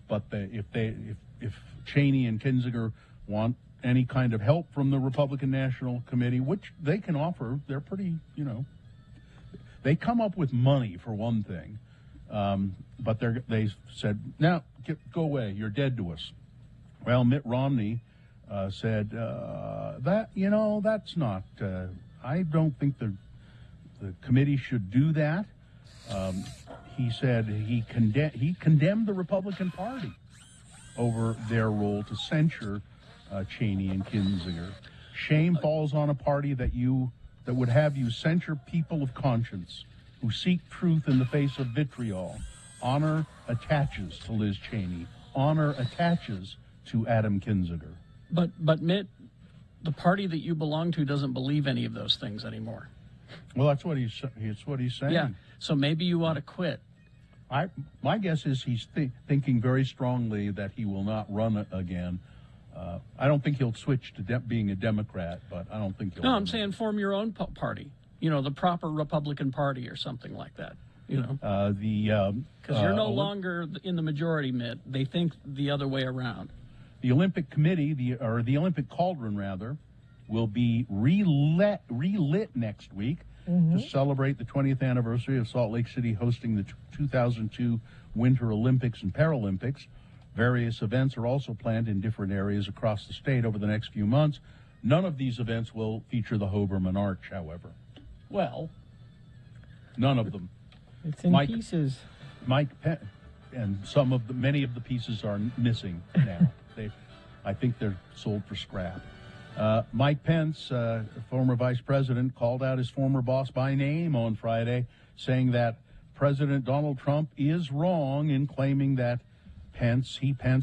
but if Cheney and Kinzinger want any kind of help from the Republican National Committee, which they can offer, they're pretty, you know, they come up with money for one thing, but they said, no, go away, you're dead to us. Well, Mitt Romney said that, you know, that's not, I don't think the committee should do that. He said he condemned the Republican Party over their role to censure Cheney and Kinzinger. Shame falls on a party that would have you censure people of conscience who seek truth in the face of vitriol. Honor attaches to Liz Cheney. Honor attaches to Adam Kinzinger. But Mitt, the party that you belong to doesn't believe any of those things anymore. Well, that's what he's saying. Yeah. So maybe you ought to quit. My guess is he's thinking very strongly that he will not run again. I don't think he'll switch to being a Democrat, but I don't think he'll. No, I'm saying form your own party. You know, the proper Republican Party or something like that. You know, because you're no longer in the majority, Mitt. They think the other way around. The Olympic Committee, the Olympic Cauldron, rather, will be relit next week to celebrate the 20th anniversary of Salt Lake City hosting the 2002 Winter Olympics and Paralympics. Various events are also planned in different areas across the state over the next few months. None of these events will feature the Hoberman Arch, however. Well, none of them. It's in pieces. And many of the pieces are missing now. I think they're sold for scrap. Mike Pence, former vice president, called out his former boss by name on Friday, saying that President Donald Trump is wrong in claiming that Pence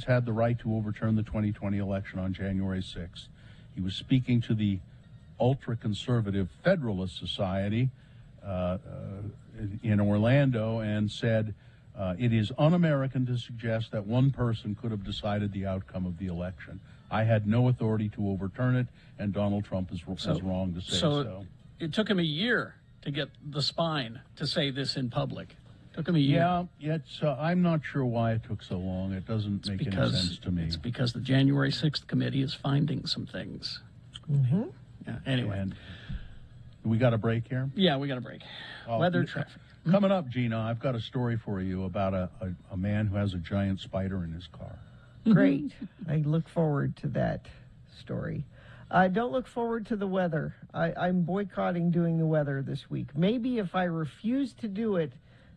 had the right to overturn the 2020 election on January 6th. He was speaking to the ultra-conservative Federalist Society in Orlando and said, it is un-American to suggest that one person could have decided the outcome of the election. I had no authority to overturn it, and Donald Trump is wrong to say so. It took him a year to get the spine to say this in public. Took him a year. Yeah, I'm not sure why it took so long. It doesn't make any sense to me. It's because the January 6th committee is finding some things. Mm-hmm. Yeah, anyway. And we got a break here? Yeah, we got a break. Weather, traffic. Coming up, Gina, I've got a story for you about a man who has a giant spider in his car. Great. I look forward to that story. I don't look forward to the weather. I'm boycotting doing the weather this week. Maybe if I refuse to do it,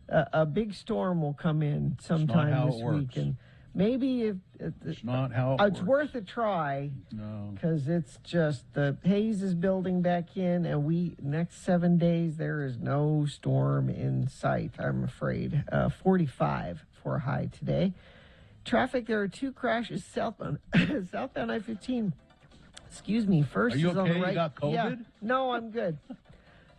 a big storm will come in sometime this week. And maybe it's not how it works. It's worth a try. No. Because it's just the haze is building back in, and next 7 days there is no storm in sight, I'm afraid. 45 for a high today. Traffic, there are 2 crashes southbound I-15. Excuse me. First Are you is okay? on the right. You got COVID? Yeah. No, I'm good.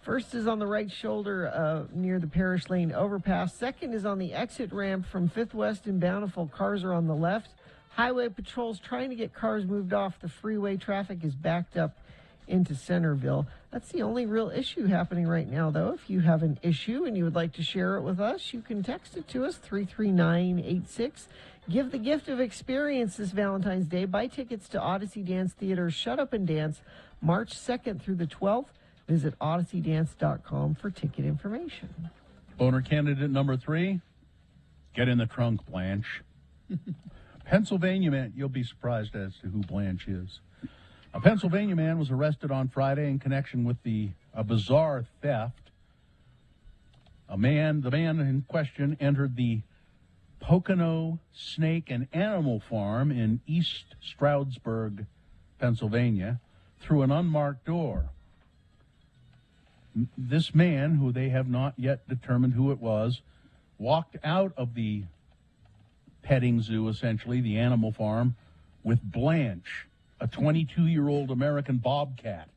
First is on the right shoulder near the Parish Lane overpass. Second is on the exit ramp from 5th West in Bountiful. Cars are on the left. Highway patrols trying to get cars moved off the freeway. Traffic is backed up into Centerville. That's the only real issue happening right now, though. If you have an issue and you would like to share it with us, you can text it to us, 33986. Give the gift of experience this Valentine's Day. Buy tickets to Odyssey Dance Theater's Shut Up and Dance, March 2nd through the 12th. Visit odysseydance.com for ticket information. Boner candidate number 3, get in the trunk, Blanche. Pennsylvania man, you'll be surprised as to who Blanche is. A Pennsylvania man was arrested on Friday in connection with a bizarre theft. The man in question entered the Pocono Snake and Animal Farm in East Stroudsburg, Pennsylvania, through an unmarked door. This man, who they have not yet determined who it was, walked out of the petting zoo, essentially, the animal farm, with Blanche, a 22-year-old American bobcat.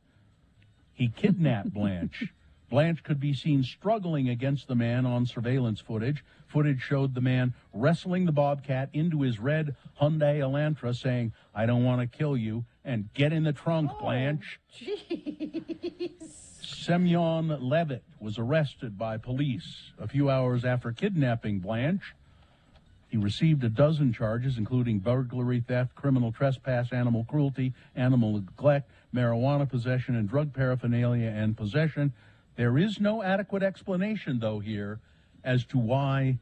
He kidnapped Blanche. Blanche could be seen struggling against the man on surveillance footage. Footage showed the man wrestling the bobcat into his red Hyundai Elantra, saying, "I don't want to kill you," and "Get in the trunk, Blanche." Jeez. Semyon Levitt was arrested by police a few hours after kidnapping Blanche. He received a dozen charges, including burglary, theft, criminal trespass, animal cruelty, animal neglect, marijuana possession, and drug paraphernalia and possession. There is no adequate explanation, though, here as to why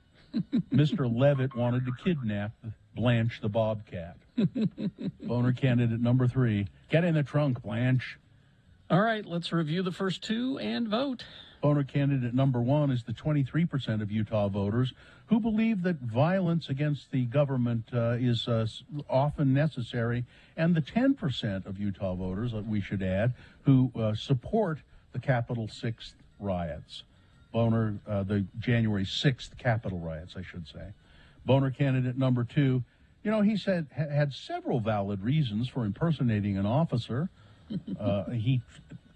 Mr. Levitt wanted to kidnap Blanche the bobcat. Boner candidate number 3, get in the trunk, Blanche. All right, let's review the first two and vote. Boner candidate number 1 is the 23% of Utah voters who believe that violence against the government is often necessary, and the 10% of Utah voters, we should add, who support the Capitol 6th riots. Boner, the January 6th Capitol riots, I should say. Boner candidate number 2, he said had several valid reasons for impersonating an officer.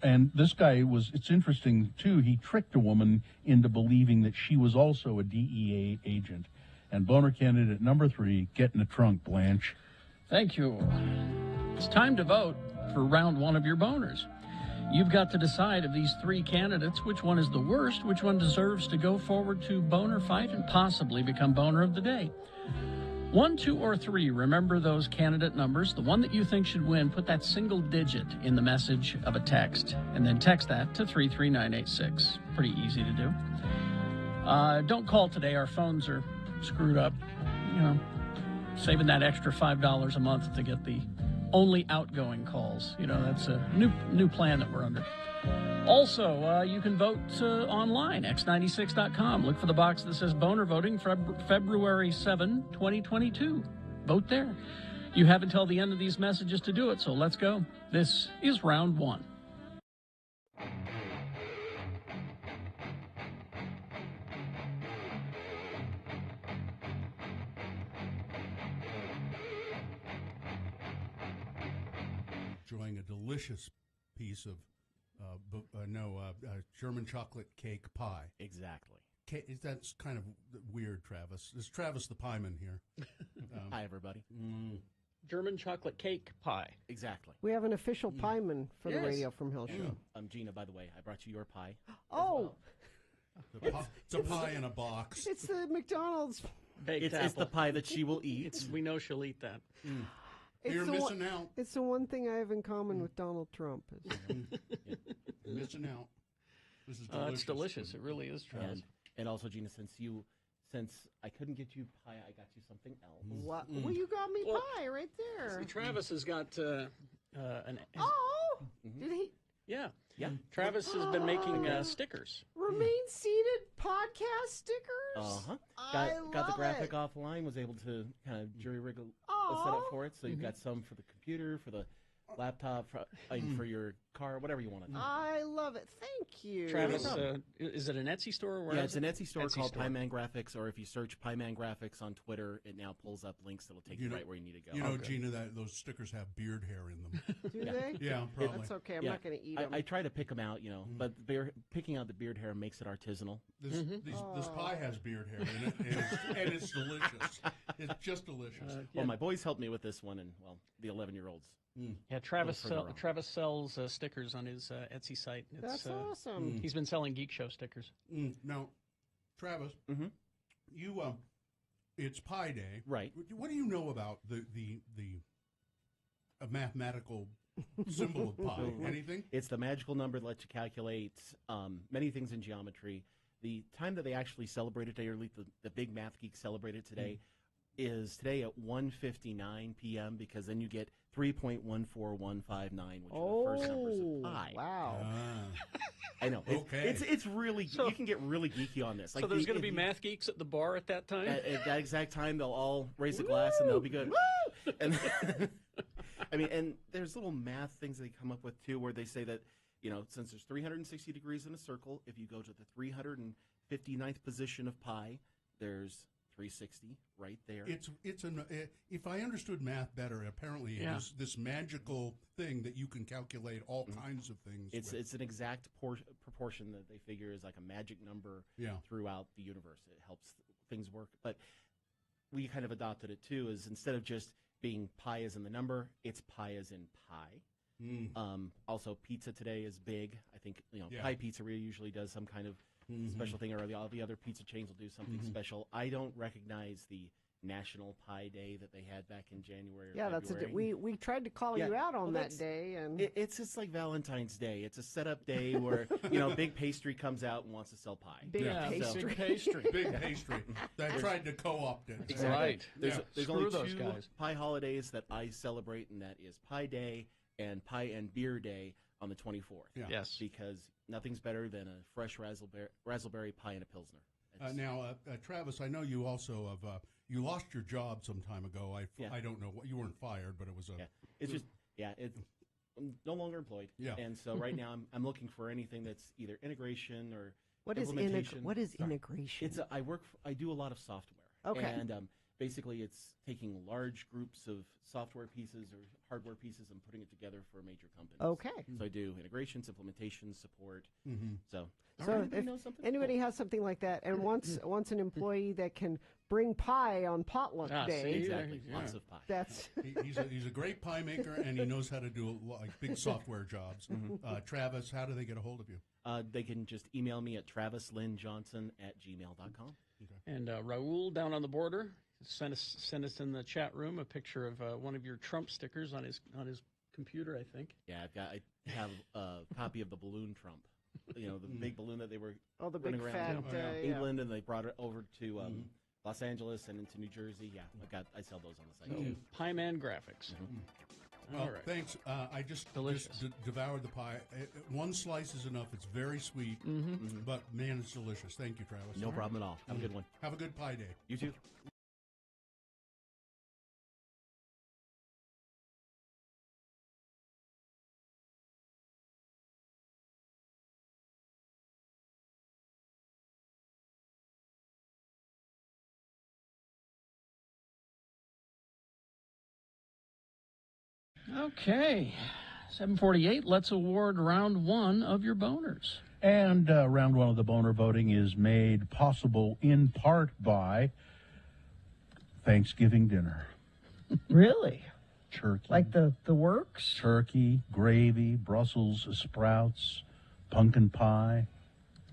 And this guy it's interesting, too, he tricked a woman into believing that she was also a DEA agent. And Boner candidate number 3, get in the trunk, Blanche. Thank you. It's time to vote for round 1 of your boners. You've got to decide of these 3 candidates which one is the worst, which one deserves to go forward to boner fight and possibly become boner of the day. 1, 2, or 3, remember those candidate numbers. The one that you think should win, put that single digit in the message of a text, and then text that to 33986. Pretty easy to do. Don't call today. Our phones are screwed up. Saving that extra $5 a month to get the only outgoing calls. That's a new plan that we're under. Also, you can vote online, x96.com. Look for the box that says Boner Voting, February 7, 2022. Vote there. You have until the end of these messages to do it, so let's go. This is round 1. Enjoying a delicious piece of German chocolate cake pie. Exactly. That's kind of weird, Travis. Is Travis the pieman here? Hi, everybody. German chocolate cake pie. Exactly. We have an official pieman for the Radio from Hill show. Gina, by the way, I brought you your pie. Oh! It's a pie in a box. It's the McDonald's. It's the pie that she will eat. We know she'll eat that. You're missing out. It's the one thing I have in common with Donald Trump. You're missing out. This is delicious. It's delicious. It really is, Travis. And also, Gina, since I couldn't get you pie, I got you something else. What? Well, you got me pie right there. See, Travis has got an... Did he? Yeah. Travis has been making stickers. Remain seated podcast stickers? Uh-huh. I Got the love graphic it. offline, was able to kind of jury rig a setup for it. So you've got some for the computer, for the laptop, for your car, whatever you want to do. I love it. Thank you. Travis, is it an Etsy store? Or it's an Etsy store called Pieman Graphics, or if you search Pieman Graphics on Twitter, it now pulls up links that'll take you right where you need to go. Gina, those stickers have beard hair in them. Do they? Yeah, probably. That's okay. I'm not going to eat them. I try to pick them out, but picking out the beard hair makes it artisanal. This pie has beard hair in it, and it's delicious. It's just delicious. Well, my boys helped me with this one, and, the 11-year-olds. Yeah, Travis sells stickers on his Etsy site. That's awesome. He's been selling Geek Show stickers. Now, Travis, you it's Pi Day, right? What do you know about the mathematical symbol of pi? Anything? It's the magical number that lets you calculate many things in geometry. The time that they actually celebrate it today, or at least the big math geeks celebrate it today, is today at 1:59 p.m. because then you get 3.14159, which are the first numbers of pi. Wow. I know. Okay. It's really, you can get really geeky on this. So there's going to be math geeks at the bar at that time? At that exact time, they'll all raise a glass and they'll be good. And and there's little math things they come up with too, where they say that, since there's 360 degrees in a circle, if you go to the 359th position of pi, there's 360 right there. If I understood math better, apparently it is this magical thing that you can calculate all kinds of things. It's an exact proportion that they figure is like a magic number throughout the universe. It helps things work. But we kind of adopted it too, is instead of just being pi as in the number, it's pi as in pie. Also, pizza today is big. I think Pie Pizzeria usually does some kind of special thing, or all the other pizza chains will do something special. I don't recognize the National Pie Day that they had back in January. Or February. We tried to call you out on that day, and it's just like Valentine's Day. It's a setup day where Big Pastry comes out and wants to sell pie. Big pastry. Big pastry. They tried to co-opt it. Exactly. Right. There's Screw only those two guys. pie holidays that I celebrate, and that is Pie Day and Pie and Beer Day on the 24th. Yeah. Yes. Because nothing's better than a fresh raspberry pie and a Pilsner. Now, Travis, I know you also have you lost your job some time ago. I don't know what you weren't fired, but it was a. Yeah. It's just I'm no longer employed. Yeah. And so right now I'm looking for anything that's either integration or What is implementation. what is integration? It's I do a lot of software. Okay. And basically it's taking large groups of software pieces or hardware pieces and putting it together for major companies. Okay. So I do integrations, implementations, support. Mm-hmm. So if anybody has something like that and wants an employee that can bring pie on potluck day, exactly, lots of pie. That's he's a great pie maker, and he knows how to do like big software jobs. Travis, how do they get a hold of you? They can just email me at travislynnjohnson@gmail.com. Okay. And Raul down on the border send us in the chat room a picture of one of your Trump stickers on his computer, I think. Yeah, I have a copy of the balloon Trump. You know, the big balloon that they were the running big around fat, England, and they brought it over to Los Angeles and into New Jersey. Yeah, I sell those on the site too. Pie Man Graphics. Well, All right. thanks. I just Delicious. devoured the pie. One slice is enough. It's very sweet, but man, it's delicious. Thank you, Travis. No problem at all. Have a good one. Have a good pie day. You too. Okay, 7:48. Let's award round one of your boners. And round one of the boner voting is made possible in part by Thanksgiving dinner. Really? Turkey. Like the works? Turkey, gravy, Brussels sprouts, pumpkin pie,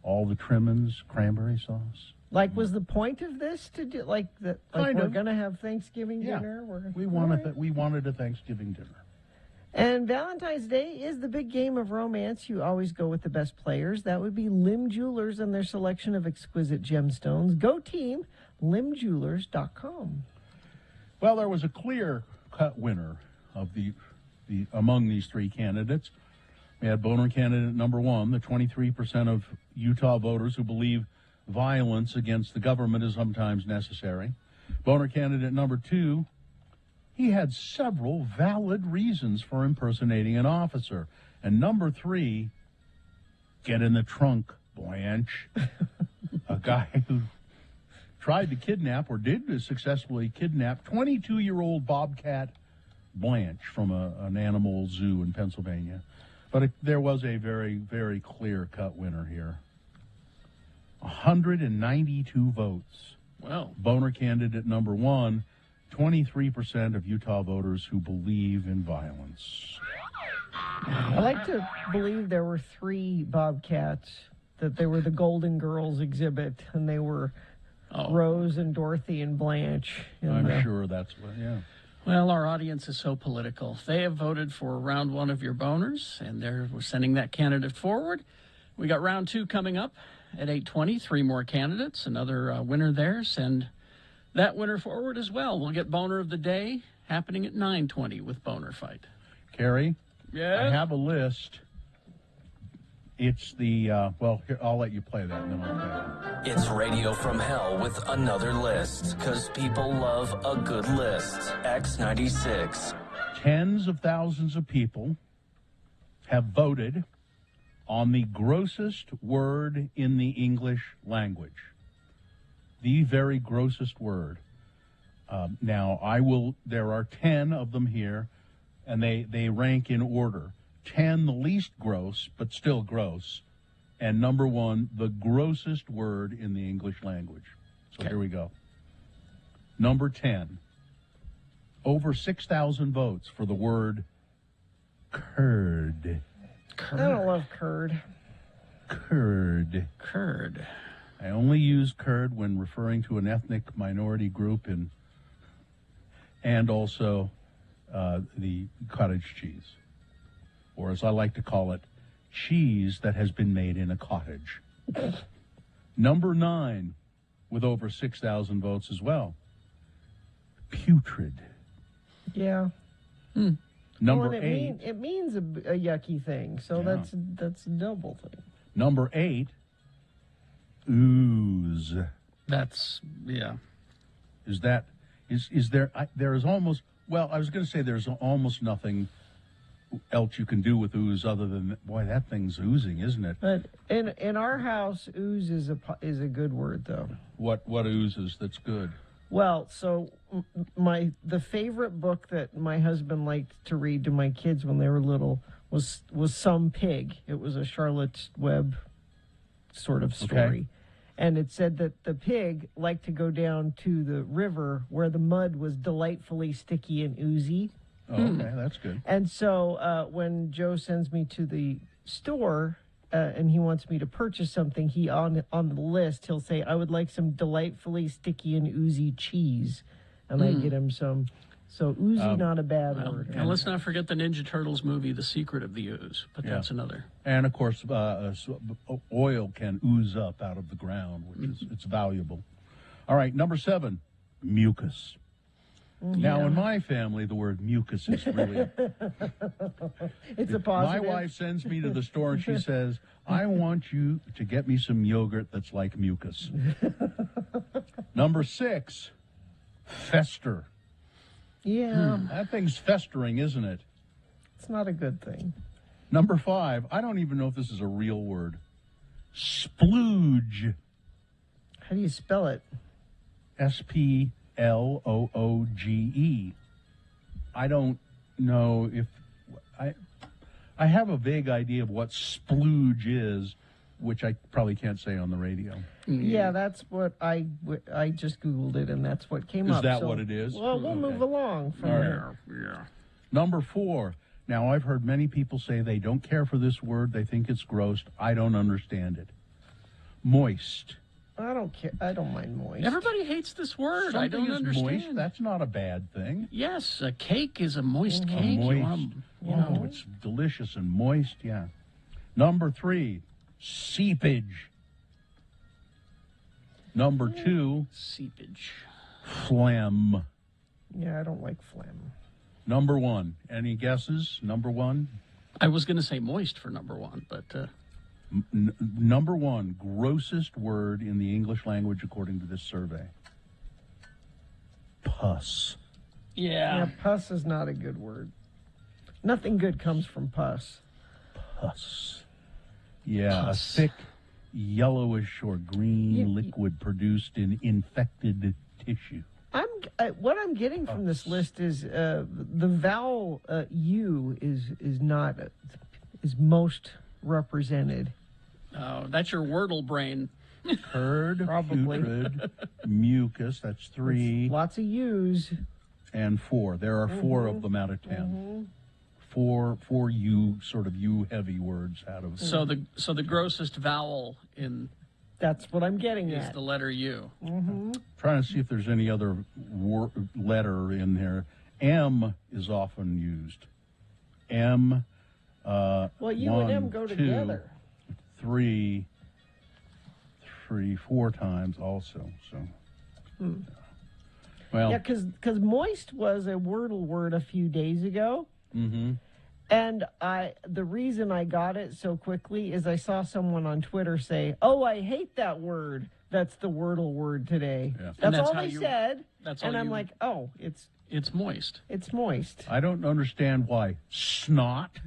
all the trimmings, cranberry sauce. Like, was the point of this to do like that? Like Kind we're of. going to have Thanksgiving Yeah. dinner. We wanted a Thanksgiving dinner. And Valentine's Day is the big game of romance. You always go with the best players. That would be Lim Jewelers and their selection of exquisite gemstones. Go team, limjewelers.com. Well, there was a clear-cut winner of the among these three candidates. We had boner candidate number one, the 23% of Utah voters who believe violence against the government is sometimes necessary. Boner candidate number two, he had several valid reasons for impersonating an officer. And number three, get in the trunk, Blanche. A guy who tried to kidnap or did successfully kidnap 22-year-old bobcat Blanche from an animal zoo in Pennsylvania. But there was a very, very clear-cut winner here. 192 votes. Well, boner candidate number one, 23% of Utah voters who believe in violence. I like to believe there were three bobcats, that they were the Golden Girls exhibit, and they were Rose and Dorothy and Blanche. I'm sure that's what, yeah. Well, our audience is so political. They have voted for round one of your boners, and we're sending that candidate forward. We got round two coming up at 8:20. Three more candidates. Another winner there. Send that winner forward as well. We'll get boner of the day happening at 9:20 with Boner Fight. Carrie? Yeah? I have a list. It's the, here, I'll let you play that, and then I'll play it. It's Radio from Hell with another list, because people love a good list. X96. Tens of thousands of people have voted on the grossest word in the English language. The very grossest word. Now, there are 10 of them here, and they rank in order. 10, the least gross, but still gross. And number one, the grossest word in the English language. So here we go. Number 10, over 6,000 votes for the word curd. I don't love curd. Curd. Curd. I only use curd when referring to an ethnic minority group and also the cottage cheese. Or as I like to call it, cheese that has been made in a cottage. Number 9, with over 6,000 votes as well. Putrid. Yeah. Number and 8. it means a yucky thing, so Yeah. that's a double thing. Number 8. Ooze. That's yeah. Is there? There is almost. Well, I was going to say there's almost nothing else you can do with ooze other than, boy, that thing's oozing, isn't it? But in our house, ooze is a good word though. What oozes that's good? Well, so the favorite book that my husband liked to read to my kids when they were little was Some Pig. It was a Charlotte's Web sort of story. Okay. And it said that the pig liked to go down to the river where the mud was delightfully sticky and oozy. Oh, okay, that's good. And so when Joe sends me to the store and he wants me to purchase something, he on the list, he'll say, I would like some delightfully sticky and oozy cheese. And I get him some. So oozy, not a bad word. And let's not forget the Ninja Turtles movie, The Secret of the Ooze, but Yeah. that's another. And of course, oil can ooze up out of the ground, which is it's valuable. All right, number 7, mucus. Now, in my family, the word mucus is really. It's a positive. My wife sends me to the store and she says, I want you to get me some yogurt that's like mucus. Number 6, fester. Yeah. That thing's festering, isn't it? It's not a good thing. Number 5, I don't even know if this is a real word. Splooge. How do you spell it? Splooge. I don't know if I have a vague idea of what splooge is, which I probably can't say on the radio. Yeah, that's what I just Googled it, and that's what came Is up. that what it is? Well, we'll move along from All right. there. Yeah. Number 4. Now, I've heard many people say they don't care for this word. They think it's gross. I don't understand it. Moist. I don't care. I don't mind moist. Everybody hates this word. I Something don't is understand. moist. That's not a bad thing. Yes, a cake is a moist cake. Moist. You want Oh, it's delicious and moist, yeah. Number 3, seepage. Number 2, seepage. phlegm. Yeah, I don't like phlegm. Number 1, any guesses? Number 1? I was going to say moist for number 1, but Number 1, grossest word in the English language according to this survey. Pus. Yeah, pus is not a good word. Nothing good comes from pus. Pus. Yeah, Pus. a thick, yellowish or green liquid produced in infected tissue. What I'm getting from this list is the vowel U is most represented. oh, that's your Wordle brain. Curd, Probably. putrid, mucus, that's 3. Lots of U's. And 4. There are 4 of them out of 10. Four U sort of U heavy words out of. So the grossest vowel in That's what I'm getting is at. the letter U. Mm-hmm. Trying to see if there's any other letter in there. M is often used. M. Well, U and M 1, go 2, together. 3, 4 times also. So. Well. Yeah, because moist was a Wordle word a few days ago. Mm-hmm. And the reason I got it so quickly is I saw someone on Twitter say, "Oh, I hate that word. That's the Wordle word today." Yeah. That's all how they you- said. that's and all I'm you- like, "Oh, it's moist. It's moist." I don't understand why snot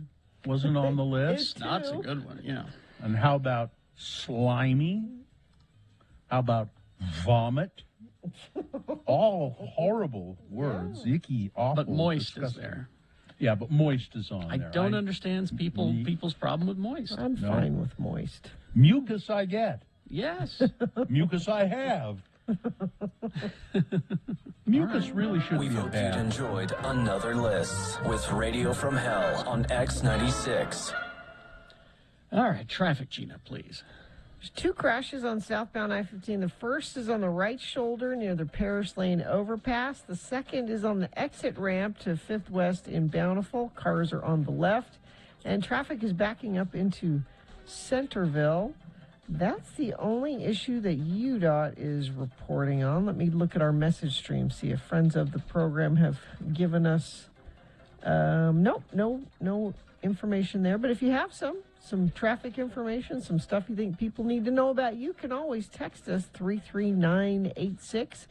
wasn't on the list. Snot's a good one, yeah. And how about slimy? How about vomit? All horrible words. Icky, awful. But moist is disgusting. there. Yeah, but moist is on I there. don't understand people's problem with moist. I'm No. fine with moist. Mucus I get. Yes. Mucus I have. Mucus really should We be a hope you bad. enjoyed another list with Radio from Hell on X96. All right, traffic, Gina, please. There's 2 crashes on southbound I-15. The first is on the right shoulder near the Paris Lane overpass. The second is on the exit ramp to 5th West in Bountiful. Cars are on the left. And traffic is backing up into Centerville. That's the only issue that UDOT is reporting on. Let me look at our message stream, see if friends of the program have given us Nope, no information there. But if you have some traffic information, some stuff you think people need to know about, you can always text us 33986.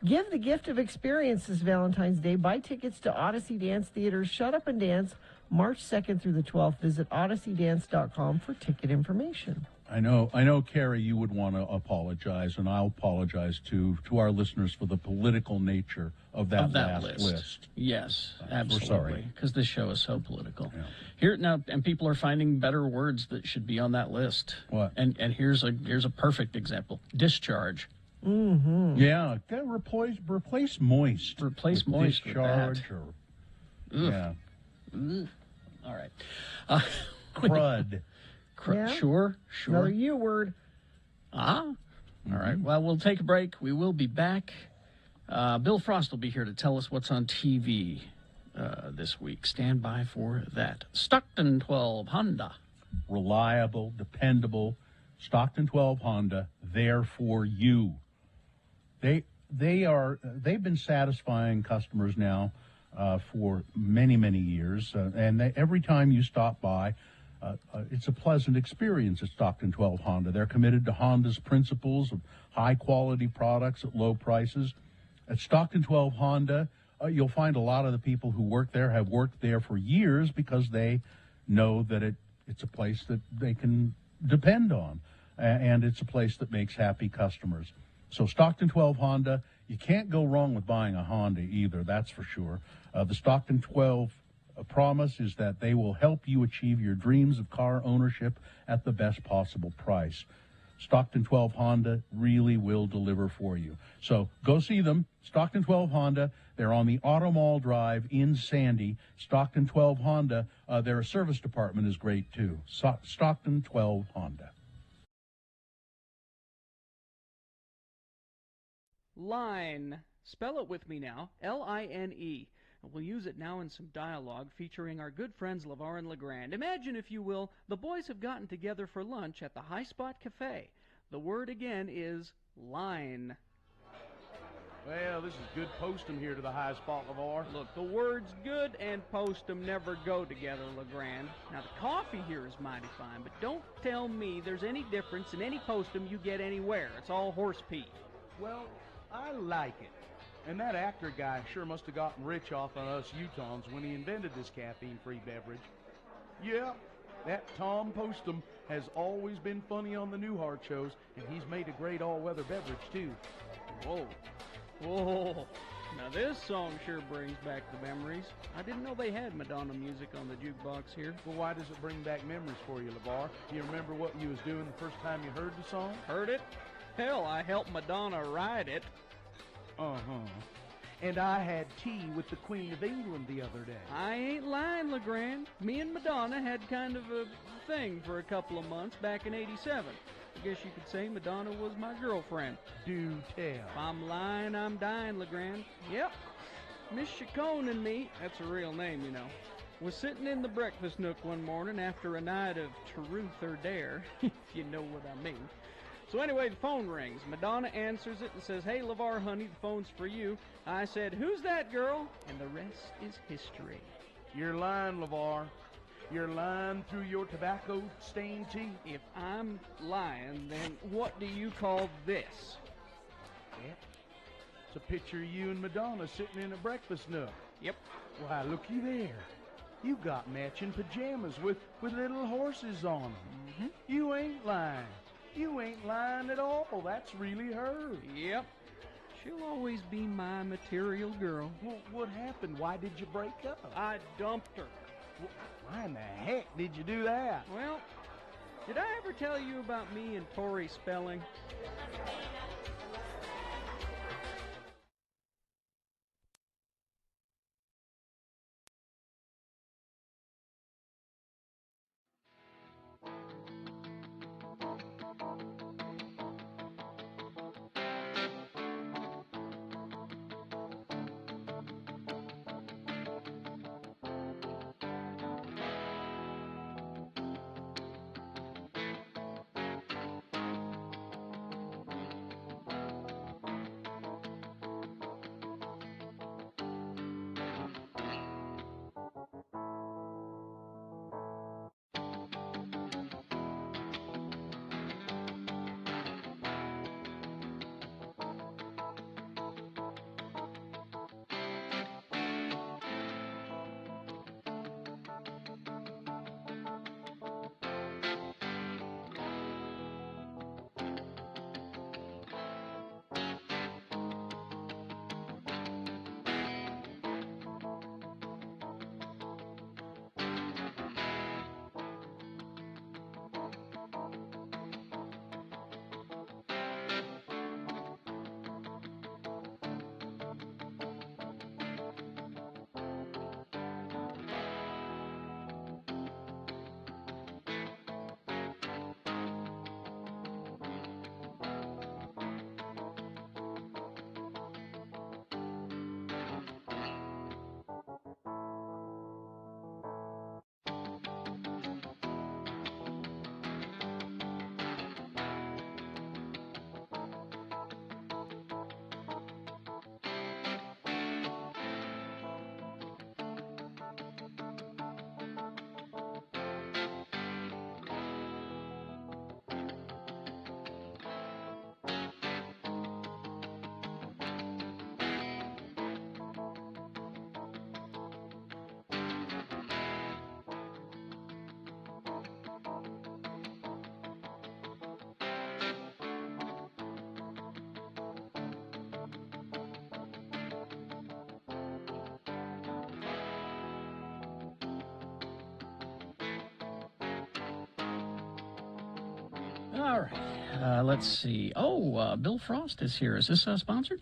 Give the gift of experience this Valentine's Day. Buy tickets to Odyssey Dance Theater's Shut Up and Dance, March 2nd through the 12th. Visit odysseydance.com for ticket information. I know, Carrie, you would want to apologize, and I'll apologize to our listeners for the political nature of that last list. Yes, We're absolutely. sorry. Because this show is so political. Yeah. Here now, and people are finding better words that should be on that list. What? And here's a perfect example: discharge. Mm-hmm. Yeah, replace moist. Replace with moist with discharge that. or yeah. Ugh. All right. Crud. Yeah. Sure. Another U word. All right. Well, we'll take a break. We will be back. Bill Frost will be here to tell us what's on TV this week. Stand by for that. Stockton 12 Honda. Reliable, dependable. Stockton 12 Honda, there for you. They've been satisfying customers now for many years, and every time you stop by, it's a pleasant experience at Stockton 12 Honda. They're committed to Honda's principles of high-quality products at low prices. At Stockton 12 Honda, you'll find a lot of the people who work there have worked there for years because they know that it's a place that they can depend on, and it's a place that makes happy customers. So Stockton 12 Honda, you can't go wrong with buying a Honda either, that's for sure. The Stockton 12 promise is that they will help you achieve your dreams of car ownership at the best possible price. Stockton 12 Honda really will deliver for you. So go see them, Stockton 12 Honda. They're on the Auto Mall Drive in Sandy. Stockton 12 Honda, their service department is great too. Stockton 12 Honda. Line. Spell it with me now. Line. We'll use it now in some dialogue featuring our good friends LeVar and LeGrand. Imagine, if you will, the boys have gotten together for lunch at the High Spot Cafe. The word again is line. Well, this is good postum here to the High Spot, LeVar. Look, the words good and postum never go together, LeGrand. Now, the coffee here is mighty fine, but don't tell me there's any difference in any postum you get anywhere. It's all horse peat. Well, I like it. And that actor guy sure must have gotten rich off on us Utahns when he invented this caffeine-free beverage. Yeah, that Tom Postum has always been funny on the Newhart shows, and he's made a great all-weather beverage, too. Whoa. Whoa. Now, this song sure brings back the memories. I didn't know they had Madonna music on the jukebox here. Well, why does it bring back memories for you, LeVar? Do you remember what you was doing the first time you heard the song? Heard it? Hell, I helped Madonna write it. Uh-huh. And I had tea with the Queen of England the other day. I ain't lying, LeGrand. Me and Madonna had kind of a thing for a couple of months back in '87. I guess you could say Madonna was my girlfriend. Do tell. If I'm lying, I'm dying, LeGrand. Yep. Miss Chacon and me, that's a real name, you know, was sitting in the breakfast nook one morning after a night of truth or dare, if you know what I mean. So anyway, the phone rings. Madonna answers it and says, "Hey, LeVar, honey, the phone's for you." I said, "Who's that girl?" And the rest is history. You're lying, LeVar. You're lying through your tobacco-stained teeth. If I'm lying, then what do you call this? Yeah. It's a picture of you and Madonna sitting in a breakfast nook. Yep. Why, looky there. You've got matching pajamas with little horses on them. Mm-hmm. You ain't lying. You ain't lying at all. That's really her. Yep. She'll always be my material girl. Well, what happened? Why did you break up? I dumped her. Why in the heck did you do that? Well, did I ever tell you about me and Tori Spelling? All right. Let's see. Bill Frost is here. Is this sponsored?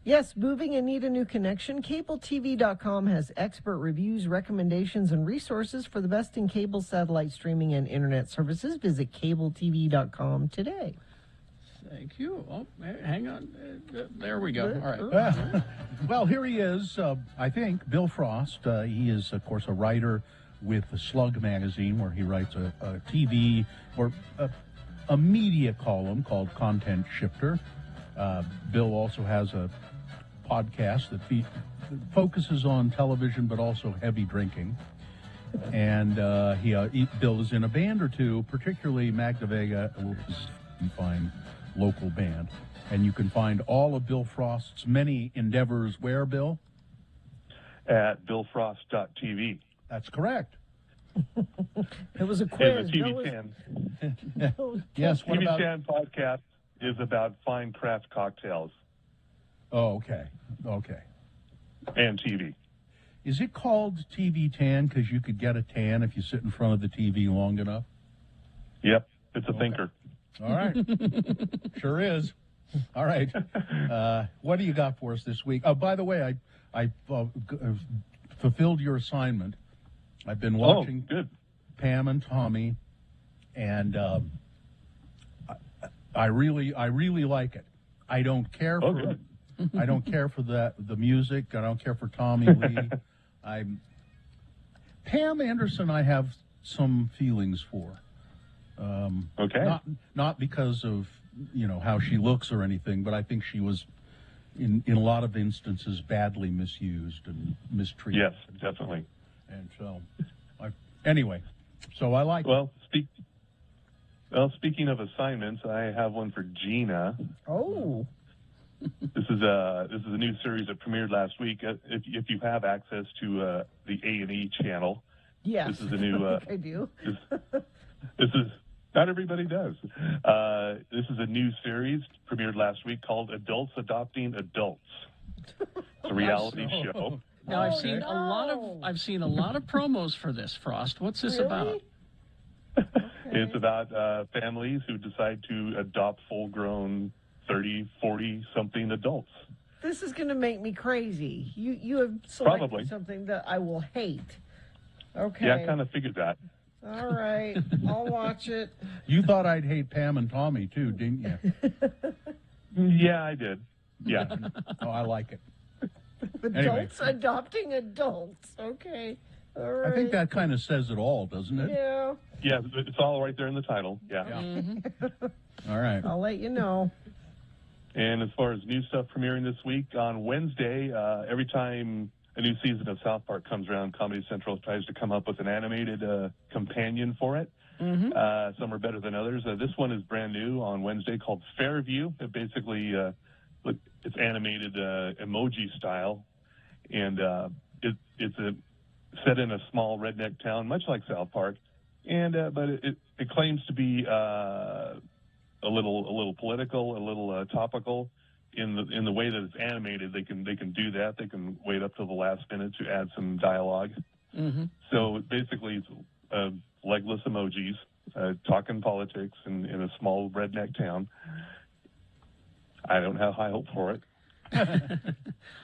Yes, moving and need a new connection? CableTV.com has expert reviews, recommendations, and resources for the best in cable, satellite streaming, and internet services. Visit CableTV.com today. Thank you. Oh, hang on. There we go. All right. Well, here he is, I think, Bill Frost. He is, of course, a writer with the Slug magazine, where he writes a TV or a media column called Content Shifter. Bill also has a podcast that focuses on television, but also heavy drinking. And Bill is in a band or two, particularly Magda Vega, which is a fine local band. And you can find all of Bill Frost's many endeavors where, Bill? At billfrost.tv. That's correct. It was a quiz. And the TV10. Yes, what about... TV10 podcast is about fine craft cocktails. Oh, okay. Okay. And TV. Is it called TV tan because you could get a tan if you sit in front of the TV long enough? Yep. It's a thinker. All right. Sure is. All right. What do you got for us this week? Oh, by the way, I fulfilled your assignment. I've been watching Pam and Tommy, and I really like it. I don't care for I don't care for the music. I don't care for Tommy Lee. Pam Anderson I have some feelings for. Not because of how she looks or anything, but I think she was in a lot of instances badly misused and mistreated. Yes, definitely. And so, anyway, so I like. Well, speaking of assignments, I have one for Gina. Oh. This is a new series that premiered last week. If you have access to the A&E channel, yes, this is a new. I do. This is not everybody does. This is a new series premiered last week called Adults Adopting Adults. It's a reality show. Now I've seen a lot of promos for this, Frost. What's this about? It's about families who decide to adopt full-grown 30, 40-something adults. This is going to make me crazy. You have selected something that I will hate. Okay. Yeah, I kind of figured that. All right. I'll watch it. You thought I'd hate Pam and Tommy, too, didn't you? Yeah, I did. Yeah. Oh, I like it. Adults adopting adults. Okay. All right. I think that kind of says it all, doesn't it? Yeah. Yeah, it's all right there in the title. Yeah. All right. I'll let you know. And as far as new stuff premiering this week, on Wednesday, every time a new season of South Park comes around, Comedy Central tries to come up with an animated companion for it. Mm-hmm. Some are better than others. This one is brand new on Wednesday called Fairview. It basically, it's animated emoji style, and it's set in a small redneck town, much like South Park, and but it claims to be a little political, a little topical. In the way that it's animated, they can do that. They can wait up to the last minute to add some dialogue. Mm-hmm. So basically, it's legless emojis talking politics in a small redneck town. I don't have high hope for it.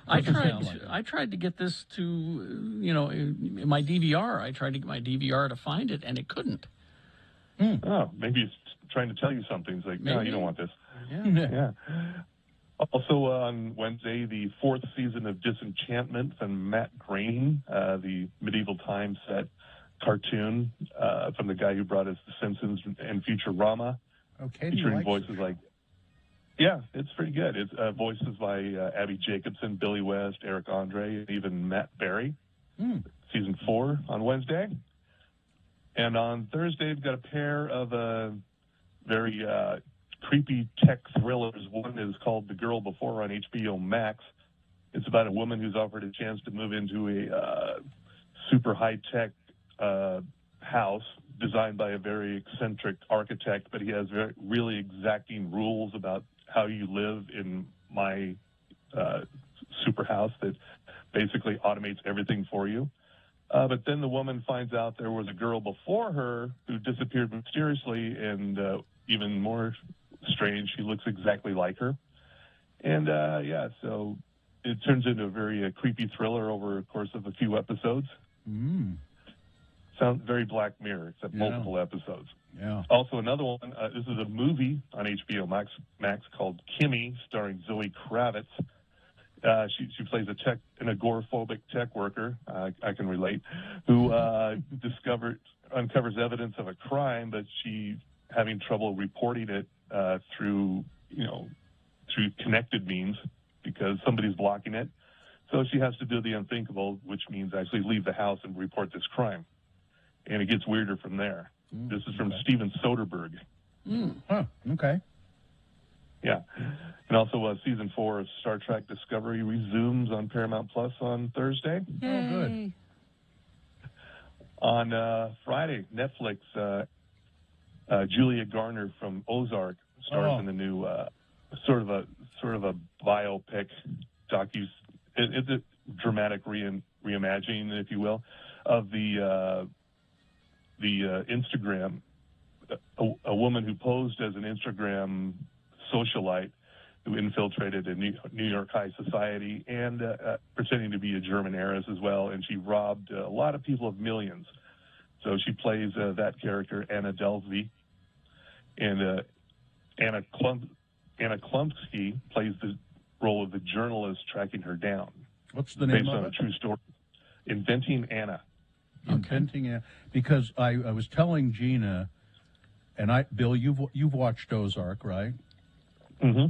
I tried to get this to in my DVR. I tried to get my DVR to find it, and it couldn't. Oh, maybe it's trying to tell you something. It's like, no, you don't want this. Yeah. Also on Wednesday, the 4th season of Disenchantment from Matt Groening, the medieval time set cartoon from the guy who brought us The Simpsons and Futurama. Okay, featuring voices like, yeah, it's pretty good. It's voices by Abby Jacobson, Billy West, Eric Andre, and even Matt Berry. Season 4 on Wednesday. And on Thursday, we've got a pair of very creepy tech thrillers. One is called The Girl Before on HBO Max. It's about a woman who's offered a chance to move into a super high-tech house designed by a very eccentric architect, but he has really exacting rules about how you live in my super house that basically automates everything for you. But then the woman finds out there was a girl before her who disappeared mysteriously, and even more strange. She looks exactly like her. And, so it turns into a very creepy thriller over the course of a few episodes. Sounds very Black Mirror, except multiple episodes. Yeah. Also, another one, this is a movie on HBO Max called Kimmy, starring Zoe Kravitz. She plays an agoraphobic tech worker, I can relate, who uncovers evidence of a crime, but she's having trouble reporting it through connected means because somebody's blocking it. So she has to do the unthinkable, which means actually leave the house and report this crime. And it gets weirder from there. This is from Steven Soderbergh. Okay. Yeah. And also season 4 of Star Trek Discovery resumes on Paramount Plus on Thursday. Oh, good. On Friday, Netflix, Julia Garner from Ozark stars in the new sort of a biopic it's a dramatic reimagining, if you will, of the Instagram, a woman who posed as an Instagram socialite who infiltrated a New York high society and pretending to be a German heiress as well, and she robbed a lot of people of millions. So she plays that character, Anna Delvey, and Anna Klumsky plays the role of the journalist tracking her down. What's the name based of on it? a true story. Inventing Anna. Inventing Anna. Because I was telling Gina, and Bill, you've watched Ozark, right? Mm-hmm.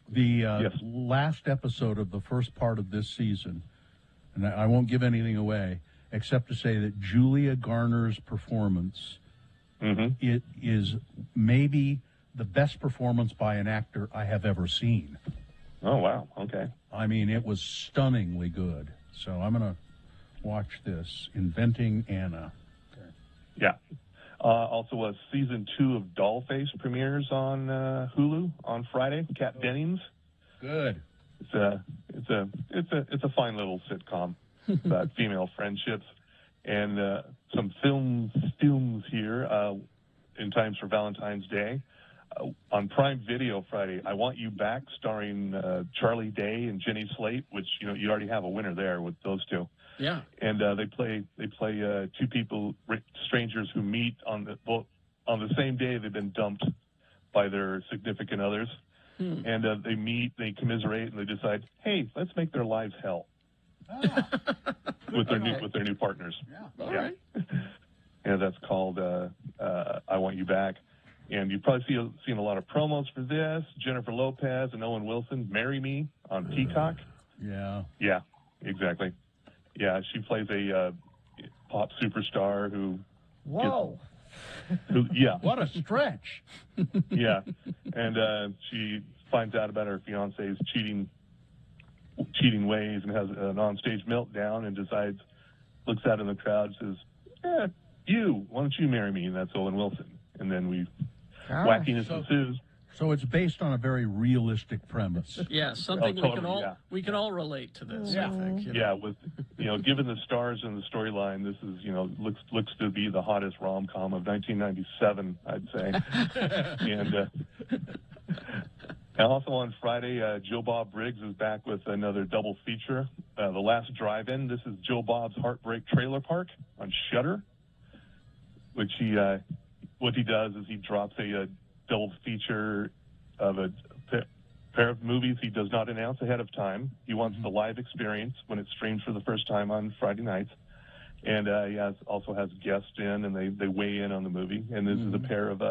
The last episode of the first part of this season, and I won't give anything away, except to say that Julia Garner's performance it is maybe the best performance by an actor I have ever seen. Oh, wow. Okay. I mean, it was stunningly good. So I'm going to watch this, Inventing Anna. Okay. Yeah. Also, season 2 of Dollface premieres on Hulu on Friday. Kat Dennings. Good. It's a fine little sitcom about female friendships and some films here in times for Valentine's Day. On Prime Video Friday, I Want You Back, starring Charlie Day and Jenny Slate, which you already have a winner there with those two. Yeah. And they play two people, strangers who meet on the same day they've been dumped by their significant others, and they meet, they commiserate, and they decide, hey, let's make their lives hell with their new partners. Yeah. All right. And that's called I Want You Back. And you've probably seen a lot of promos for this. Jennifer Lopez and Owen Wilson, Marry Me on Peacock. Yeah. Yeah, exactly. Yeah, she plays a pop superstar who... Whoa. Yeah. What a stretch. Yeah. And she finds out about her fiance's cheating ways and has an onstage meltdown and looks out in the crowd and says, why don't you marry me? And that's Owen Wilson. And then wackiness ensues. So it's based on a very realistic premise. Yeah, something totally, we can all relate to this. Yeah. I think. Yeah, with given the stars and the storyline, this is looks to be the hottest rom-com of 1997, I'd say. And also on Friday, Joe Bob Briggs is back with another double feature, The Last Drive-In. This is Joe Bob's Heartbreak Trailer Park on Shudder, which what he does is he drops a double feature of a pair of movies he does not announce ahead of time. He wants the live experience when it streams for the first time on Friday nights. And he also has guests in, and they weigh in on the movie. And this is a pair of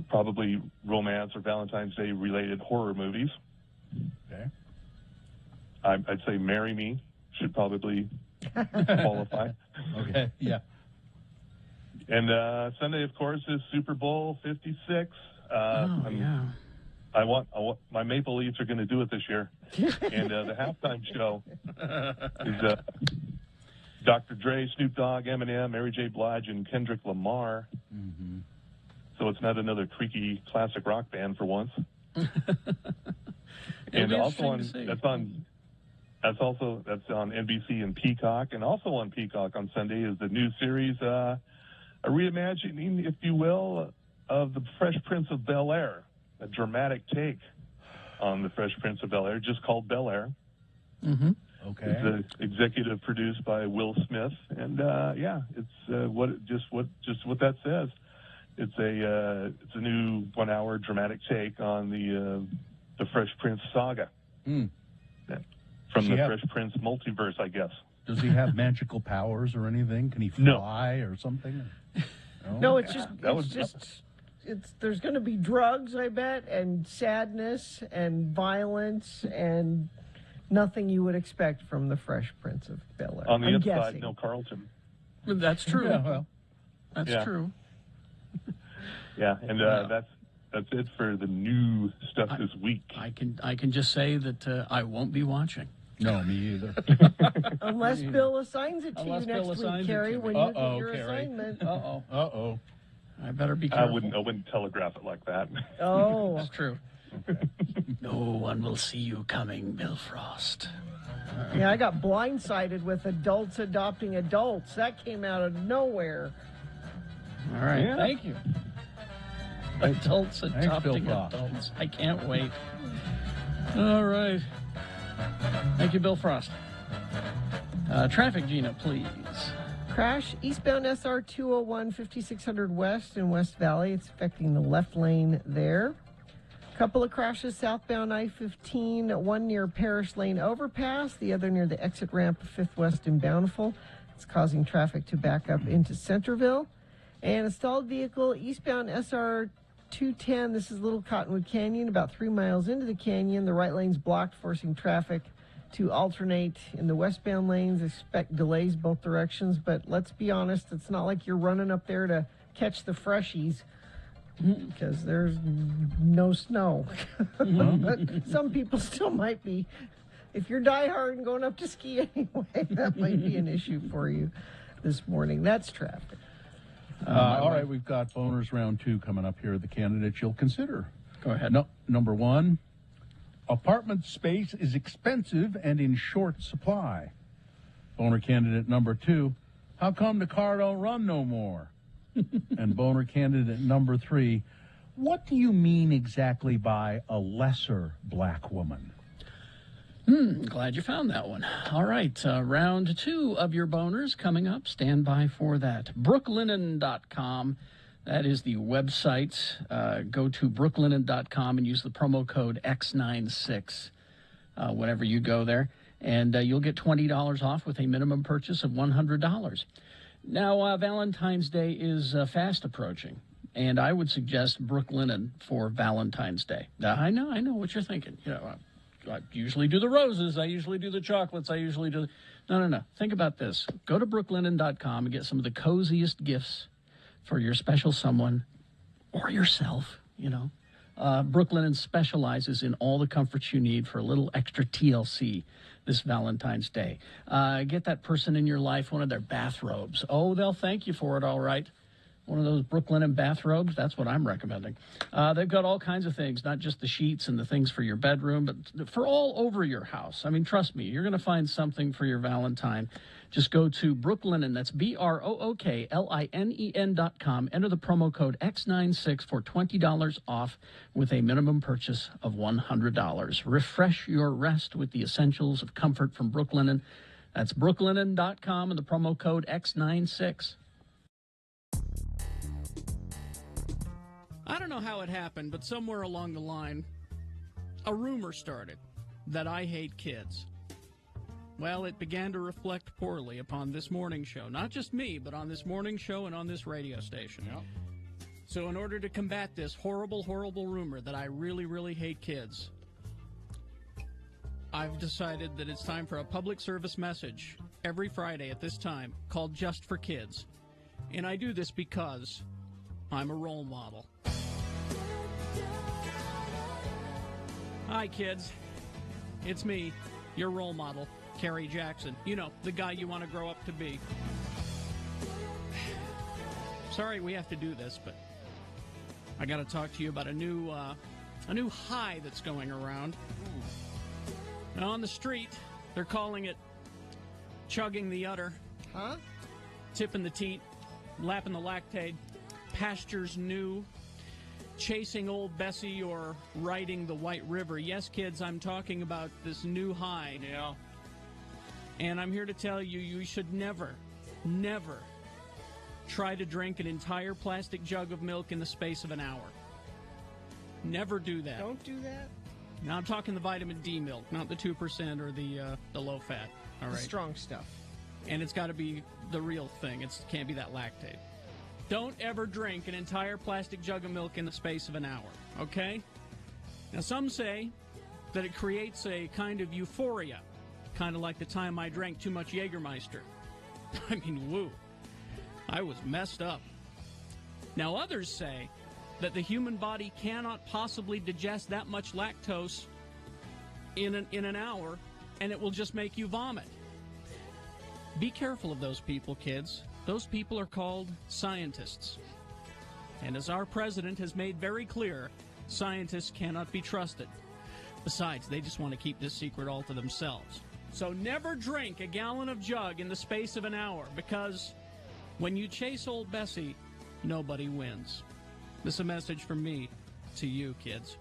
probably romance or Valentine's Day related horror movies. Okay. I'd say Marry Me should probably qualify. Okay, yeah. And Sunday, of course, is Super Bowl 56. Yeah. I want my Maple Leafs are going to do it this year. And the halftime show is Dr. Dre, Snoop Dogg, Eminem, Mary J. Blige, and Kendrick Lamar. Mm-hmm. So it's not another creaky classic rock band for once. And also that's on NBC and Peacock, and also on Peacock on Sunday is the new series, a reimagining, if you will, of The Fresh Prince of Bel-Air, a dramatic take on The Fresh Prince of Bel-Air, just called Bel-Air. Mm-hmm. Okay. It's executive produced by Will Smith, and it's what that says. It's a new 1 hour dramatic take on the Fresh Prince saga. Mm. From the Fresh Prince multiverse, I guess. Does he have magical powers or anything? Can he fly or something? No, it's there's going to be drugs, I bet, and sadness and violence and nothing you would expect from the Fresh Prince of Bel-Air. On the I'm upside, guessing. no Carlton. That's true. Yeah, well, that's true. Yeah, and that's it for the new stuff this week. I can just say that I won't be watching. No, me either. Unless Bill assigns it to Unless you Bill next assigns week, it Carrie, to when me. you get your Carrie. assignment. Uh-oh. I better be I careful. wouldn't telegraph it like that. Oh. That's true. No one will see you coming, Bill Frost. Yeah, I got blindsided with adults adopting adults. That came out of nowhere. All right. Yeah. Thank you. Adults Bill adopting Frost. adults. I can't wait. All right. Thank you, Bill Frost. Traffic, Gina, please. Crash eastbound SR 201 5600 West in West Valley. It's affecting the left lane there. Couple of crashes southbound I-15, one near Parish Lane overpass, the other near the exit ramp of 5th West in Bountiful. It's causing traffic to back up into Centerville. And a stalled vehicle eastbound SR 210. This is Little Cottonwood Canyon, about 3 miles into the canyon. The right lane's blocked, forcing traffic to alternate in the westbound lanes. Expect delays both directions, but let's be honest, it's not like you're running up there to catch the freshies because there's no snow. But some people still might be. If you're diehard and going up to ski anyway, that might be an issue for you this morning. That's traffic. All right, we've got boners round 2 coming up here. The candidates you'll consider. Go ahead. Number 1, apartment space is expensive and in short supply. Boner candidate number 2, how come the car don't run no more? And boner candidate number 3, what do you mean exactly by a lesser black woman? Glad you found that one. All right, round 2 of your boners coming up. Stand by for that. Brooklinen.com. That is the website. Go to brooklinen.com and use the promo code X96 whenever you go there. And you'll get $20 off with a minimum purchase of $100. Now, Valentine's Day is fast approaching. And I would suggest Brooklinen for Valentine's Day. Now, I know what you're thinking. You know, I usually do the roses. I usually do the chocolates. I usually do... No. Think about this. Go to brooklinen.com and get some of the coziest gifts for your special someone or yourself, you know. Brooklinen specializes in all the comforts you need for a little extra TLC this Valentine's Day. Get that person in your life one of their bathrobes. Oh, they'll thank you for it, all right. One of those Brooklinen bathrobes, that's what I'm recommending. They've got all kinds of things, not just the sheets and the things for your bedroom, but for all over your house. I mean, trust me, you're going to find something for your Valentine. Just go to Brooklinen, that's BROOKLINEN.com. Enter the promo code X96 for $20 off with a minimum purchase of $100. Refresh your rest with the essentials of comfort from Brooklinen. That's Brooklinen.com and the promo code X96. I don't know how it happened, but somewhere along the line, a rumor started that I hate kids. Well, it began to reflect poorly upon this morning show. Not just me, but on this morning show and on this radio station. Yep. So in order to combat this horrible, horrible rumor that I really, really hate kids, I've decided that it's time for a public service message every Friday at this time called Just for Kids. And I do this because I'm a role model. Hi, kids. It's me, your role model, Kerry Jackson. You know, the guy you want to grow up to be. Sorry we have to do this, but I got to talk to you about a new high that's going around. Now, on the street, they're calling it chugging the udder. Huh? Tipping the teat, lapping the lactate, pastures new. chasing old Bessie or riding the White River. Yes, kids, I'm talking about this new high. Yeah. And I'm here to tell you, you should never, never try to drink an entire plastic jug of milk in the space of an hour. Never do that. Don't do that. Now, I'm talking the vitamin D milk, not the 2% or the low fat. All The right. strong stuff. And it's got to be the real thing. It can't be that lactate. Don't ever drink an entire plastic jug of milk in the space of an hour, okay? Now, some say that it creates a kind of euphoria, kind of like the time I drank too much Jägermeister. I mean, woo. I was messed up. Now, others say that the human body cannot possibly digest that much lactose in an hour, and it will just make you vomit. Be careful of those people, kids. Those people are called scientists. And as our president has made very clear, scientists cannot be trusted. Besides, they just want to keep this secret all to themselves. So never drink a gallon of jug in the space of an hour, because when you chase old Bessie, nobody wins. This is a message from me to you, kids.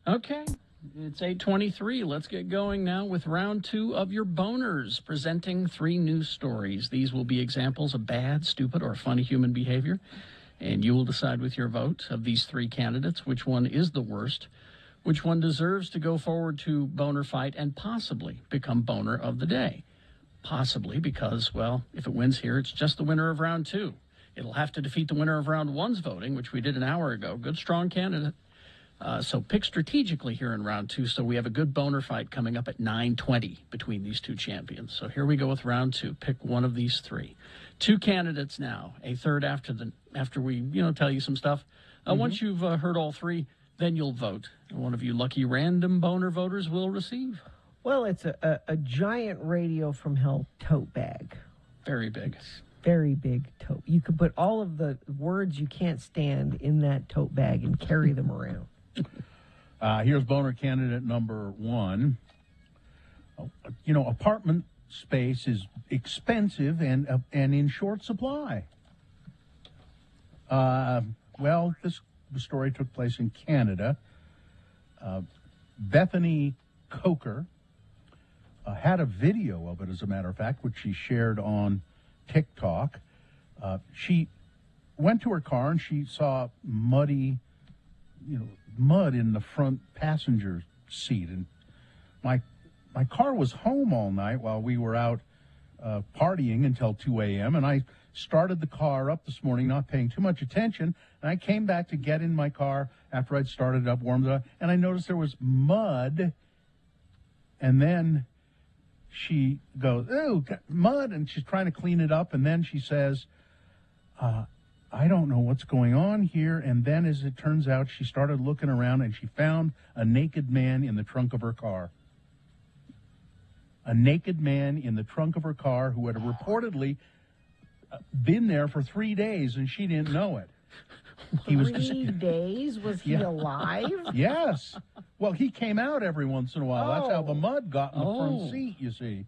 Okay, it's 8:23. Let's get going now with round two of your boners, presenting 3 news stories. These will be examples of bad, stupid, or funny human behavior, and you will decide with your vote of these 3 candidates which one is the worst, which one deserves to go forward to boner fight and possibly become boner of the day. Possibly because, well, if it wins here, it's just the winner of round 2. It'll have to defeat the winner of round 1's voting, which we did an hour ago. Good, strong candidate. So pick strategically here in round 2, so we have a good boner fight coming up at 9:20 between these 2 champions. So here we go with round 2. Pick one of these 3. 2 candidates now, a third after we tell you some stuff. Once you've heard all 3, then you'll vote. One of you lucky random boner voters will receive. Well, it's a giant Radio from Hell tote bag. Very big. Very big tote. You could put all of the words you can't stand in that tote bag and carry them around. Here's boner candidate number 1. Apartment space is expensive and in short supply. This story took place in Canada. Bethany Coker had a video of it, as a matter of fact, which she shared on TikTok. She went to her car and she saw mud in the front passenger seat. And my car was home all night while we were out partying until 2 a.m. And I started the car up this morning, not paying too much attention. And I came back to get in my car after I'd started it up, warmed it up, and I noticed there was mud. And then she goes, "Ooh, mud," and she's trying to clean it up. And then she says, "I don't know what's going on here." And then, as it turns out, she started looking around and she found a naked man in the trunk of her car. A naked man in the trunk of her car who had reportedly been there for 3 days, and she didn't know it. He was 3 days? Was he alive? Yes. Well, he came out every once in a while. That's how the mud got in the front seat, you see.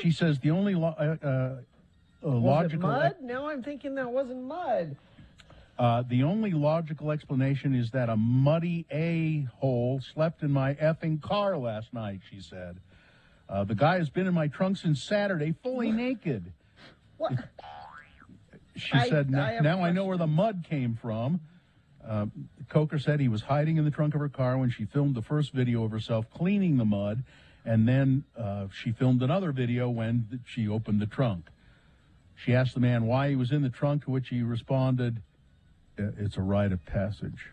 She says the only was logical... it mud? No, I'm thinking that wasn't mud. The only logical explanation is that a muddy a-hole slept in my effing car last night, she said. The guy has been in my trunk since Saturday, fully naked. What? She said, now I know where the mud came from. Coker said he was hiding in the trunk of her car when she filmed the first video of herself cleaning the mud, and then she filmed another video when she opened the trunk. She asked the man why he was in the trunk, to which he responded, "It's a rite of passage."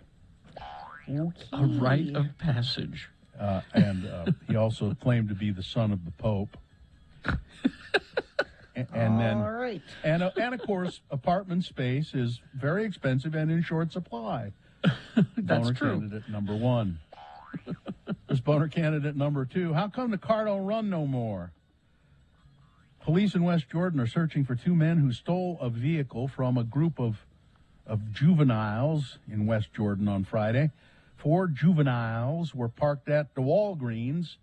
Okay. A rite of passage. And he also claimed to be the son of the Pope. And then, all right. and of course, apartment space is very expensive and in short supply. That's boner true. Candidate number 1. There's boner candidate number 2. How come the car don't run no more? Police in West Jordan are searching for 2 men who stole a vehicle from a group of juveniles in West Jordan on Friday. 4 juveniles were parked at the Walgreens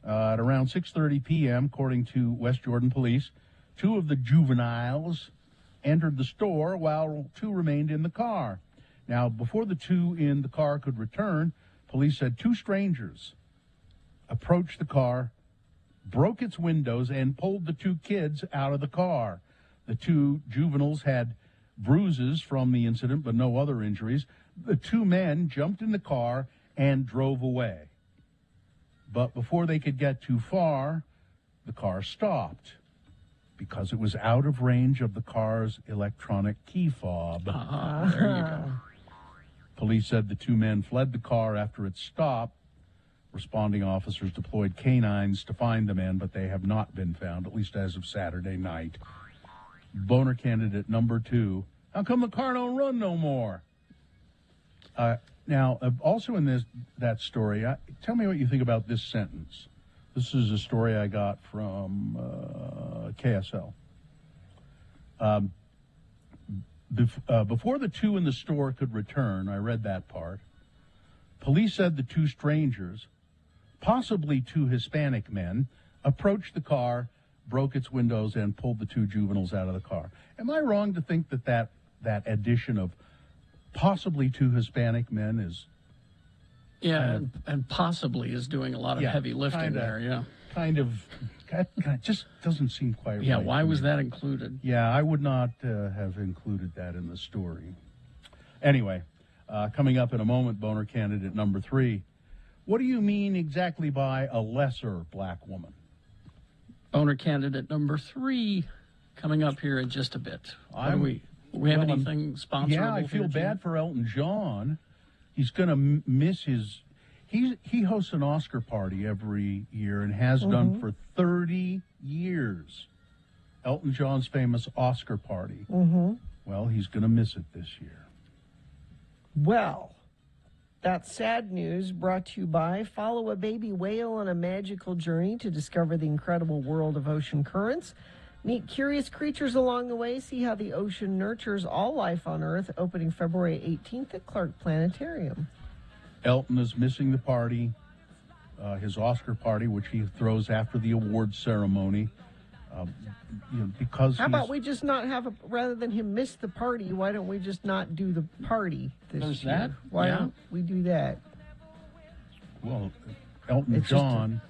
at around 6:30 p.m., according to West Jordan police. 2 of the juveniles entered the store while 2 remained in the car. Now, before the 2 in the car could return, police said 2 strangers approached the car, broke its windows, and pulled the 2 kids out of the car. The 2 juveniles had bruises from the incident, but no other injuries. The 2 men jumped in the car and drove away. But before they could get too far, the car stopped because it was out of range of the car's electronic key fob. There you go. Police said the 2 men fled the car after it stopped. Responding officers deployed canines to find the men, but they have not been found, at least as of Saturday night. Boner candidate number 2. How come the car don't run no more? Now, also in that story, tell me what you think about this sentence. This is a story I got from KSL. Before the 2 in the store could return, I read that part, police said the 2 strangers, possibly 2 Hispanic men, approached the car, broke its windows, and pulled the 2 juveniles out of the car. Am I wrong to think that addition of possibly 2 Hispanic men is... Yeah, and possibly is doing a lot of heavy lifting there, yeah. Kind of, just doesn't seem quite right. Yeah, why was that included? Yeah, I would not have included that in the story. Anyway, coming up in a moment, boner candidate number 3. What do you mean exactly by a lesser black woman? Boner candidate number 3 coming up here in just a bit. Do we have anything sponsorable? Yeah, I feel bad for Elton John. He's going to miss his... He hosts an Oscar party every year and has done for 30 years. Elton John's famous Oscar party. Well, he's going to miss it this year. Well, that's sad news brought to you by follow a baby whale on a magical journey to discover the incredible world of ocean currents. Meet curious creatures along the way. See how the ocean nurtures all life on Earth, opening February 18th at Clark Planetarium. Elton is missing the party, his Oscar party, which he throws after the awards ceremony. Because How about we just not have rather than him miss the party, why don't we just not do the party this There's year? that? Why Yeah. don't we do that? Well, Elton It's just John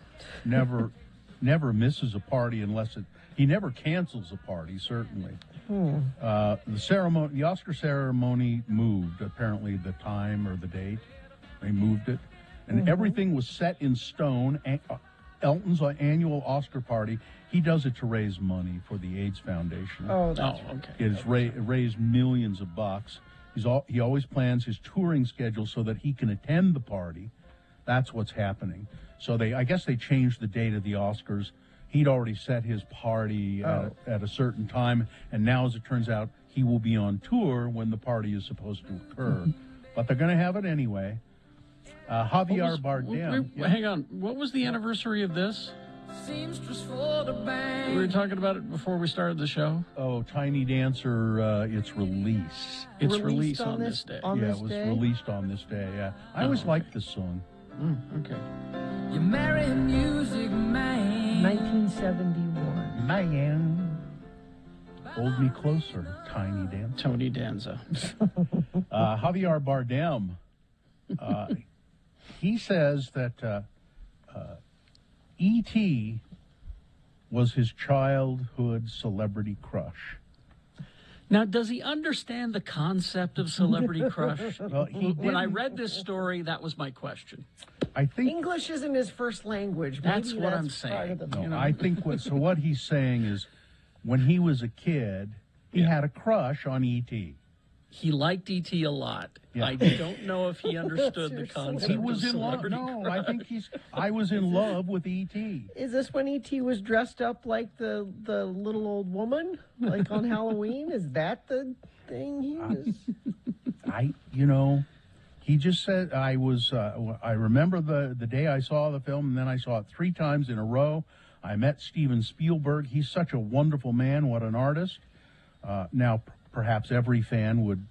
never misses a party unless he never cancels a party, certainly. The Oscar ceremony moved, apparently, the time or the date. They moved it. And everything was set in stone. Elton's annual Oscar party, he does it to raise money for the AIDS Foundation. Oh, that's okay. It has raised millions of bucks. He always plans his touring schedule so that he can attend the party. That's what's happening. So I guess they changed the date of the Oscars. He'd already set his party at a certain time, and now, as it turns out, he will be on tour when the party is supposed to occur. But they're going to have it anyway. Javier Bardem. Hang on. What was the anniversary of this? We were talking about it before we started the show. Oh, Tiny Dancer, its release. It's released on this day. It was released on this day, yeah. I always liked this song. Okay. You marry music man. 1971. Man. Hold me closer, Tiny Dancer. Tony Danza. Javier Bardem. He says that E.T. was his childhood celebrity crush. Now, does he understand the concept of celebrity crush? Well, when I read this story, that was my question. I think English isn't his first language. That's Maybe what I'm part saying. of the- I think what he's saying is when he was a kid, he had a crush on E.T. He liked E.T. a lot. Yeah. I don't know if he understood the Your concept He was of in love. celebrity No, crush. I think I was in love with E.T. Is this when E.T. was dressed up like the little old woman, like on Halloween? Is that the thing he was? He just said I remember the day I saw the film, and then I saw it 3 times in a row. I met Steven Spielberg. He's such a wonderful man. What an artist. Now, perhaps every fan would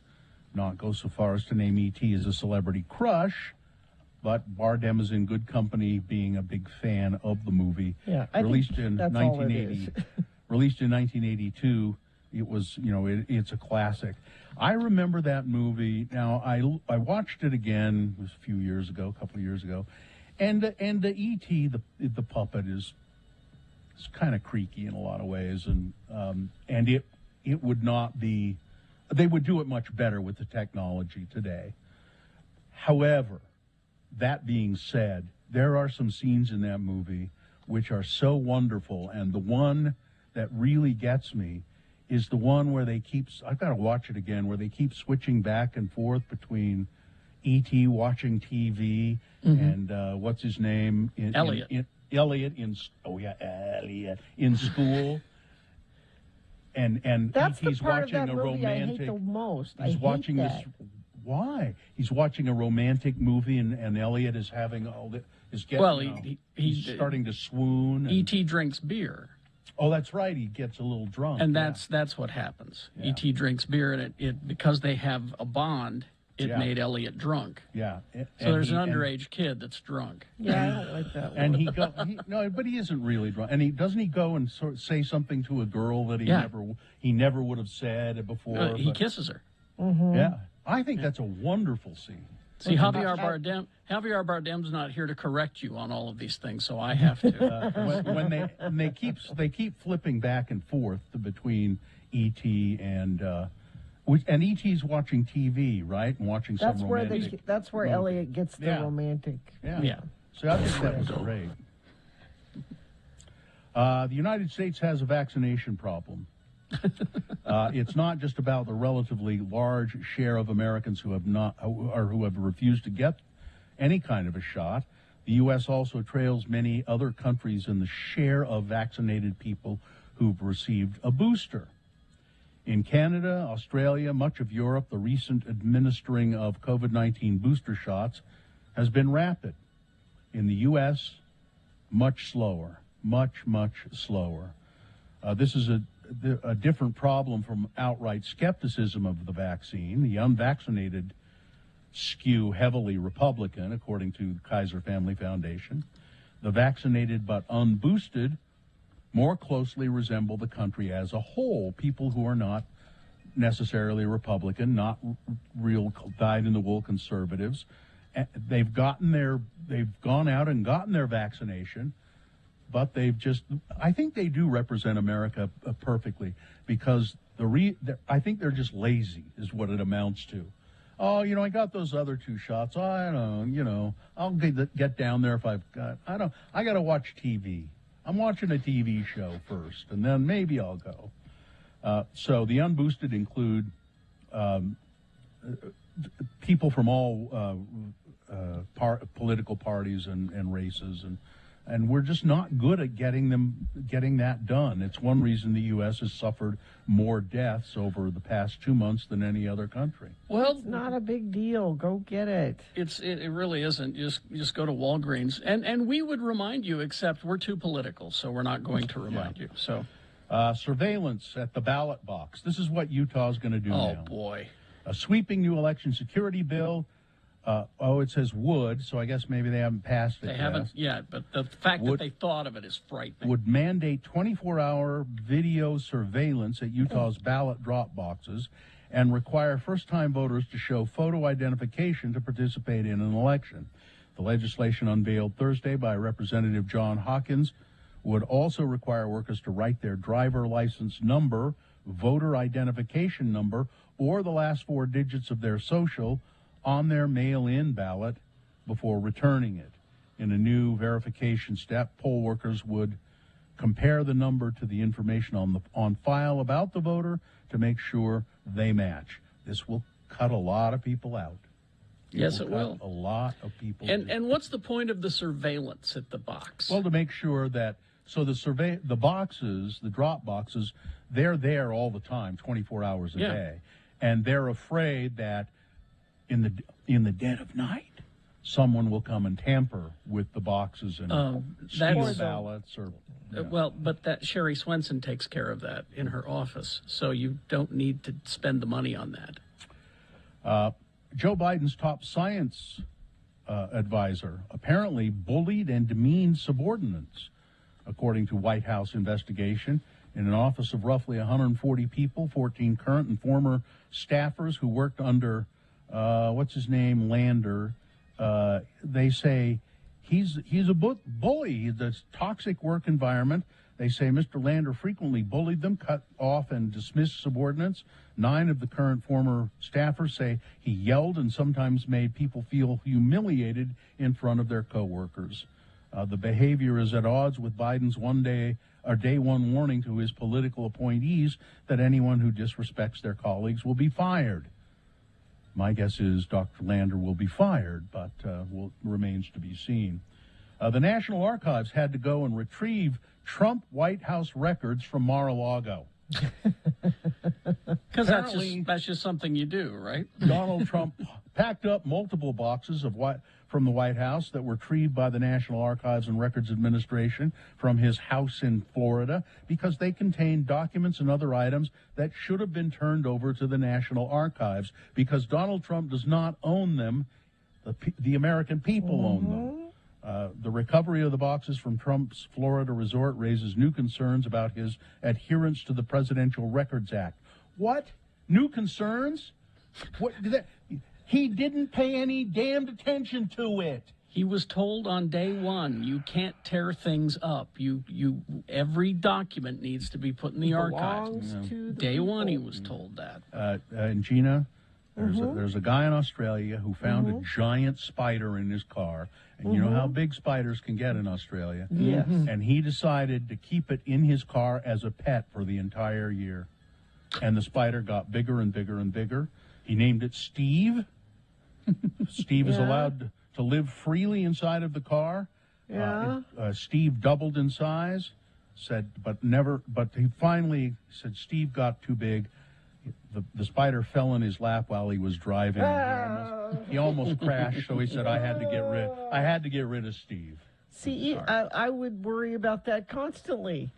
not go so far as to name E.T. as a celebrity crush, but Bardem is in good company, being a big fan of the movie. Yeah, I released think in that's all it 1980. is. Released in 1982. It was, it's a classic. I remember that movie. Now, I watched it again. It was a few years ago, a couple of years ago, and the E.T. the puppet is kind of creaky in a lot of ways, and it would not be. They would do it much better with the technology today. However, that being said, there are some scenes in that movie which are so wonderful, and the one that really gets me is the one where I've got to watch it again, where they keep switching back and forth between E.T. watching TV and what's his name? Elliot. Elliot in school. And That's the he's part watching of that a movie I romantic. hate the most. I He's hate watching that. this. Why? He's watching a romantic movie, and Elliot is having all the he's starting to swoon. E.T. drinks beer. Oh, that's right. He gets a little drunk. And that's what happens. Yeah. E.T. drinks beer, and it because they have a bond, it Yeah. made Elliot drunk. Yeah. So there's an underage kid that's drunk. Yeah, I don't like that one. And no, but he isn't really drunk. And doesn't he go and say something to a girl that he never would have said before? He kisses her. Yeah, I think that's a wonderful scene. See, Javier Bardem's not here to correct you on all of these things, so I have to. When they keep flipping back and forth between E.T. and E.T.'s watching TV, right, and watching That's some where romantic. that's where movie. Elliot gets the Yeah. romantic. Yeah. So I think that was great. The United States has a vaccination problem. It's not just about the relatively large share of Americans who have refused to get any kind of a shot. The U.S. also trails many other countries in the share of vaccinated people who've received a booster. In Canada, Australia, much of Europe, the recent administering of COVID-19 booster shots has been rapid. In the U.S., much slower, much slower. This is a different problem from outright skepticism of the vaccine. The unvaccinated skew heavily Republican, according to the Kaiser Family Foundation. The vaccinated but unboosted more closely resemble the country as a whole, people who are not necessarily Republican, not real dyed-in-the-wool conservatives. They've gone out and gotten their vaccination, but I think they do represent America perfectly, because I think they're just lazy is what it amounts to. Oh, I got those other 2 shots. I don't, I'll get down there if I've got, I got to watch TV. I'm watching a TV show first, and then maybe I'll go. So the unboosted include people from all political parties and races, and we're just not good at getting that done. It's one reason the U.S. has suffered more deaths over the past 2 months than any other country. Well, it's not a big deal. Go get it. It really isn't. Just go to Walgreens, and we would remind you, except we're too political, so we're not going to remind you. So, surveillance at the ballot box. This is what Utah's going to do now. Oh boy, a sweeping new election security bill. It says would, so I guess maybe they haven't passed it yet. They haven't yet, but the fact that they thought of it is frightening. Would mandate 24-hour video surveillance at Utah's ballot drop boxes and require first-time voters to show photo identification to participate in an election. The legislation unveiled Thursday by Representative John Hawkins would also require workers to write their driver license number, voter identification number, or the last 4 digits of their social on their mail-in ballot before returning it. In a new verification step, poll workers would compare the number to the information on file about the voter to make sure they match. This will cut a lot of people out. Yes, it will. A lot of people. And what's the point of the surveillance at the box? Well, to make sure that the boxes, the drop boxes, they're there all the time, 24 hours a day, and they're afraid that in the dead of night, someone will come and tamper with the boxes and steal ballots. Well, but that Sherry Swenson takes care of that in her office, so you don't need to spend the money on that. Joe Biden's top science advisor apparently bullied and demeaned subordinates, according to White House investigation. In an office of roughly 140 people, 14 current and former staffers who worked under Lander. They say he's a bully. He's a toxic work environment. They say Mr. Lander frequently bullied them, cut off and dismissed subordinates. 9 of the current former staffers say he yelled and sometimes made people feel humiliated in front of their coworkers. The behavior is at odds with Biden's day one warning to his political appointees that anyone who disrespects their colleagues will be fired. My guess is Dr. Lander will be fired, but remains to be seen. The National Archives had to go and retrieve Trump White House records from Mar-a-Lago. Because that's just something you do, right? Donald Trump packed up multiple boxes from the White House that were retrieved by the National Archives and Records Administration from his house in Florida because they contained documents and other items that should have been turned over to the National Archives because Donald Trump does not own them. The American people own them. The recovery of the boxes from Trump's Florida resort raises new concerns about his adherence to the Presidential Records Act. What? New concerns? What? He didn't pay any damned attention to it. He was told on day one, you can't tear things up. Every document needs to be put in the archives. Day one, he was told that. And Gina, there's a guy in Australia who found a giant spider in his car. And you know how big spiders can get in Australia? Yes. And he decided to keep it in his car as a pet for the entire year. And the spider got bigger and bigger and bigger. He named it Steve. Steve is allowed to live freely inside of the car. Steve doubled in size, but he finally said Steve got too big. The spider fell in his lap while he was driving. He almost crashed, so he said, I had to get rid of Steve. See, I would worry about that constantly.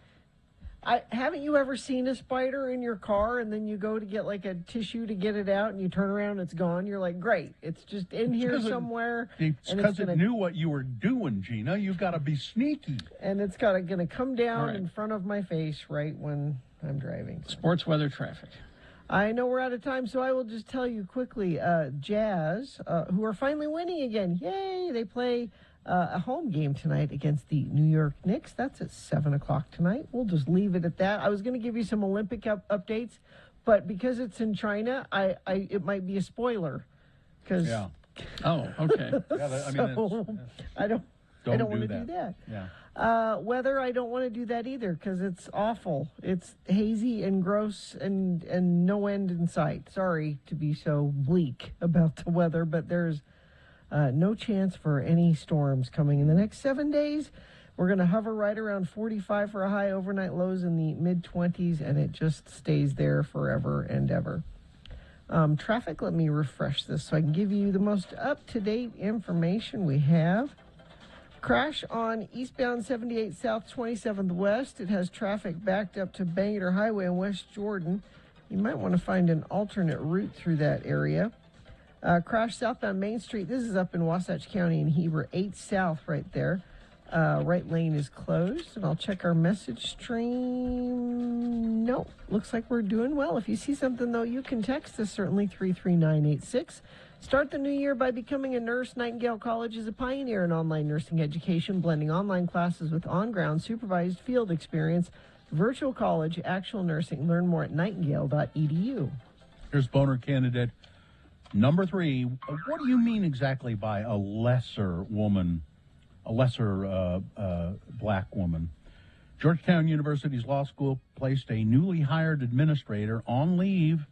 Haven't you ever seen a spider in your car and then you go to get like a tissue to get it out and you turn around and it's gone? You're like, great, it's just in here somewhere. It's because it knew what you were doing, Gina. You've got to be sneaky. And it's going to come down in front of my face right when I'm driving. Sports, weather, traffic. I know we're out of time, so I will just tell you quickly. Jazz, who are finally winning again. Yay! They play a home game tonight against the New York Knicks. That's at 7 o'clock tonight. We'll just leave it at that. I was going to give you some Olympic updates, but because it's in China, it might be a spoiler. Yeah. Oh, okay. I don't want to do that. Yeah. Weather, I don't want to do that either because it's awful. It's hazy and gross and no end in sight. Sorry to be so bleak about the weather, but there's no chance for any storms coming in the next 7 days. We're going to hover right around 45 for a high, overnight lows in the mid-20s, and it just stays there forever and ever. Traffic, let me refresh this so I can give you the most up-to-date information we have. Crash on eastbound 78 South 27th West. It has traffic backed up to Bangor Highway in West Jordan. You might want to find an alternate route through that area. Crash southbound Main Street. This is up in Wasatch County in Heber, 8 South right there. Right lane is closed, and I'll check our message stream. No, looks like we're doing well. If you see something, though, you can text us, certainly 33986. Start the new year by becoming a nurse. Nightingale College is a pioneer in online nursing education, blending online classes with on-ground supervised field experience. Virtual college, actual nursing. Learn more at nightingale.edu. Here's boner candidate number 3. What do you mean exactly by a lesser woman, a lesser black woman? Georgetown University's law school placed a newly hired administrator on leave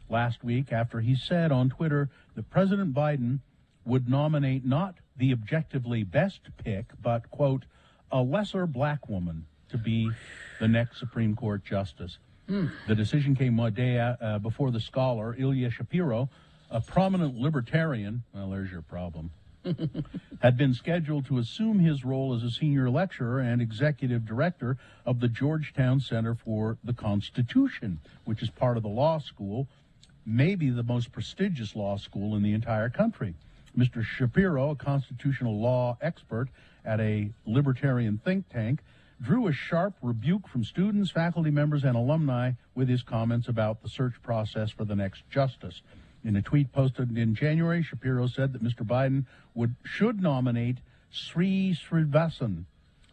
last week after he said on Twitter that President Biden would nominate not the objectively best pick, but, quote, a lesser black woman to be the next Supreme Court justice. The decision came one day before the scholar, Ilya Shapiro, a prominent libertarian, well, there's your problem, had been scheduled to assume his role as a senior lecturer and executive director of the Georgetown Center for the Constitution, which is part of the law school, maybe the most prestigious law school in the entire country. Mr. Shapiro, a constitutional law expert at a libertarian think tank, drew a sharp rebuke from students, faculty members, and alumni with his comments about the search process for the next justice. In a tweet posted in January, Shapiro said that Mr. Biden should nominate Sri Srivasan,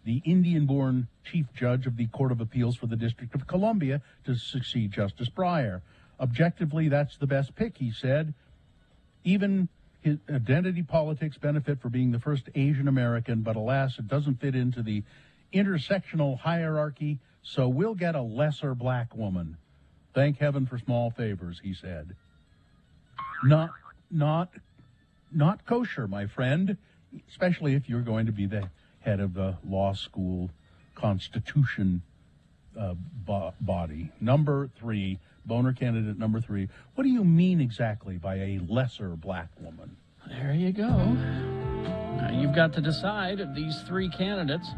the Indian-born chief judge of the Court of Appeals for the District of Columbia, to succeed Justice Breyer. Objectively, that's the best pick, he said. Even his identity politics benefit for being the first Asian American, but alas, it doesn't fit into the intersectional hierarchy, so we'll get a lesser black woman. Thank heaven for small favors, he said. Not kosher, my friend, especially if you're going to be the head of the law school constitution body. Number 3, boner candidate number 3. What do you mean exactly by a lesser black woman? There you go. Now you've got to decide of these 3 candidates,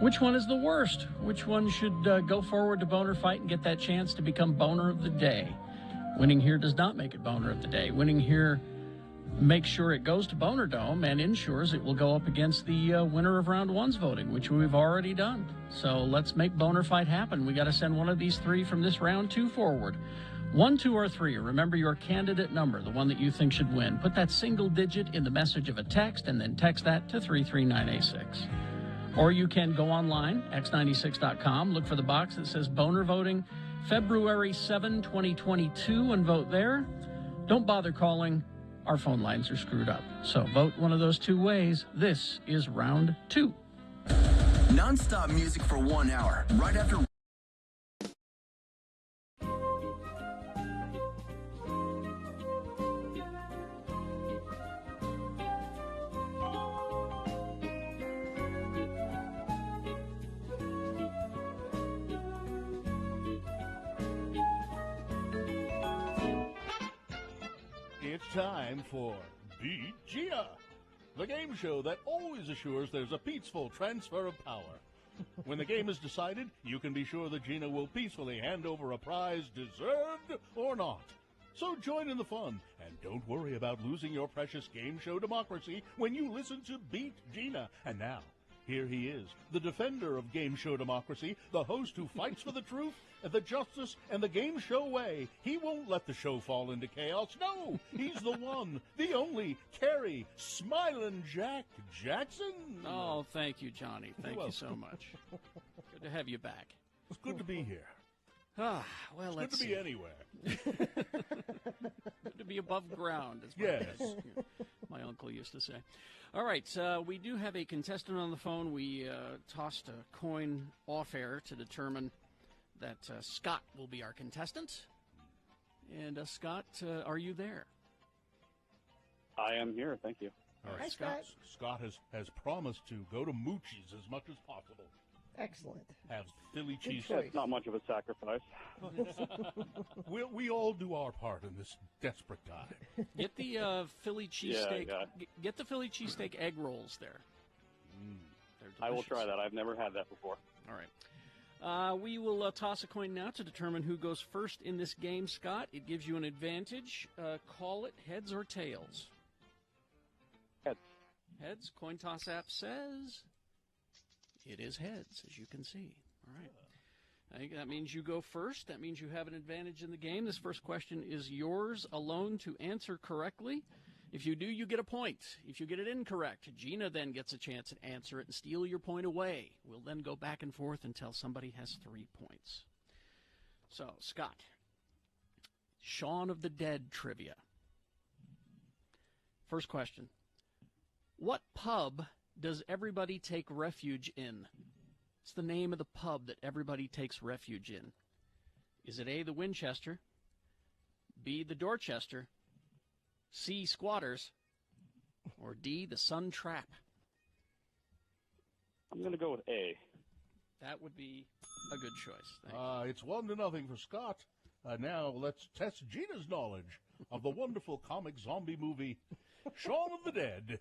which one is the worst? Which one should go forward to Boner Fight and get that chance to become Boner of the Day? Winning here does not make it Boner of the Day. Winning here makes sure it goes to Boner Dome and ensures it will go up against the winner of round 1's voting, which we've already done. So let's make Boner Fight happen. We got to send one of these 3 from this round 2 forward. 1, 2, or 3. Remember your candidate number, the one that you think should win. Put that single digit in the message of a text and then text that to 33986. Or you can go online, x96.com, look for the box that says Boner Voting, February 7, 2022, and vote there. Don't bother calling. Our phone lines are screwed up. So vote one of those 2 ways. This is round 2. Non-stop music for 1 hour, right after... It's time for Beat Gina, the game show that always assures there's a peaceful transfer of power. When the game is decided, you can be sure that Gina will peacefully hand over a prize, deserved or not. So join in the fun, and don't worry about losing your precious game show democracy when you listen to Beat Gina. And now, here he is, the defender of game show democracy, the host who fights for the truth, the justice, and the game show way. He won't let the show fall into chaos. No, he's the one, the only, Kerry Smilin' Jack Jackson. Oh, thank you, Johnny. Thank you so much. Good to have you back. It's good to be here. Ah, well, It's let's good to see. be anywhere. Good to be above ground, as Yes. my uncle used to say. All right, we do have a contestant on the phone. We tossed a coin off air to determine that Scott will be our contestant. And Scott, are you there? I am here. Thank you. All right, Hi, Scott. Scott has promised to go to Moochie's as much as possible. Excellent. Have Philly Good cheese. choice. It's not much of a sacrifice. we all do our part in this desperate time. Get the Philly cheesesteak. yeah. Get the Philly cheesesteak egg rolls there. They're I will delicious. try that. I've never had that before. All right. We will toss a coin now to determine who goes first in this game, Scott. It gives you an advantage. Call it heads or tails. Heads. Heads. Coin toss app says it is heads, as you can see. All right. I think that means you go first. That means you have an advantage in the game. This first question is yours alone to answer correctly. If you do, you get a point. If you get it incorrect, Gina then gets a chance to answer it and steal your point away. We'll then go back and forth until somebody has 3 points. So, Scott, Shaun of the Dead trivia. First question. What pub does everybody take refuge in? It's the name of the pub that everybody takes refuge in. Is it A, the Winchester, B, the Dorchester, C, Squatters, or D, the Sun Trap? I'm going to go with A. That would be a good choice. Thank you. It's 1-0 for Scott. Now let's test Gina's knowledge of the wonderful comic zombie movie Shaun of the Dead.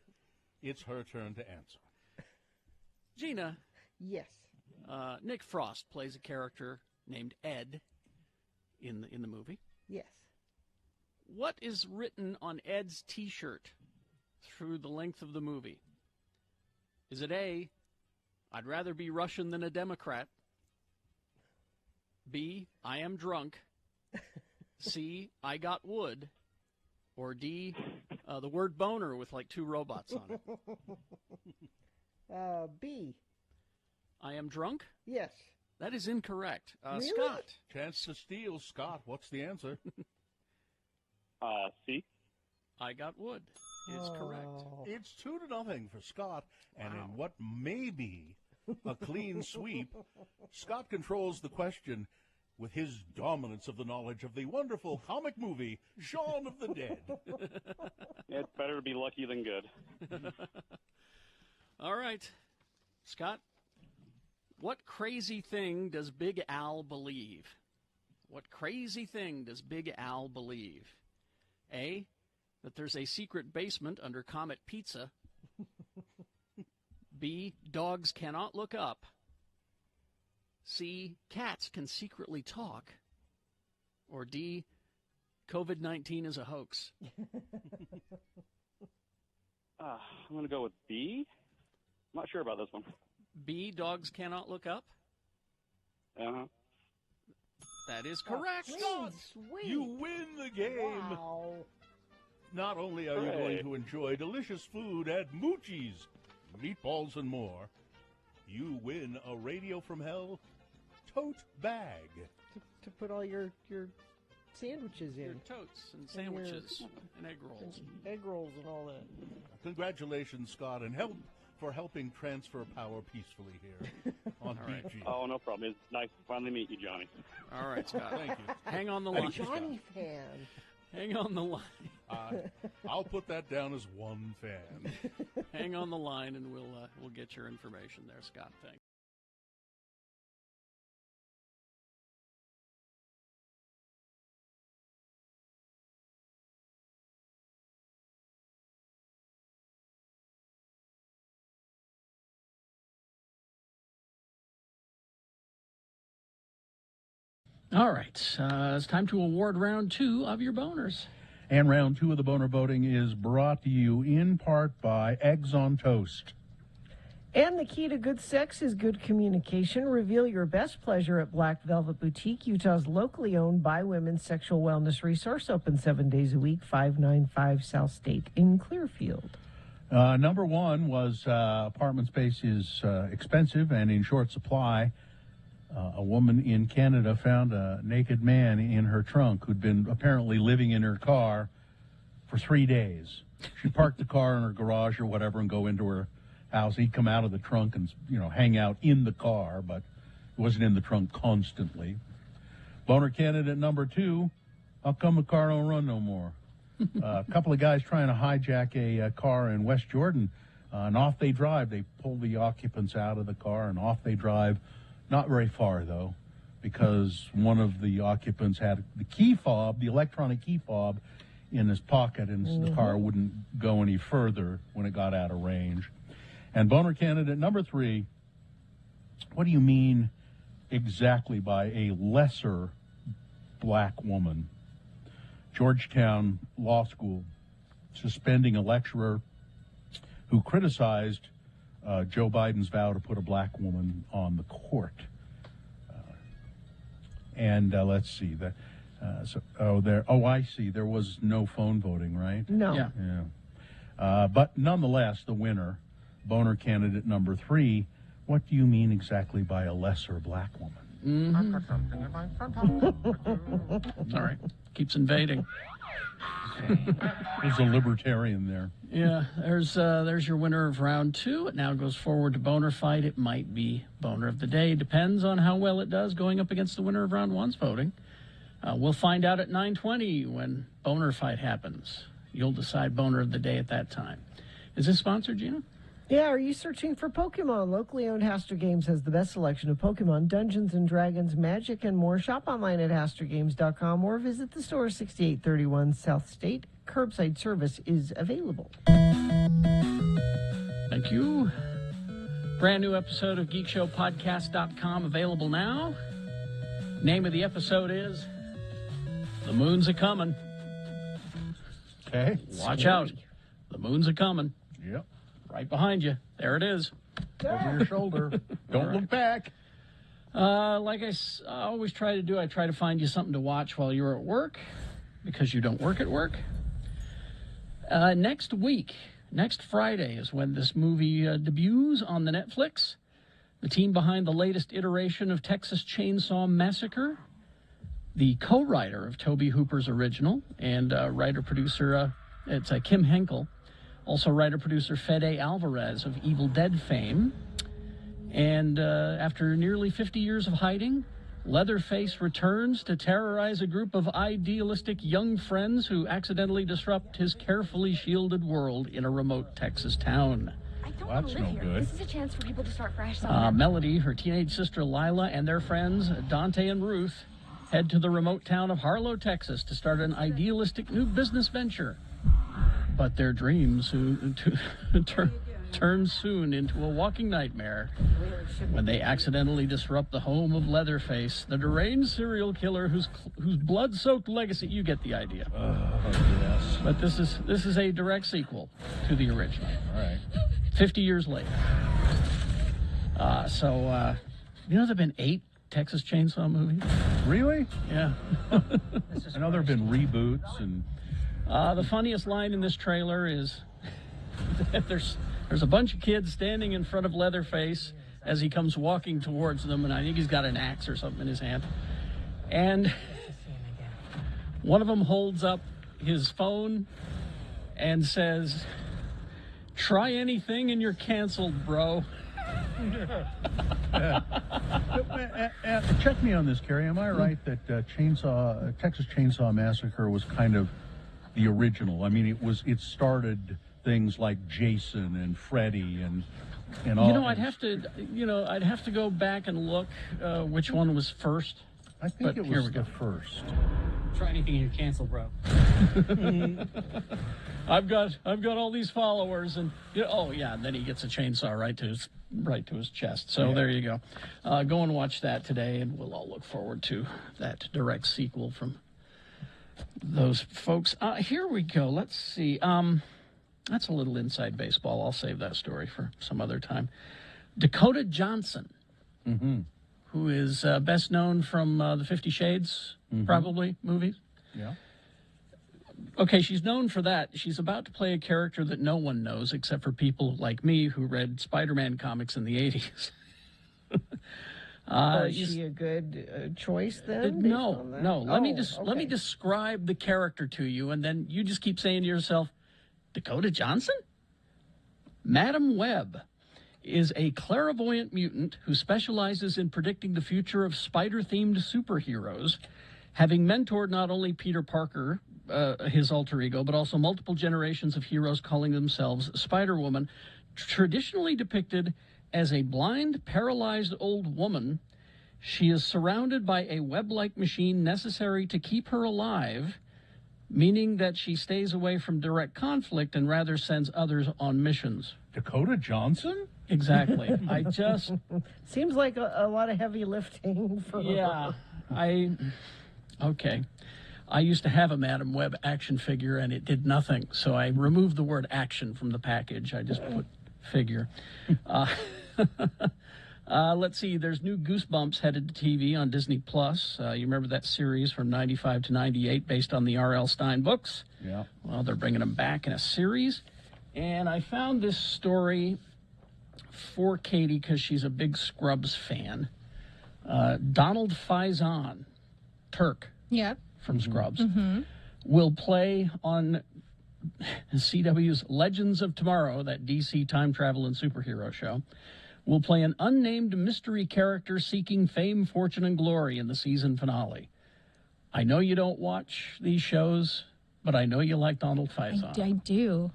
It's her turn to answer. Gina. Yes. Nick Frost plays a character named Ed in the movie. Yes. What is written on Ed's T-shirt through the length of the movie? Is it A, I'd rather be Russian than a Democrat, B, I am drunk, C, I got wood, or D, the word boner with like 2 robots on it? B. I am drunk? Yes. That is incorrect. Really? Scott. Chance to steal. Scott, what's the answer? C. I got wood is correct. It's 2-0 for Scott, and in what may be a clean sweep, Scott controls the question with his dominance of the knowledge of the wonderful comic movie Shaun of the Dead. It's better to be lucky than good. All right. Scott, what crazy thing does Big Al believe? What crazy thing does Big Al believe? A, that there's a secret basement under Comet Pizza. B, dogs cannot look up. C, cats can secretly talk. Or D, COVID-19 is a hoax. I'm going to go with B. I'm not sure about this one. B, dogs cannot look up. Uh-huh. That is correct. Scott, sweet. You win the game. Wow. Not only are you Hooray. going to enjoy delicious food at Moochie's, meatballs and more, you win a Radio from Hell tote bag. To put all your sandwiches in. Your totes and And your- sandwiches and egg rolls. Egg rolls and all that. Congratulations, Scott, and helping transfer power peacefully here on All right. BG. Oh, no problem. It's nice to finally meet you, Johnny. All right, Scott. Thank you. Hang on the Thank line. you, Scott. Johnny fan. Hang on the line. I'll put that down as one fan. Hang on the line, and we'll get your information there, Scott. Thanks. All right. It's time to award round 2 of your boners. And round 2 of the boner voting is brought to you in part by Eggs on Toast. And the key to good sex is good communication. Reveal your best pleasure at Black Velvet Boutique, Utah's locally owned by women sexual wellness resource, open 7 days a week, 595 South State in Clearfield. Number 1 was apartment space is expensive and in short supply. A woman in Canada found a naked man in her trunk who'd been apparently living in her car for 3 days. She parked the car in her garage or whatever and go into her house. He'd come out of the trunk and, hang out in the car, but he wasn't in the trunk constantly. Boner candidate number 2, how come the car don't run no more? A couple of guys trying to hijack a car in West Jordan, and off they drive. They pull the occupants out of the car, and off they drive. Not very far, though, because one of the occupants had the key fob, the electronic key fob, in his pocket, and the car wouldn't go any further when it got out of range. And boner candidate number 3, what do you mean exactly by a lesser black woman? Georgetown Law School suspending a lecturer who criticized Joe Biden's vow to put a black woman on the court. Let's see. I see. There was no phone voting, right? No. Yeah. But nonetheless, the winner, boner candidate number 3, what do you mean exactly by a lesser black woman? All right. Keeps invading. There's a libertarian there. Yeah, there's your winner of round 2. It now goes forward to Boner Fight. It might be Boner of the Day. Depends on how well it does going up against the winner of round 1's voting. We'll find out at 9:20 when Boner Fight happens. You'll decide Boner of the Day at that time. Is this sponsored, Gina? Yeah, are you searching for Pokemon? Locally owned Haster Games has the best selection of Pokemon, Dungeons & Dragons, Magic, and more. Shop online at HasterGames.com or visit the store 6831 South State. Curbside service is available. Thank you. Brand new episode of GeekShowPodcast.com available now. Name of the episode is The Moon's A-Comin'. Okay. Watch out. The moon's a-comin'. Yep. Right behind you. There it is. Over your shoulder. Don't look back. Like I always try to do, I try to find you something to watch while you're at work, because you don't work at work. Next week, next Friday, is when this movie debuts on the Netflix. The team behind the latest iteration of Texas Chainsaw Massacre, the co-writer of Tobe Hooper's original, and writer-producer, it's Kim Henkel. Also writer-producer Fede Alvarez of Evil Dead fame. And after nearly 50 years of hiding, Leatherface returns to terrorize a group of idealistic young friends who accidentally disrupt his carefully shielded world in a remote Texas town. Well, that's no good. This is a chance for people to start fresh somewhere. Melody, her teenage sister Lila, and their friends Dante and Ruth head to the remote town of Harlow, Texas to start an idealistic new business venture. But their dreams turn soon into a walking nightmare when they accidentally disrupt the home of Leatherface, the deranged serial killer whose blood-soaked legacy. You get the idea. Yes. But this is a direct sequel to the original. All right. 50 years later. You know, there have been 8 Texas Chainsaw movies. Really? Yeah. I know there have been reboots and. The funniest line in this trailer is that there's a bunch of kids standing in front of Leatherface as he comes walking towards them, and I think he's got an axe or something in his hand. And one of them holds up his phone and says, "Try anything and you're canceled, bro." Check me on this, Kerry. Am I right that Texas Chainsaw Massacre was kind of the original? I mean, it started things like Jason and Freddy and all. You know, I'd have to go back and look which one was first. I think it was the first. Try anything and you're canceled, bro. I've got all these followers, and oh yeah, and then he gets a chainsaw right to his chest. So there you go. Go and watch that today, and we'll all look forward to that direct sequel from those folks. Here we go. Let's see. That's a little inside baseball. I'll save that story for some other time. Dakota Johnson, who is best known from the 50 Shades, probably, movies. Yeah. Okay, she's known for that. She's about to play a character that no one knows except for people like me who read Spider-Man comics in the 80s. Is she a good choice then? No. Let me describe the character to you, and then you just keep saying to yourself, Dakota Johnson? Madam Web is a clairvoyant mutant who specializes in predicting the future of spider-themed superheroes, having mentored not only Peter Parker, his alter ego, but also multiple generations of heroes calling themselves Spider-Woman, traditionally depicted as a blind, paralyzed old woman. She is surrounded by a web-like machine necessary to keep her alive, meaning that she stays away from direct conflict and rather sends others on missions. Dakota Johnson? Exactly. I just... Seems like a lot of heavy lifting for her. Okay. I used to have a Madam Web action figure, and it did nothing. So I removed the word action from the package. I just put figure. Let's see. There's new Goosebumps headed to TV on Disney+. You remember that series from 95 to 98 based on the R.L. Stein books? Yeah. Well, they're bringing them back in a series. And I found this story for Katie because she's a big Scrubs fan. Donald Faison, Turk. Yep. From Scrubs, will play on CW's Legends of Tomorrow, that DC time travel and superhero show, will play an unnamed mystery character seeking fame, fortune, and glory in the season finale. I know you don't watch these shows, but I know you like Donald Faison. I do.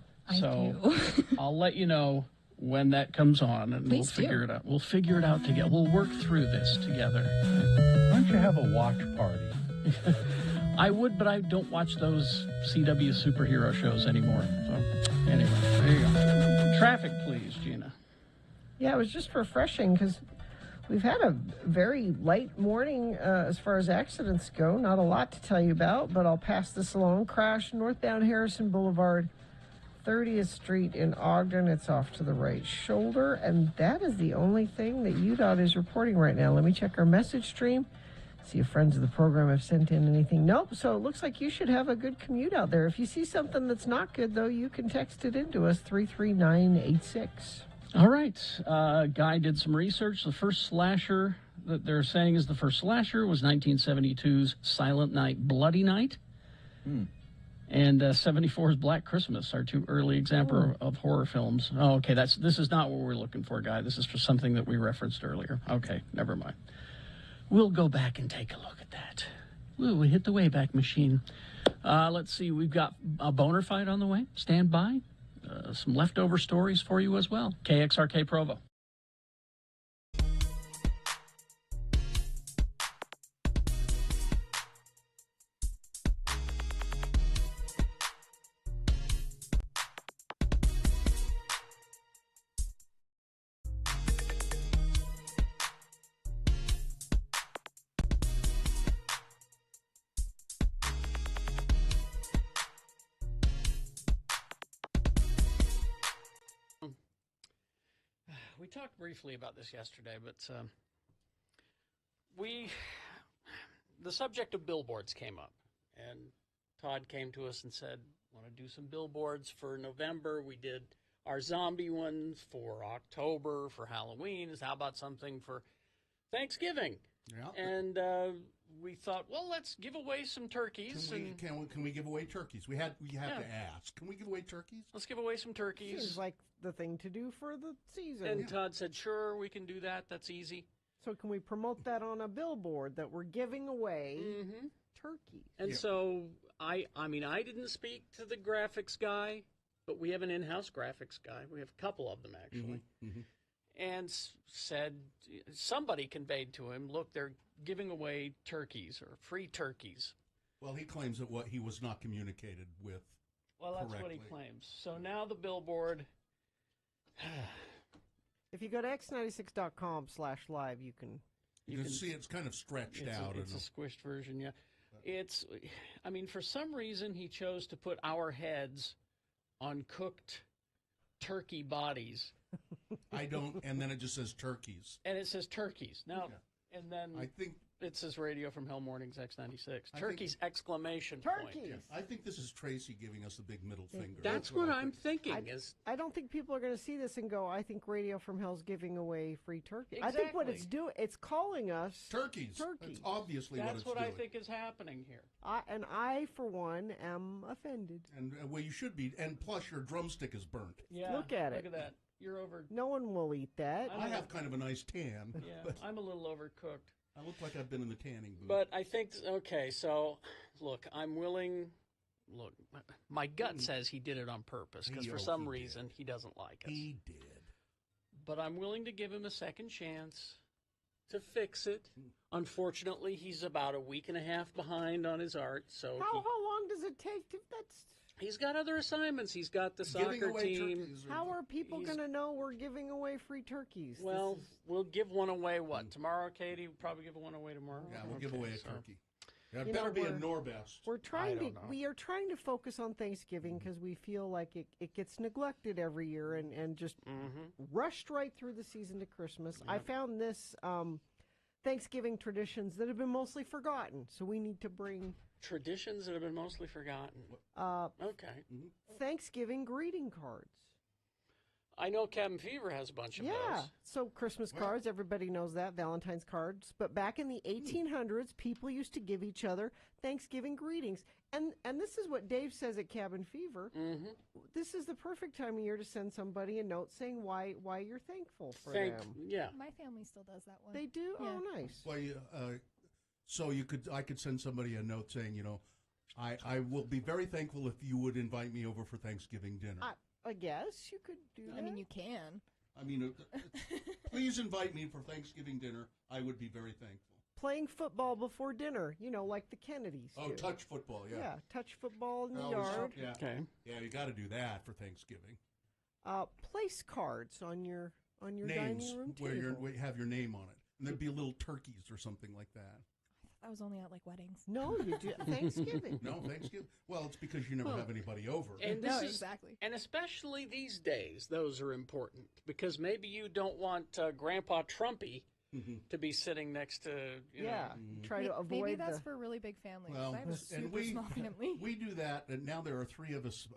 I'll let you know when that comes on, and we'll figure it out. We'll figure it out together. We'll work through this together. Why don't you have a watch party? I would, but I don't watch those CW superhero shows anymore. So, anyway, there you go. Traffic, please, Gina. Yeah, it was just refreshing because we've had a very light morning as far as accidents go. Not a lot to tell you about, but I'll pass this along. Crash northbound Harrison Boulevard, 30th Street in Ogden. It's off to the right shoulder, and that is the only thing that UDOT is reporting right now. Let me check our message stream. See if friends of the program have sent in anything. Nope. So it looks like you should have a good commute out there. If you see something that's not good, though, you can text it into us, 33986. All right. Guy did some research. The first slasher that they're saying is the first slasher was 1972's Silent Night, Bloody Night. And 74's Black Christmas are two early examples of horror films. Oh, okay. This is not what we're looking for, Guy. This is for something that we referenced earlier. Okay. Never mind. We'll go back and take a look at that. Ooh, we hit the Wayback Machine. Let's see. We've got a boner fight on the way. Stand by. Some leftover stories for you as well. KXRK Provo. We talked briefly about this yesterday, but the subject of billboards came up, and Todd came to us and said, want to do some billboards for November. We did our zombie ones for October, for Halloween. How about something for Thanksgiving? Yeah. And we thought, well, let's give away some turkeys. Can we give away turkeys? We have to ask. Can we give away turkeys? Let's give away some turkeys. Seems like the thing to do for the season. And Todd said, sure, we can do that. That's easy. So can we promote that on a billboard that we're giving away turkeys? And so I didn't speak to the graphics guy, but we have an in-house graphics guy. We have a couple of them, actually. And said, somebody conveyed to him, look, they're giving away turkeys or free turkeys. Well, he claims that he was not communicated with Well, that's what he claims. So now the billboard. If you go to x96.com/live, you can see it's kind of stretched out. It's a squished version, yeah. I mean, for some reason, he chose to put our heads on cooked turkey bodies. I don't, and then it just says turkeys. And it says turkeys. Now, and then I think it says Radio from Hell Mornings X96. Turkeys, exclamation Turkeys. point. Yeah, I think this is Tracy giving us the big middle finger. That's what I'm thinking. I don't think people are going to see this and go, I think Radio from Hell's giving away free turkey. I think what it's doing, it's calling us turkeys. That's obviously what it's doing. That's what I think is happening here. I, for one, am offended. And well, you should be. And plus, your drumstick is burnt. Yeah. Look at it. Look at that. You're over. No one will eat that. I have kind of a nice tan. Yeah, but I'm a little overcooked. I look like I've been in the tanning booth. But I think, okay, so, look, I'm willing. Look, my gut says he did it on purpose because for some reason he doesn't like us. He did. But I'm willing to give him a second chance to fix it. Unfortunately, he's about a week and a half behind on his art. So how long does it take to? He's got other assignments. He's got the soccer team. How are people going to know we're giving away free turkeys? Well, we'll give one away, tomorrow, Katie? We'll probably give one away tomorrow? Yeah, we'll give away a turkey. It better be a Norbest. We are trying to focus on Thanksgiving because we feel like it gets neglected every year and just rushed right through the season to Christmas. Yep. I found this Thanksgiving traditions that have been mostly forgotten, so we need to bring... Traditions that have been mostly forgotten. Okay. Thanksgiving greeting cards. I know Cabin Fever has a bunch of those. So Christmas cards, everybody knows that, Valentine's cards. But back in the 1800s, people used to give each other Thanksgiving greetings. And this is what Dave says at Cabin Fever. This is the perfect time of year to send somebody a note saying why you're thankful for them. Yeah. My family still does that one. They do? Yeah. Oh, nice. Well, so I could send somebody a note saying, I will be very thankful if you would invite me over for Thanksgiving dinner. I guess you could do that. I mean, you can. I mean, please invite me for Thanksgiving dinner. I would be very thankful. Playing football before dinner, like the Kennedys do. Oh, touch football, yeah. Yeah, touch football in the yard. Yeah. Okay. Yeah, you got to do that for Thanksgiving. Place cards on your Names, dining room table. where you have your name on it. And there'd be little turkeys or something like that. That was only at weddings. No, you do Thanksgiving. No, Thanksgiving. Well, it's because you never have anybody over. And exactly. And especially these days, those are important because maybe you don't want Grandpa Trumpy to be sitting next to. Try to avoid. Maybe that's for really big families. Well, I have a super small family. We do that, and now there are 3 of us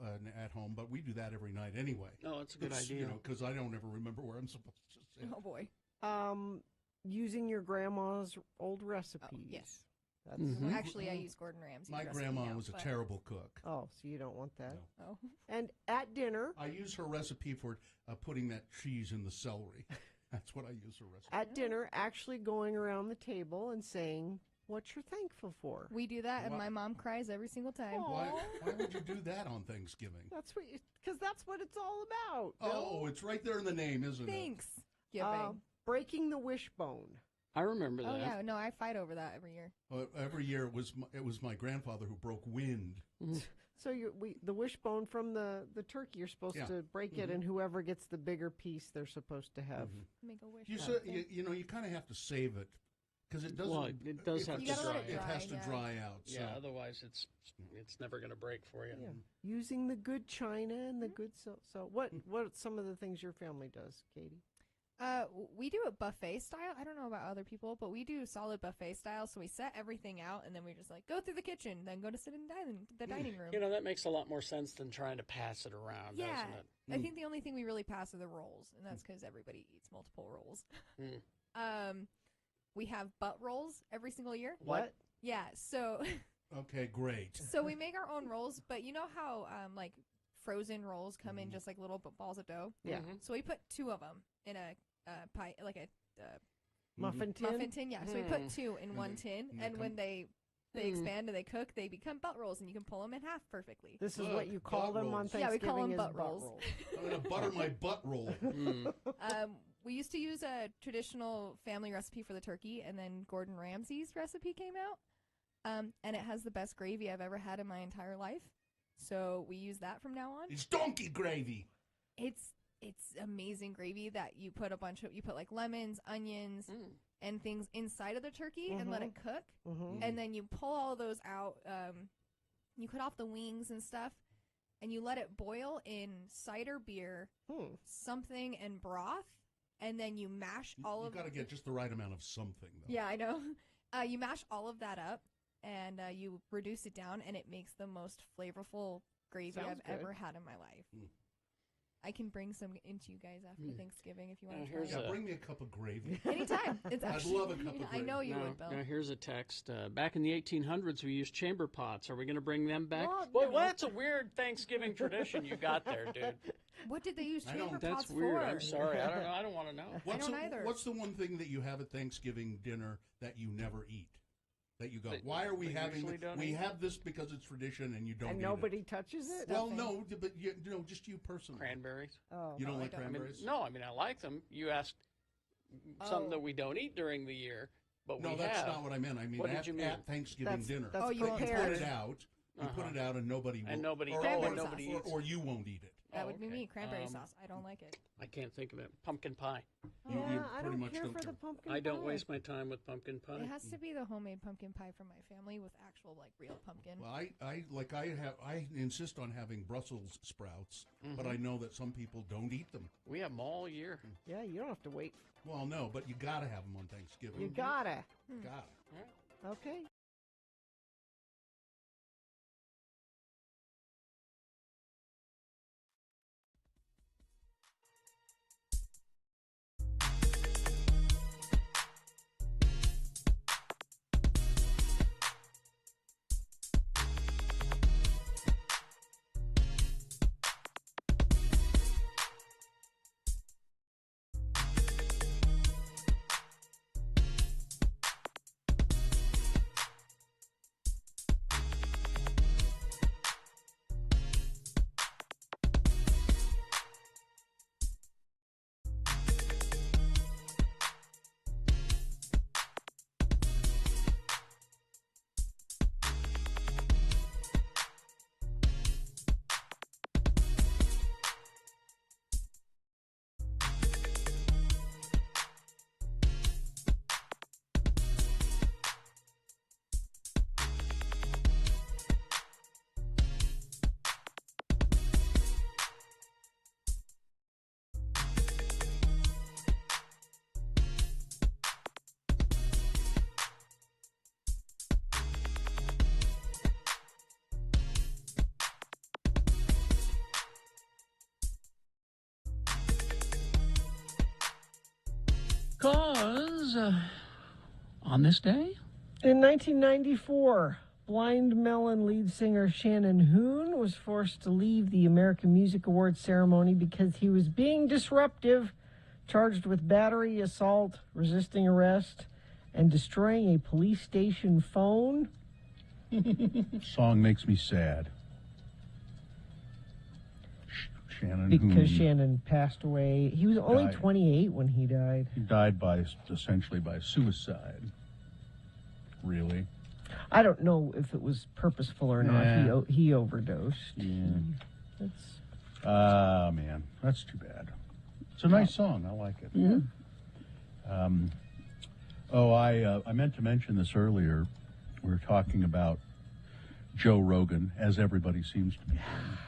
at home, but we do that every night anyway. Oh, that's a good idea. Because I don't ever remember where I'm supposed to sit. Oh boy. Using your grandma's old recipes. Oh, yes. That's Actually, I use Gordon Ramsay's My recipe grandma now, was a terrible cook. Oh, so you don't want that? No. Oh. And at dinner. I use her recipe for putting that cheese in the celery. That's what I use her recipe. At dinner, actually going around the table and saying what you're thankful for. We do that, and my mom cries every single time. Why would you do that on Thanksgiving? Because that's what it's all about. Oh, it's right there in the name, isn't Thanks. it? Thanksgiving. Breaking the wishbone. I remember that. Oh yeah, no, I fight over that every year. Every year it was my grandfather who broke wind. So the wishbone from the turkey, you're supposed to break it, and whoever gets the bigger piece, they're supposed to have. Make a wish. You kind of have to save it because it doesn't. Well, it does have to dry out. It has to dry out. So. Yeah, otherwise it's never going to break for you. Yeah. Using the good china and the good so what are some of the things your family does, Katie? We do it buffet style. I don't know about other people, but we do solid buffet style. So we set everything out, and then we just go through the kitchen, then go to sit in the dining room. That makes a lot more sense than trying to pass it around, doesn't it? I think the only thing we really pass are the rolls, and that's because everybody eats multiple rolls. We have butt rolls every single year. What? Yeah. So. Okay, great. So we make our own rolls, but you know how frozen rolls come in just like little balls of dough? Yeah. So we put 2 of them in a pie, like a muffin tin. Muffin tin, yeah. So we put 2 in one tin, and when they expand and they cook, they become butt rolls, and you can pull them in half perfectly. This is what you call them on Thanksgiving. Yeah, we call them is butt rolls. I'm gonna butter my butt roll. We used to use a traditional family recipe for the turkey, and then Gordon Ramsay's recipe came out, and it has the best gravy I've ever had in my entire life. So we use that from now on. It's donkey gravy. It's amazing gravy that you put like lemons, onions, and things inside of the turkey and let it cook. And then you pull all those out. You cut off the wings and stuff, and you let it boil in cider beer, something, and broth. And then you mash all of it. You got to get just the right amount of something, though. Yeah, I know. You mash all of that up, and you reduce it down, and it makes the most flavorful gravy I've ever had in my life. I can bring some into you guys after Thanksgiving if you want to try it. Yeah, bring me a cup of gravy. Anytime. I'd love a cup of gravy. I know you would, Bill. Now, here's a text. Back in the 1800s, we used chamber pots. Are we going to bring them back? Well, that's a weird Thanksgiving tradition you got there, dude. What did they use chamber pots That's weird. for? I'm sorry. I don't know. I don't want to know. I don't either. What's the one thing that you have at Thanksgiving dinner that you never eat? That you go, why are we having this? We have this because it's tradition and you don't eat nobody it. touches it? Well, no, but just you personally. Cranberries? Oh. You don't like cranberries? I mean, I like them. You asked something that we don't eat during the year, but we have. No, that's not what I meant. I mean, at Thanksgiving dinner. That's you put it out. You put it out and nobody will. And nobody eats. Or you won't eat it. That would be me, cranberry sauce. I don't like it. I can't think of it. Pumpkin pie. You I pretty don't much care don't for care. the pumpkin I don't pie. waste my time with pumpkin pie. It has to be the homemade pumpkin pie from my family with actual, like, real pumpkin. Well, I insist on having Brussels sprouts, but I know that some people don't eat them. We have them all year. Yeah, you don't have to wait. Well, no, but you gotta have them on Thanksgiving. You gotta. Gotta. Okay. Because on this day? In 1994, Blind Melon lead singer Shannon Hoon was forced to leave the American Music Awards ceremony because he was being disruptive, charged with battery, assault, resisting arrest, and destroying a police station phone. Song makes me sad. Shannon Because Hoon Shannon passed away. He was only 28 when he died. He died essentially by suicide. Really? I don't know if it was purposeful or not. He overdosed. Yeah. That's man, that's too bad. It's a nice song. I like it. Yeah. I meant to mention this earlier. We were talking about Joe Rogan, as everybody seems to be doing.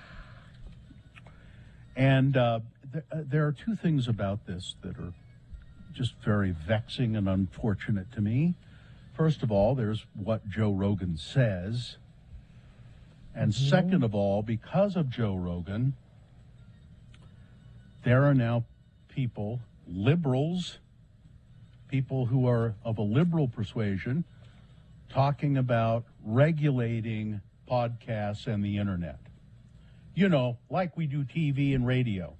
And there are two things about this that are just very vexing and unfortunate to me. First of all, there's what Joe Rogan says. And second of all, because of Joe Rogan, there are now people, liberals, people who are of a liberal persuasion, talking about regulating podcasts and the internet. You know, like we do TV and radio.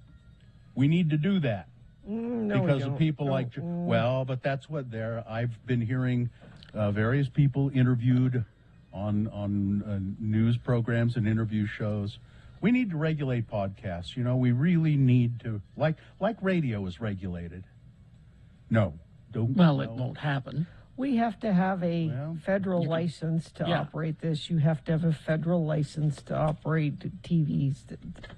We need to do that. No, because of people like, well, but that's what I've been hearing various people interviewed on news programs and interview shows. We need to regulate podcasts. You know, we really need to, like radio is regulated. No. It won't happen. We have to have a federal you can- license to yeah. operate this. You have to have a federal license to operate TVs.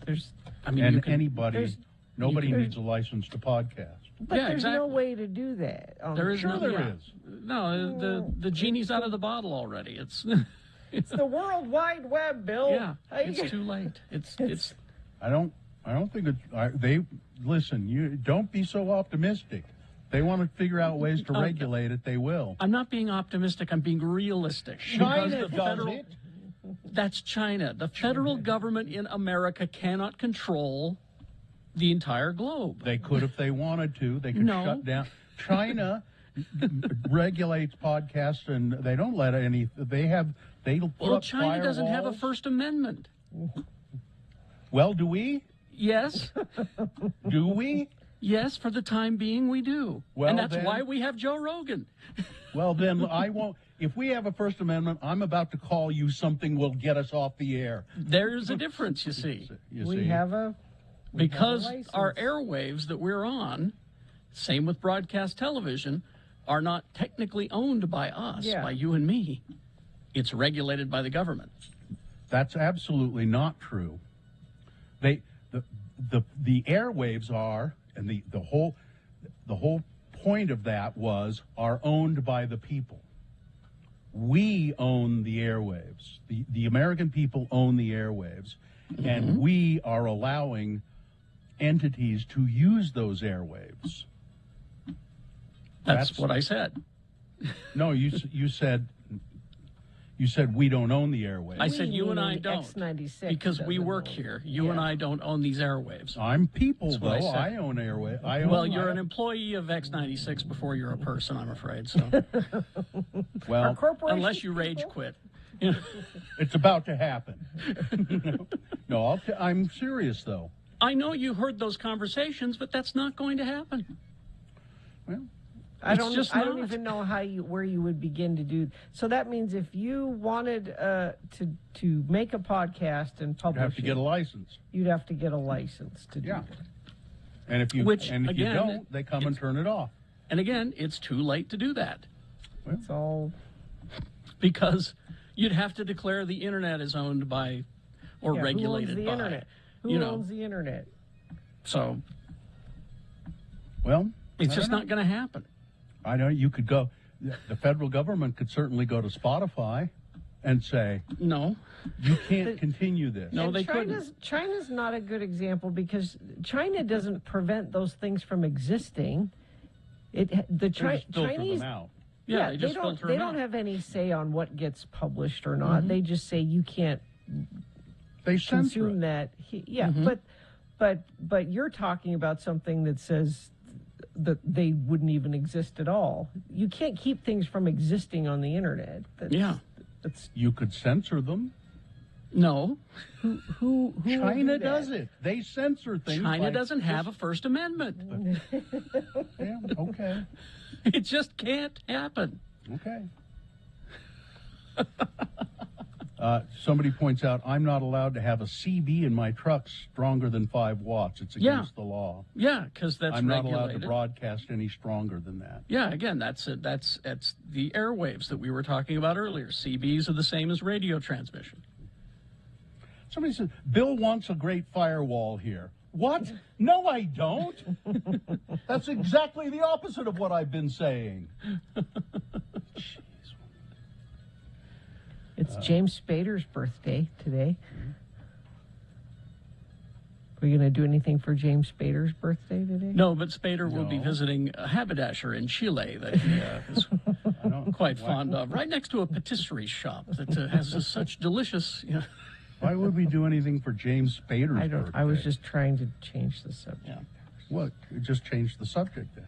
There's, I mean, and you can- anybody, nobody there's- needs a license to podcast. but Yeah, there's no exactly. way to do that. There is Sure no, there yeah. is. No, the genie's out of the bottle already. It's It's the World Wide Web, Bill. yeah, How you it's gonna- too late. It's I don't think they listen. You don't be so optimistic. They want to figure out ways to regulate it. They will. I'm not being optimistic. I'm being realistic. China Because the does federal, it. That's China. The federal government in America cannot control the entire globe. They could if they wanted to. They could No. shut down. China regulates podcasts, and they don't let any. They put Well, up China doesn't have a firewalls. First Amendment. Well, do we? Yes. Do we? Yes, for the time being, we do. Well, and that's then- why we have Joe Rogan. Well, then I won't. If we have a First Amendment, I'm about to call you something will get us off the air. There's a difference, you see. We have a Because license. our airwaves that we're on, same with broadcast television, are not technically owned by us, Yeah. by you and me. It's regulated by the government. That's absolutely not true. The airwaves are, and the whole point of that are owned by the people. We own the airwaves. The American people own the airwaves, and we are allowing entities to use those airwaves. That's what I said. No, you said we don't own the airwaves. I said you and I meaning don't. X96 Because we doesn't work own it. here. You and I don't own these airwaves. I'm people, That's what though. I said. I own airwaves. Well, you're an employee of X96 before you're a person, I'm afraid. So, Well, unless you rage quit. it's about to happen. No, I'm serious, though. I know you heard those conversations, but that's not going to happen. Well, I don't not. even know where you would begin to do. So that means if you wanted to make a podcast and You publish have to get a it, license. you'd have to get a license to do Yeah. that. And if you Again, you don't, they come and turn it off. And again, it's too late to do that. It's all because you'd have to declare the internet is owned by or yeah, regulated who owns the by. internet? Who you know, owns the internet? so Well, it's I just don't not going to happen. I know you could go. The federal government could certainly go to Spotify and say, No, you can't continue this. no, And they couldn't. China's not a good example because China doesn't prevent those things from existing. They just filter Chinese them out. Yeah, they just don't. filter They them don't out. have any say on what gets published or not. They just say you can't They censor consume it. that. Yeah, but you're talking about something that says that they wouldn't even exist at all. You can't keep things from existing on the internet. That's You could censor them. No, who China does it. They censor things. China like doesn't have a First Amendment. Yeah, okay. It just can't happen. Okay. Somebody points out, I'm not allowed to have a CB in my truck stronger than 5 watts. It's Yeah. against the law. Yeah, because that's I'm not regulated. allowed to broadcast any stronger than that. Yeah, again, that's it. That's the airwaves that we were talking about earlier. CBs are the same as radio transmission. Somebody said, Bill wants a great firewall here. What? No, I don't. That's exactly the opposite of what I've been saying. It's James Spader's birthday today. Are you going to do anything for James Spader's birthday today? No, but Spader will be No. visiting a haberdasher in Chile that he is quite fond of, right next to a patisserie shop that has such delicious. You know. Why would we do anything for James Spader's birthday? I was just trying to change the subject. Yeah. What? You just changed the subject then.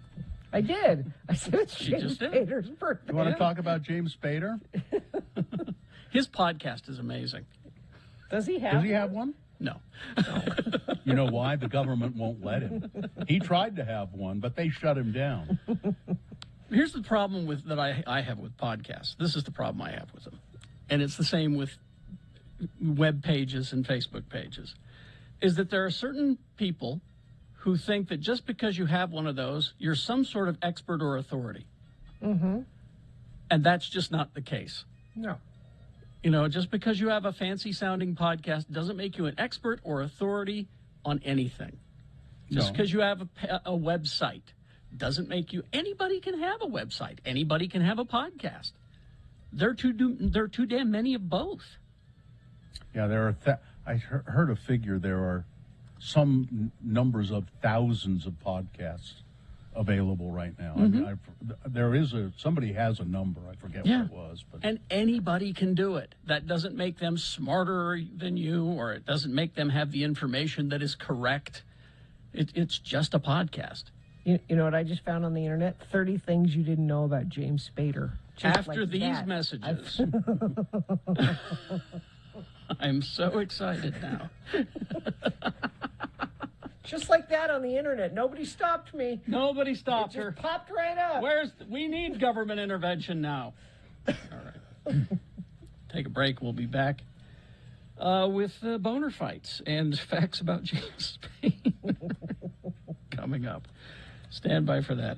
I did. I said it's She James just did. Spader's birthday. You want to talk about James Spader? His podcast is amazing. Does he have? Does he have one? No. You know why? The government won't let him. He tried to have one, but they shut him down. Here's the problem with that I have with podcasts. This is the problem I have with them, and it's the same with web pages and Facebook pages. Is that there are certain people who think that just because you have one of those, you're some sort of expert or authority. Mm-hmm. And that's just not the case. No. You know, just because you have a fancy-sounding podcast doesn't make you an expert or authority on anything. Just because you have a website doesn't make you... Anybody can have a website. Anybody can have a podcast. There are too damn many of both. Yeah, there are... I heard a figure. There are some numbers of thousands of podcasts available right now. Mm-hmm. I mean, somebody has a number. I forget what it was. But And anybody can do it. That doesn't make them smarter than you, or it doesn't make them have the information that is correct. It's just a podcast. You know what I just found on the internet? 30 things you didn't know about James Spader. Just After like these that. messages. I'm so excited now. Just like that on the internet. Nobody stopped me. Nobody stopped It just her. popped right up. We need government intervention now. All right. Take a break. We'll be back with boner fights and facts about James Spain coming up. Stand by for that.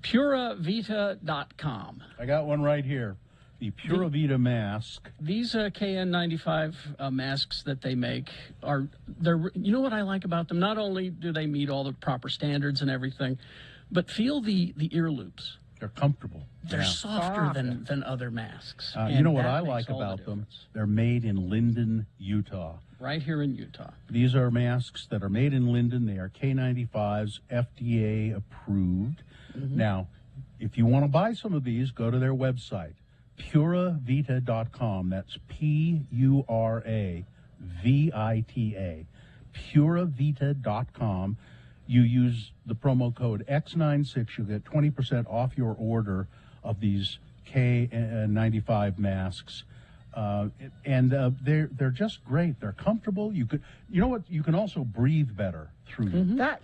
PuraVita.com. I got one right here. The Pura Vita mask. These KN95 masks that they make they're. You know what I like about them? Not only do they meet all the proper standards and everything, but feel the ear loops. They're comfortable. They're softer than other masks. You know what that I makes like all the about them? difference. They're made in Linden, Utah. Right here in Utah. These are masks that are made in Linden. They are K95s, FDA approved. Mm-hmm. Now, if you want to buy some of these, go to their website, PuraVita.com. That's PuraVita. PuraVita.com. You use the promo code X96, you'll get 20% off your order of these K95 masks. They're just great. They're comfortable. You know what? You can also breathe better through them. That,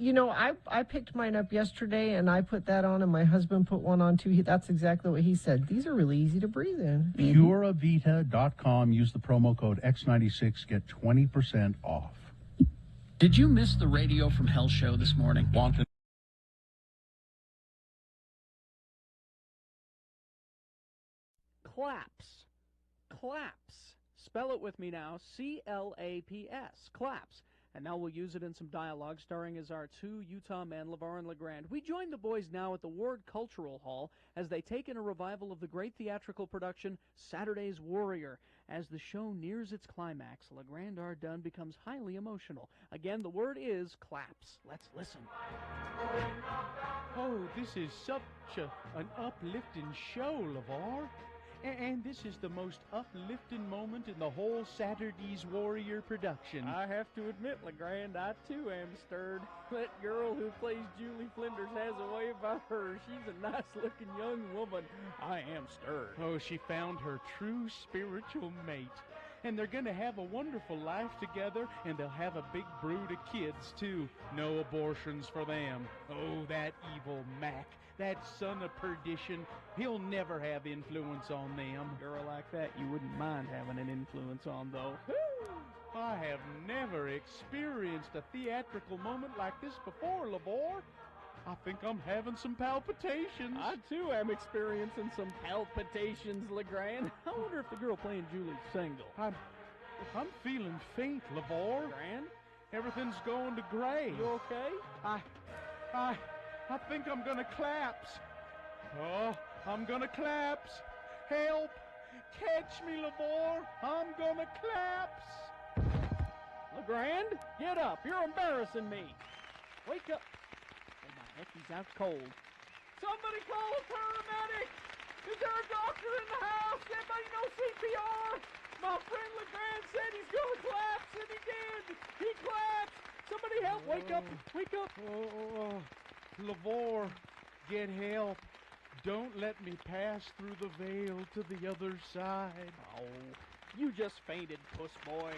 I picked mine up yesterday and I put that on, and my husband put one on too. That's exactly what he said. These are really easy to breathe in. PuraVita.com. Use the promo code X96. Get 20% off. Did you miss the Radio from Hell show this morning? Claps. Claps. Spell it with me now. C-L-A-P-S. Claps. And now we'll use it in some dialogue, starring as our two Utah men, LeVar and LeGrand. We join the boys now at the Ward Cultural Hall as they take in a revival of the great theatrical production, Saturday's Warrior. As the show nears its climax, LeGrand R. Dunn becomes highly emotional. Again, the word is claps. Let's listen. Oh, this is such an uplifting show, LeVar. And this is the most uplifting moment in the whole Saturday's Warrior production. I have to admit, LeGrand, I too am stirred. That girl who plays Julie Flinders has a way about her. She's a nice-looking young woman. I am stirred. Oh, she found her true spiritual mate. And they're going to have a wonderful life together, and they'll have a big brood of kids, too. No abortions for them. Oh, that evil Mac. That son of perdition, he'll never have influence on them. A girl like that you wouldn't mind having an influence on, though. I have never experienced a theatrical moment like this before, LeVar. I think I'm having some palpitations. I, too, am experiencing some palpitations, LeGrand. I wonder if the girl playing Julie's single. I'm feeling faint, LeVar. Grand? Everything's going to gray. You okay? I think I'm gonna collapse. Oh, I'm gonna collapse. Help! Catch me, LeVar. I'm gonna collapse. LeGrand, get up. You're embarrassing me. Wake up. Oh, my heck, he's out cold. Somebody call a paramedic. Is there a doctor in the house? Anybody know CPR? My friend LeGrand said he's gonna collapse, and he did. He collapsed. Somebody help. Wake up. Wake up. LeVar, get help. Don't let me pass through the veil to the other side. Oh, you just fainted, puss boy.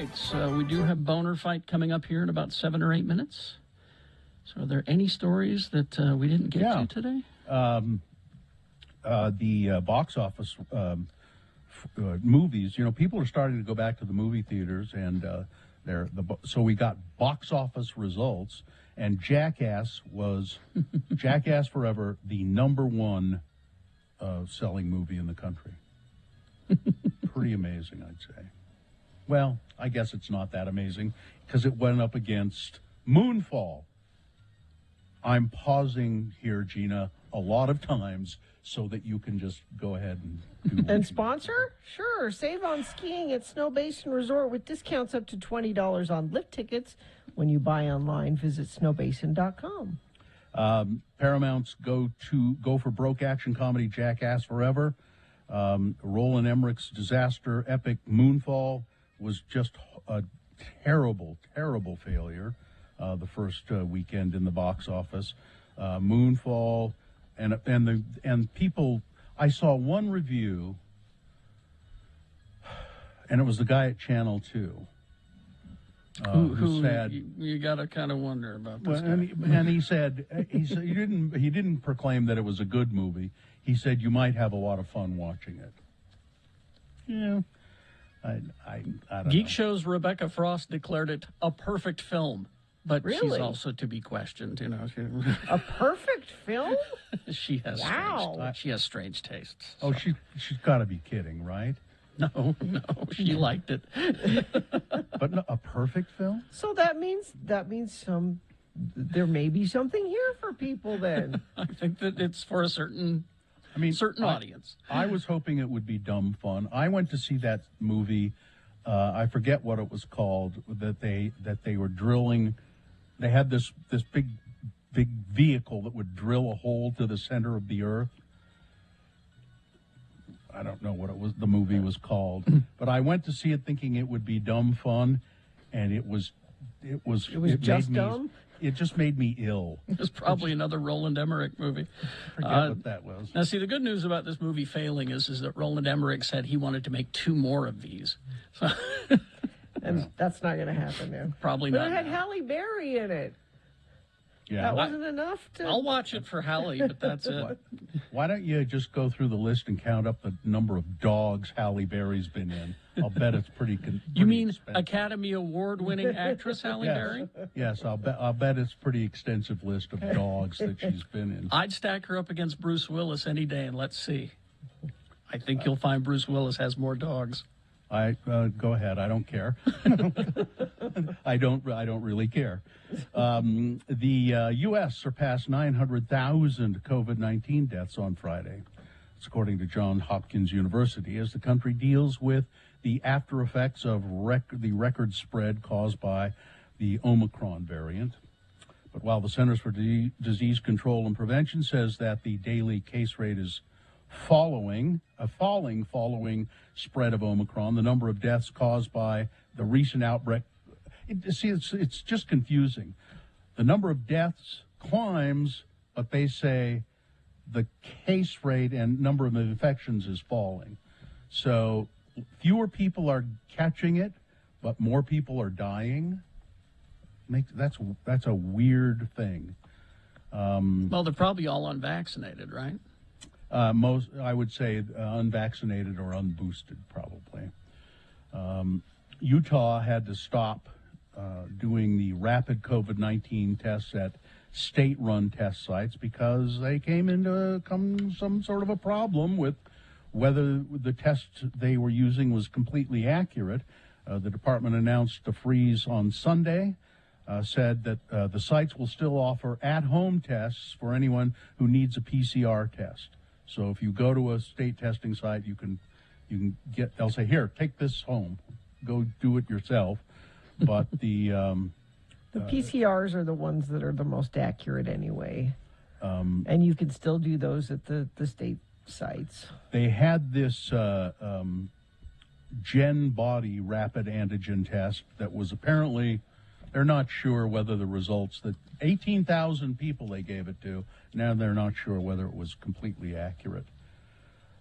right. So we do have Boner Fight coming up here in about 7 or 8 minutes. So are there any stories that we didn't get to today? The box office movies, people are starting to go back to the movie theaters, and so we got box office results, and Jackass was Jackass Forever, the #1 selling movie in the country. Pretty amazing, I'd say. Well, I guess it's not that amazing because it went up against Moonfall. I'm pausing here, Gina, a lot of times so that you can just go ahead and do And sponsor? Sure. Save on skiing at Snow Basin Resort with discounts up to $20 on lift tickets when you buy online. Visit snowbasin.com. Paramount's go for broke action comedy Jackass Forever. Roland Emmerich's disaster epic Moonfall was just a terrible, terrible failure the first weekend in the box office. Moonfall and people. I saw one review, and it was the guy at Channel 2. Who said you got to kind of wonder about this. And he said he didn't proclaim that it was a good movie. He said you might have a lot of fun watching it. Yeah, I don't Geek know. Show's Rebecca Frost declared it a perfect film, but Really? she's also to be questioned. A perfect film? She has she has strange tastes. Oh, she's got to be kidding, right? No, she liked it. But no, a perfect film? So that means there may be something here for people then. I think that it's for a certain audience. I was hoping it would be dumb fun. I went to see that movie. I forget what it was called. That they were drilling. They had this big vehicle that would drill a hole to the center of the earth. I don't know what it was. The movie was called, but I went to see it thinking it would be dumb fun, and it was just dumb. It just made me ill. It was probably another Roland Emmerich movie. Forget what that was. Now, see, the good news about this movie failing is that Roland Emmerich said he wanted to make 2 more of these. So And that's not going to happen now. Probably but not. But it had Halle Berry in it. Yeah, that wasn't enough to... I'll watch it for Halle, but that's it. Why don't you just go through the list and count up the number of dogs Halle Berry's been in? I'll bet it's pretty You mean expensive. Academy Award-winning actress Halle Berry? Yes, I'll bet it's a pretty extensive list of dogs that she's been in. I'd stack her up against Bruce Willis any day, and let's see. I think you'll find Bruce Willis has more dogs. Go ahead. I don't care. I don't really care. The U.S. surpassed 900,000 COVID-19 deaths on Friday. It's according to Johns Hopkins University, as the country deals with the after effects of the record spread caused by the Omicron variant. But while the Centers for Disease Control and Prevention says that the daily case rate is falling following spread of Omicron, the number of deaths caused by the recent outbreak, it's just confusing. The number of deaths climbs, but they say the case rate and number of infections is falling. So fewer people are catching it, but more people are dying. That's a weird thing. Well, they're probably all unvaccinated, right? Most, I would say, unvaccinated or unboosted, probably. Utah had to stop doing the rapid COVID-19 tests at state-run test sites because they came into some sort of a problem with whether the test they were using was completely accurate. The department announced a freeze on Sunday, said that the sites will still offer at-home tests for anyone who needs a PCR test. So if you go to a state testing site, you can get. They'll say, "Here, take this home. Go do it yourself." But the PCRs are the ones that are the most accurate anyway, and you can still do those at the state sites. They had this Gen Body rapid antigen test that was apparently. They're not sure whether the results that 18,000 people they gave it to. Now they're not sure whether it was completely accurate.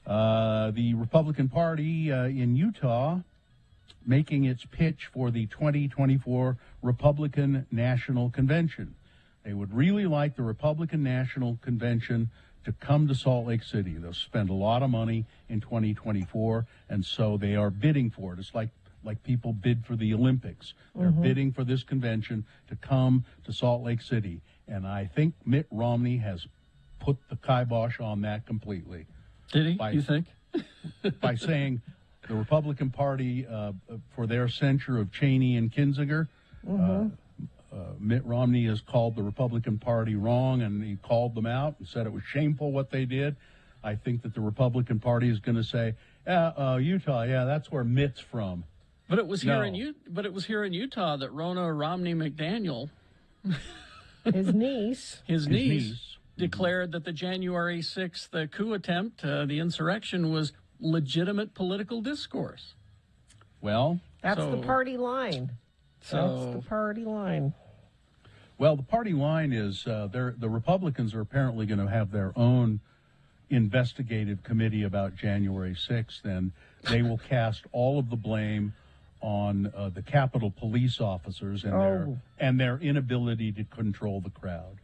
The Republican Party in Utah making its pitch for the 2024 Republican National Convention. They would really like the Republican National Convention to come to Salt Lake City. They'll spend a lot of money in 2024, and so they are bidding for it. It's like people bid for the Olympics. They're bidding for this convention to come to Salt Lake City. And I think Mitt Romney has put the kibosh on that completely. Did he, you think? By saying the Republican Party, for their censure of Cheney and Kinzinger, Mitt Romney has called the Republican Party wrong, and he called them out and said it was shameful what they did. I think that the Republican Party is going to say, Utah, yeah, that's where Mitt's from. But it was here in Utah that Ronna Romney McDaniel, his niece, declared that the January 6th coup attempt, the insurrection, was legitimate political discourse. Well, that's the party line. That's the party line. Well, the party line is the Republicans are apparently going to have their own investigative committee about January 6th, and they will cast all of the blame on the Capitol police officers and their inability to control the crowd.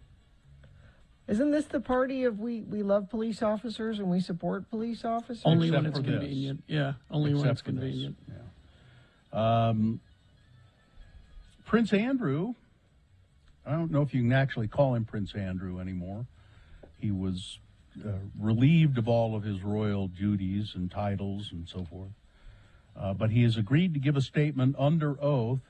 Isn't this the party of we love police officers and we support police officers? Only when it's convenient. Yeah, only when it's convenient. Yeah. Prince Andrew, I don't know if you can actually call him Prince Andrew anymore. He was relieved of all of his royal duties and titles and so forth. But he has agreed to give a statement under oath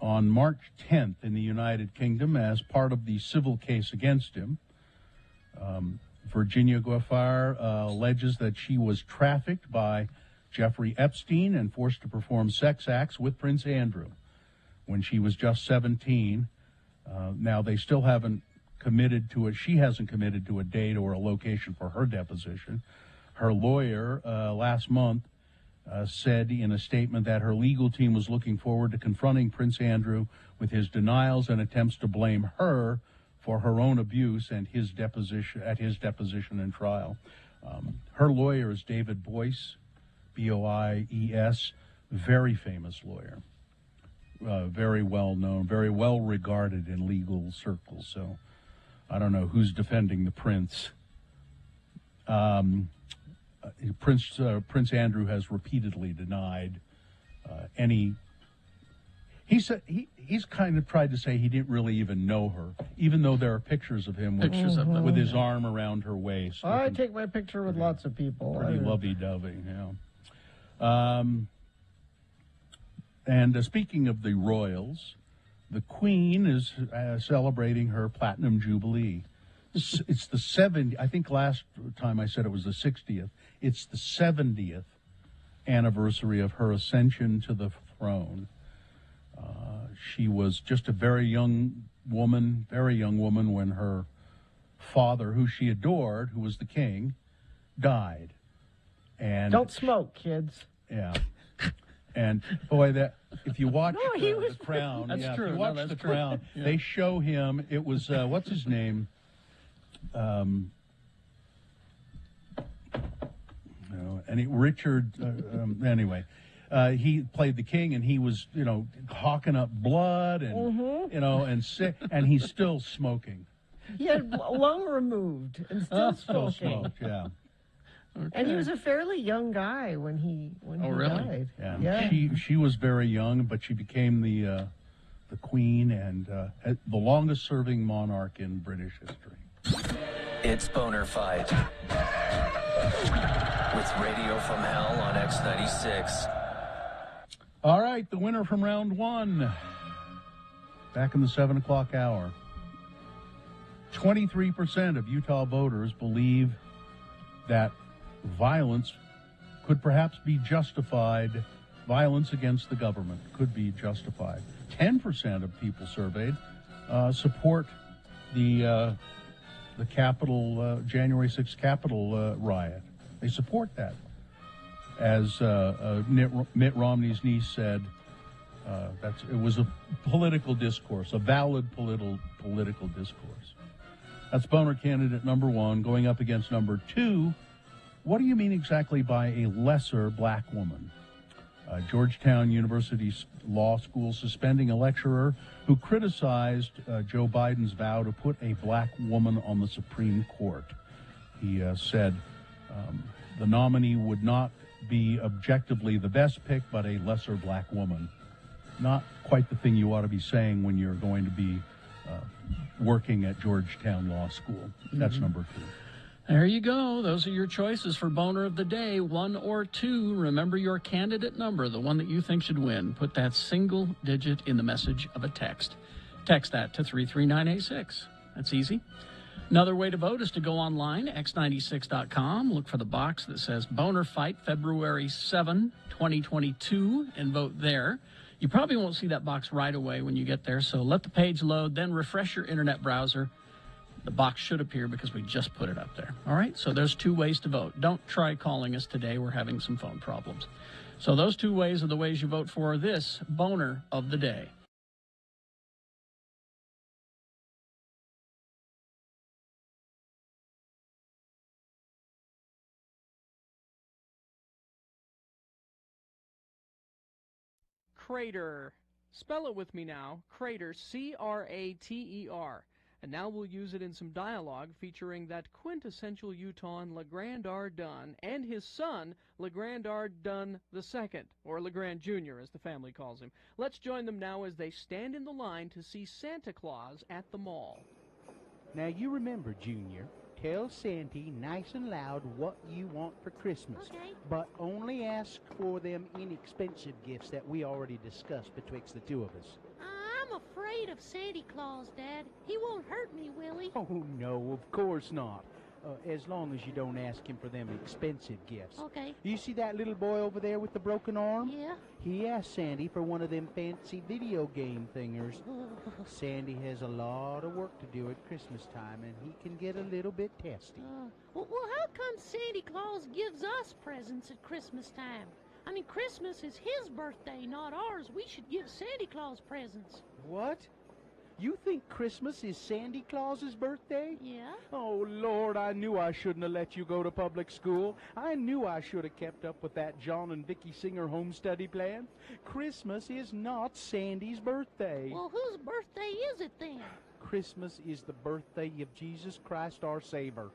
on March 10th in the United Kingdom as part of the civil case against him. Virginia Giuffre alleges that she was trafficked by Jeffrey Epstein and forced to perform sex acts with Prince Andrew when she was just 17. Now, they still haven't committed to it. She hasn't committed to a date or a location for her deposition. Her lawyer last month said in a statement that her legal team was looking forward to confronting Prince Andrew with his denials and attempts to blame her for her own abuse and his deposition and trial. Her lawyer is David Boies, B-O-I-E-S, very famous lawyer, very well known, very well regarded in legal circles. So I don't know who's defending the prince. Prince Andrew has repeatedly denied any. He said he's kind of tried to say he didn't really even know her, even though there are pictures of him with his arm around her waist. I take my picture with lots of people. Pretty lovey-dovey, yeah. And speaking of the royals, the Queen is celebrating her Platinum Jubilee. It's the 70th. I think last time I said it was the 60th. It's the 70th anniversary of her ascension to the throne. She was just a very young woman when her father, who she adored, who was the king, died. And don't smoke, kids. Yeah. And boy, that if you watch The Crown, that's true. If you watch The Crown, they show him. It was what's his name? Richard. Anyway, he played the king, and he was, hawking up blood, and and sick, and he's still smoking. He had lung removed and still smoking. Still smoked, yeah. Okay. And he was a fairly young guy when he died. Yeah. She was very young, but she became the queen and the longest serving monarch in British history. It's Boner Fight with Radio from Hell on X96. All right, the winner from round one. Back in the 7 o'clock hour. 23% of Utah voters believe that violence could perhaps be justified. Violence against the government could be justified. 10% of people surveyed support the Capitol January 6th Capitol riot. They support that. As Mitt Romney's niece said, it was a political discourse, a valid political discourse. That's Boner candidate number one going up against number two. What do you mean exactly by a lesser black woman? Georgetown University Law School suspending a lecturer who criticized Joe Biden's vow to put a black woman on the Supreme Court. He said the nominee would not be objectively the best pick, but a lesser black woman. Not quite the thing you ought to be saying when you're going to be working at Georgetown Law School. That's number 2. There you go. Those are your choices for Boner of the Day, 1 or 2. Remember your candidate number, the one that you think should win. Put that single digit in the message of a text. Text that to 33986. That's easy. Another way to vote is to go online, x96.com, look for the box that says Boner Fight February 7, 2022, and vote there. You probably won't see that box right away when you get there, so let the page load, then refresh your internet browser. The box should appear because we just put it up there. All right, so there's 2 ways to vote. Don't try calling us today. We're having some phone problems. So those 2 ways are the ways you vote for this Boner of the Day. Crater. Spell it with me now. Crater, C-R-A-T-E-R. And now we'll use it in some dialogue featuring that quintessential Utahn LeGrand R. Dunn and his son, LeGrand R. Dunn II, or LeGrand Jr., as the family calls him. Let's join them now as they stand in the line to see Santa Claus at the mall. Now you remember, Junior, tell Santy nice and loud what you want for Christmas. Okay. But only ask for them inexpensive gifts that we already discussed betwixt the 2 of us. I'm afraid of Santa Claus, Dad. He won't hurt me, will he? Oh, no, of course not. As long as you don't ask him for them expensive gifts. Okay. You see that little boy over there with the broken arm? Yeah. He asked Sandy for one of them fancy video game thingers. Sandy has a lot of work to do at Christmas time, and he can get a little bit testy. Well, how come Santa Claus gives us presents at Christmas time? I mean, Christmas is his birthday, not ours. We should give Santa Claus presents. What? You think Christmas is Santa Claus's birthday? Yeah. Oh, Lord, I knew I shouldn't have let you go to public school. I knew I should have kept up with that John and Vicky Singer home study plan. Christmas is not Sandy's birthday. Well, whose birthday is it then? Christmas is the birthday of Jesus Christ our Savior.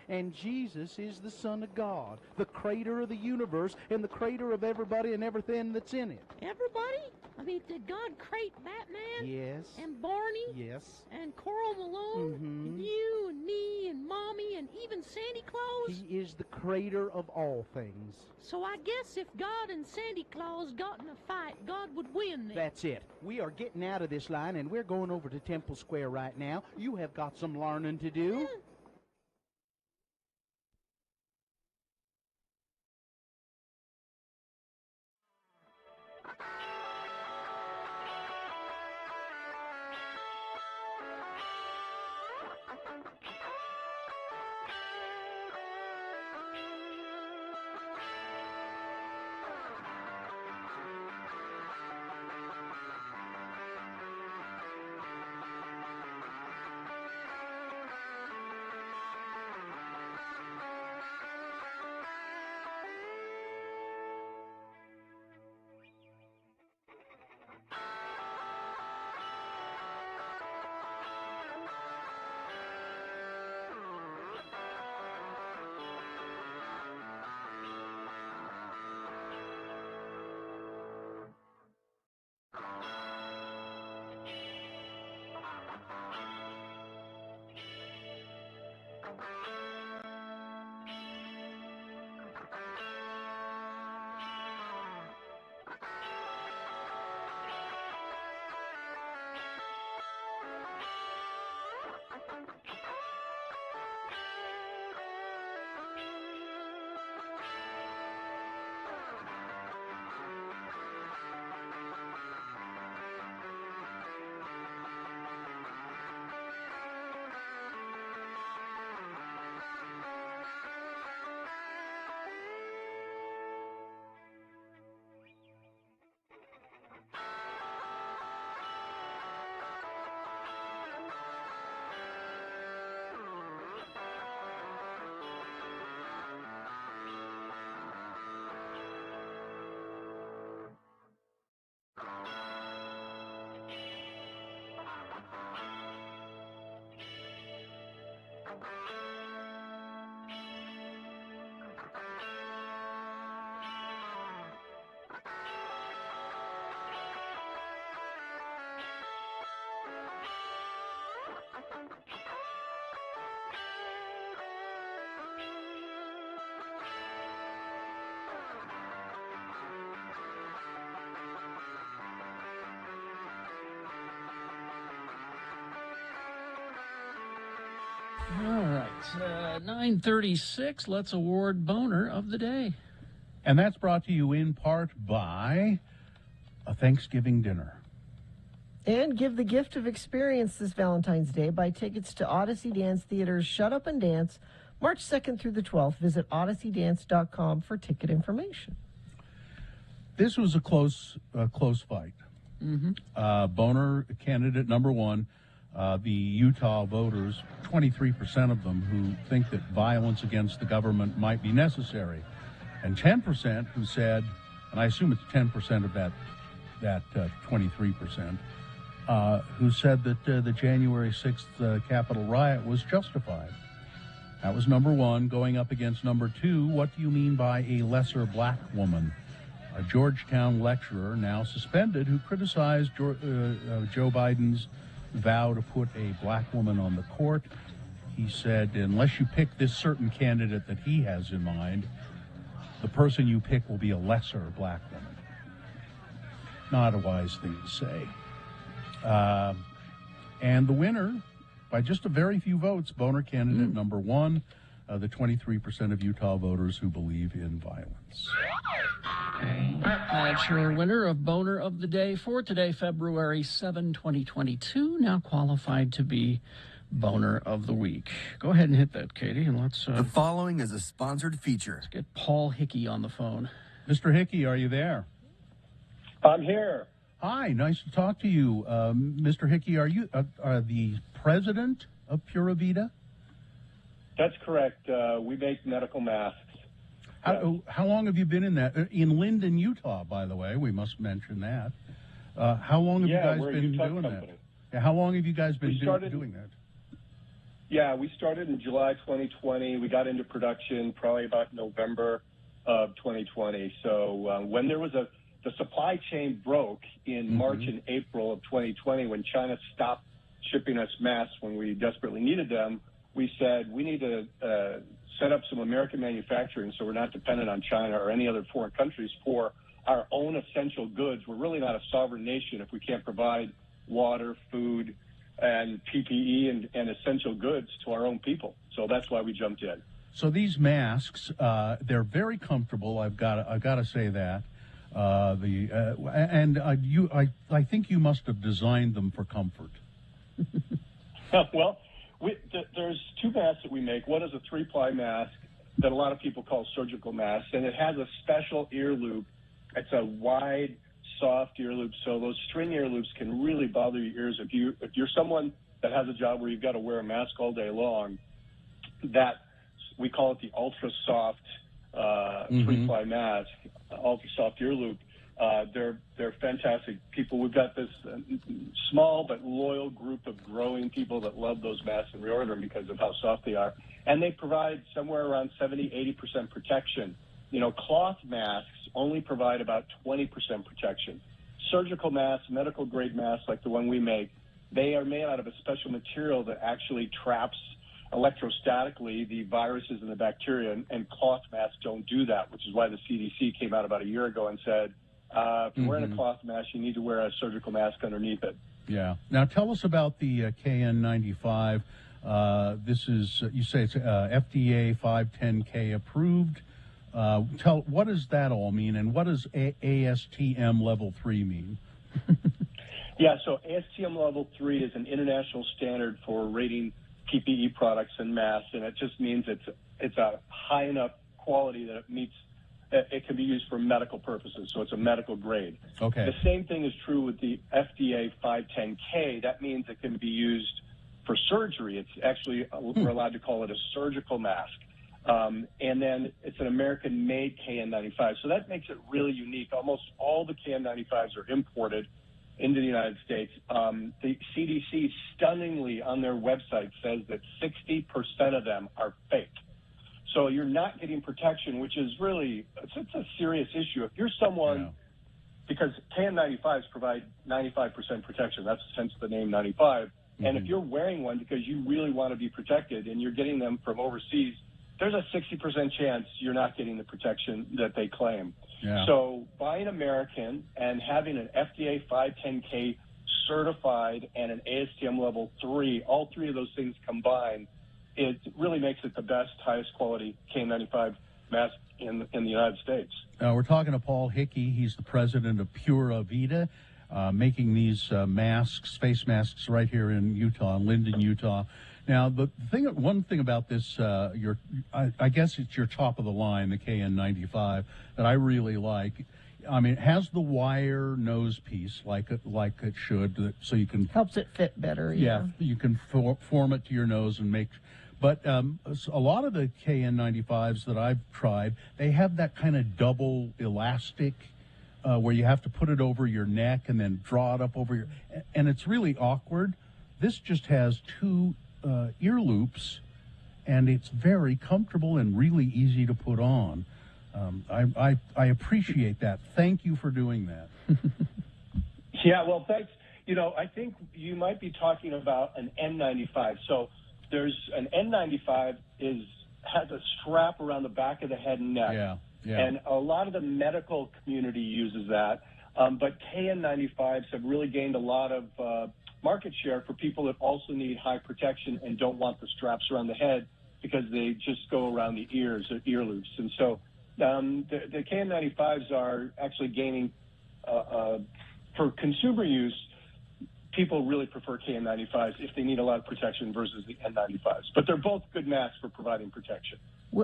And Jesus is the Son of God, the creator of the universe, and the creator of everybody and everything that's in it. Everybody? I mean, did God create Batman? Yes. And Barney? Yes. And Coral Malone? And you and me and Mommy and even Santa Claus? He is the creator of all things. So I guess if God and Santa Claus got in a fight, God would win then. That's it. We are getting out of this line, and we're going over to Temple Square right now. You have got some learning to do. Yeah. All right, 9:36. Let's award Boner of the Day. And that's brought to you in part by a Thanksgiving dinner. And give the gift of experience this Valentine's Day. Buy tickets to Odyssey Dance Theater's Shut Up and Dance, March 2nd through the 12th. Visit odysseydance.com for ticket information. This was a close fight. Mm-hmm. Boner, candidate number one. The Utah voters, 23% of them who think that violence against the government might be necessary, and 10% who said, and I assume it's 10% of that 23%, who said that the January 6th Capitol riot was justified. That was number one. Going up against number two, what do you mean by a lesser black woman? A Georgetown lecturer, now suspended, who criticized Joe Biden's vow to put a black woman on the court. He said, unless you pick this certain candidate that he has in mind, the person you pick will be a lesser black woman. Not a wise thing to say. And the winner, by just a very few votes, Boner candidate number one, the 23% of Utah voters who believe in violence. That's your winner of Boner of the Day for today, February 7, 2022, now qualified to be Boner of the Week. Go ahead and hit that, Katie, and let's... The following is a sponsored feature. Let's get Paul Hickey on the phone. Mr. Hickey, are you there? I'm here. Hi, nice to talk to you. Mr. Hickey, are you the president of Pura Vida? That's correct. We make medical masks. How long have you been in that? In Linden, Utah, by the way. We must mention that. How long have you guys been doing that? Yeah, how long have you guys been doing that? Yeah, we started in July 2020. We got into production probably about November of 2020. So when there was the supply chain broke in March and April of 2020, when China stopped shipping us masks when we desperately needed them, we said we need to set up some American manufacturing so we're not dependent on China or any other foreign countries for our own essential goods. We're really not a sovereign nation if we can't provide water, food, and PPE and essential goods to our own people. So that's why we jumped in. So these masks, they're very comfortable. I've got to say that. I think you must have designed them for comfort. Well, there's two masks that we make. One is a 3-ply mask that a lot of people call surgical mask, and it has a special ear loop. It's a wide, soft ear loop, so those string ear loops can really bother your ears. If you're someone that has a job where you've got to wear a mask all day long, that we call it the ultra soft 3-ply mask, ultra soft ear loop. They're fantastic people. We've got this small but loyal group of growing people that love those masks and reorder them because of how soft they are. And they provide somewhere around 70-80% protection. You know, cloth masks only provide about 20% protection. Surgical masks, medical grade masks like the one we make, they are made out of a special material that actually traps electrostatically the viruses and the bacteria, and cloth masks don't do that, which is why the CDC came out about a year ago and said, if you're wearing a cloth mask, you need to wear a surgical mask underneath it. Yeah. Now tell us about the KN95. This is, you say it's FDA 510K approved. What does that all mean, and what does ASTM Level 3 mean? Yeah, so ASTM Level 3 is an international standard for rating PPE products and masks, and it just means it's a high enough quality that it can be used for medical purposes, so it's a medical grade. Okay. The same thing is true with the FDA 510K. That means it can be used for surgery. It's actually, we're allowed to call it a surgical mask. And then it's an American-made KN95, so that makes it really unique. Almost all the KN95s are imported into the United States. The CDC stunningly on their website says that 60% of them are fake. So you're not getting protection, which is really, it's a serious issue. If you're someone, because KN95s provide 95% protection, that's hence the name 95, and if you're wearing one because you really want to be protected and you're getting them from overseas, there's a 60% chance you're not getting the protection that they claim. Yeah. So buying American and having an FDA 510K certified and an ASTM Level 3, all three of those things combined, it really makes it the best, highest quality KN95 mask in the United States. We're talking to Paul Hickey. He's the president of Pura Vida, making these masks, face masks, right here in Utah, in Linden, Utah. Now, one thing about this, I guess it's your top of the line, the KN95, that I really like. I mean, it has the wire nose piece like it should, so you can helps it fit better. Yeah, you can form it to your nose and make. But a lot of the KN95s that I've tried, they have that kind of double elastic where you have to put it over your neck and then draw it up over your, and it's really awkward. This just has two ear loops, and it's very comfortable and really easy to put on. I appreciate that. Thank you for doing that. Yeah, well, thanks. You know, I think you might be talking about an N95. So there's an N95 has a strap around the back of the head and neck. Yeah. And a lot of the medical community uses that. But KN95s have really gained a lot of market share for people that also need high protection and don't want the straps around the head because they just go around the ears, or ear loops. And so the KN95s are actually gaining, for consumer use, people really prefer KN95s if they need a lot of protection versus the N95s. But they're both good masks for providing protection.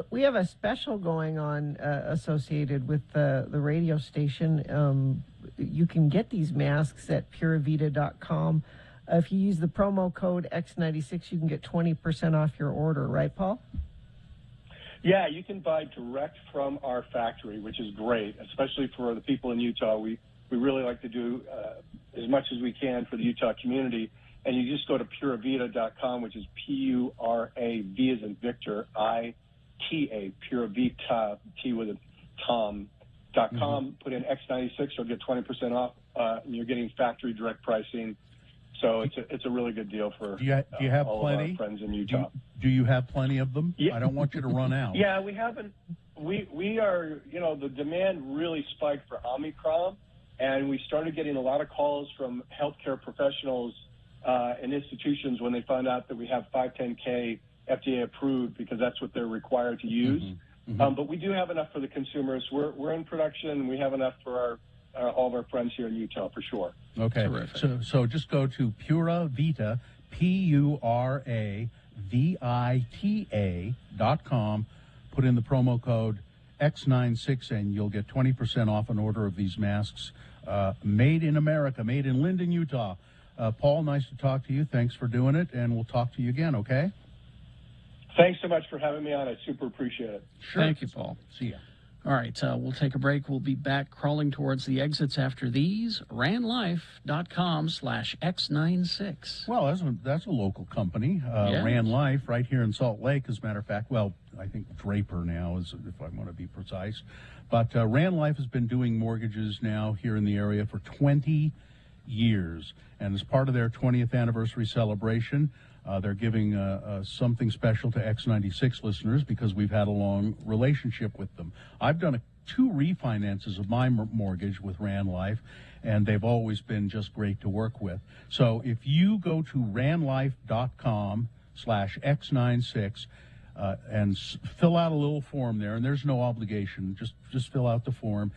We have a special going on associated with the radio station. You can get these masks at puravita.com. If you use the promo code X96, you can get 20% off your order, right, Paul? Yeah, you can buy direct from our factory, which is great, especially for the people in Utah. We really like to do as much as we can for the Utah community. And you just go to puravita.com, which is P-U-R-A-V as in Victor, I-T-A, Puravita, T with a Tom.com. Put in X96, you'll get 20% off, and you're getting factory direct pricing. So it's a really good deal for do you have all plenty? of our friends in Utah. Do you have plenty of them? Yeah. I don't want you to run out. Yeah, we haven't. We are, the demand really spiked for Omicron, and we started getting a lot of calls from healthcare professionals and institutions when they found out that we have 510K FDA approved, because that's what they're required to use. But we do have enough for the consumers. We're in production. We have enough for all of our friends here in Utah, for sure. Okay. So just go to Pura Vita, PURAVITA.com, put in the promo code X96, and you'll get 20% off an order of these masks made in America, made in Linden, Utah. Paul, nice to talk to you. Thanks for doing it, and we'll talk to you again, okay? Thanks so much for having me on. I super appreciate it. Sure. Thank you, Paul. See ya. All right, we'll take a break. We'll be back crawling towards the exits after these. RanLife.com/X96. Well, that's a local company. Yes. Ran Life right here in Salt Lake, as a matter of fact. Well, I think Draper now is, if I want to be precise. But Ran Life has been doing mortgages now here in the area for 20 years. And as part of their 20th anniversary celebration, they're giving something special to X96 listeners because we've had a long relationship with them. I've done 2 refinances of my mortgage with Ran Life, and they've always been just great to work with. So if you go to ranlife.com/X96 and fill out a little form there, and there's no obligation, just fill out the form,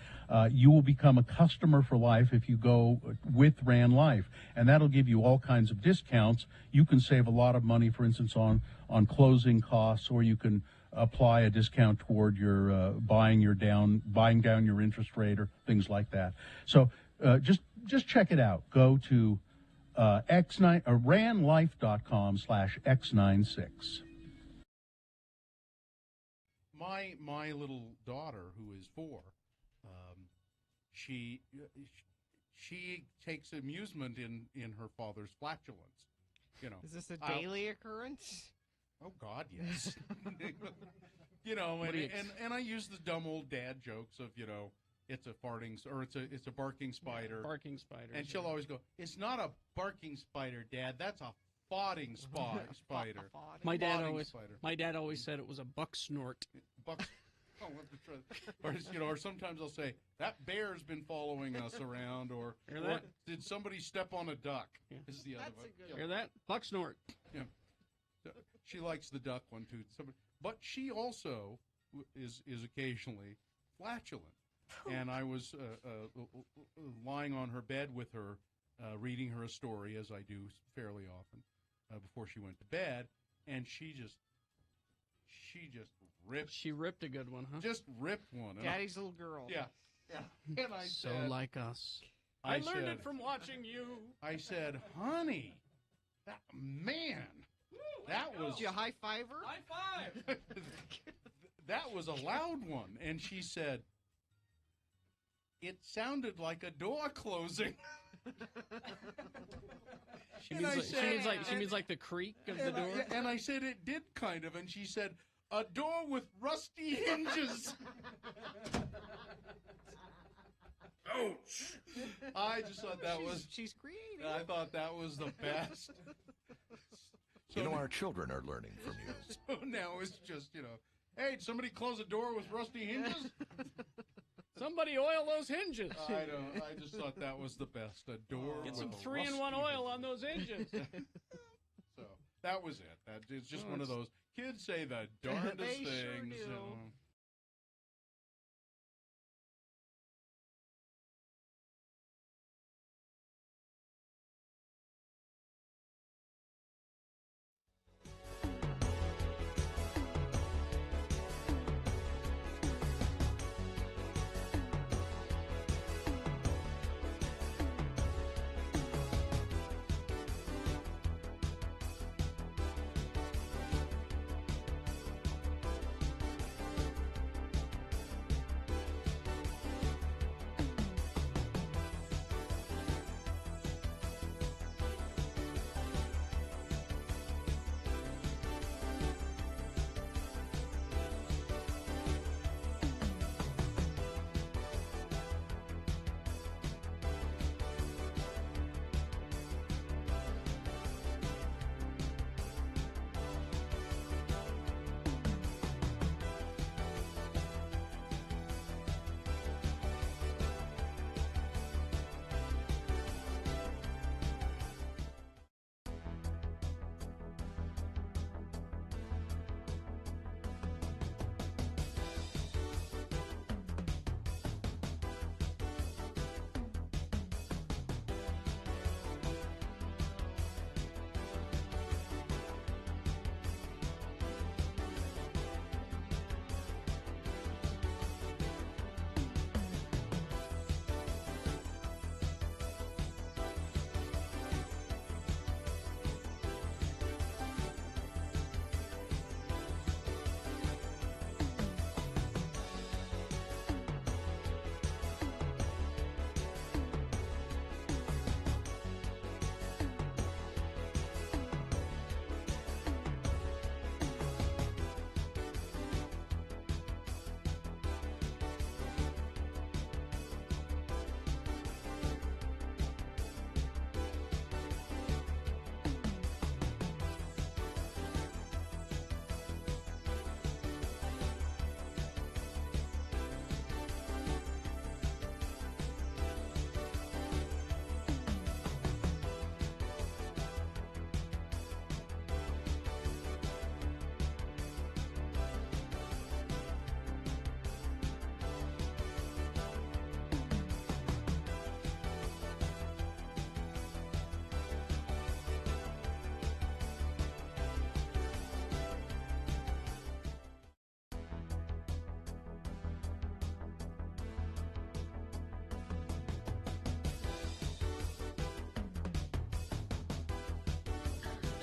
you will become a customer for life if you go with Ran Life, and that'll give you all kinds of discounts. You can save a lot of money, for instance, on closing costs, or you can apply a discount toward your buying down your interest rate or things like that. So just check it out. Go to ranlife.com/X96. My little daughter, who is 4, she takes amusement in her father's flatulence. Is this a daily occurrence? Oh God, yes. And I use the dumb old dad jokes of it's a farting or it's a barking spider. Barking spider. And she'll always go, "It's not a barking spider, Dad. That's a fawding spider." My dad always said it was a buck snort. Or sometimes I'll say, "That bear's been following us around," or "Did somebody step on a duck?" Yeah. Is the other one. Hear that? Buck snort. Yeah. She likes the duck one too. But she also is occasionally flatulent. And I was lying on her bed with her, reading her a story, as I do fairly often, before she went to bed, and she just ripped. She ripped a good one, huh? Just ripped one. Daddy's little girl. Yeah. And I So said, like us. I learned it from watching you. I said, honey, that was... Did you high five her? High five! That was a loud one. And she said, it sounded like a door closing. She means like the creak of the door? And I said, it did kind of. And she said, a door with rusty hinges. Ouch! I just thought that was... She's creative. I thought that was the best. So our children are learning from you. So now it's just, hey, did somebody close a door with rusty hinges? Somebody oil those hinges. I just thought that was the best. A door Get with some a 3-in-1 oil on those hinges. So that was it. It's just one of those. Kids say the darndest They things. sure do.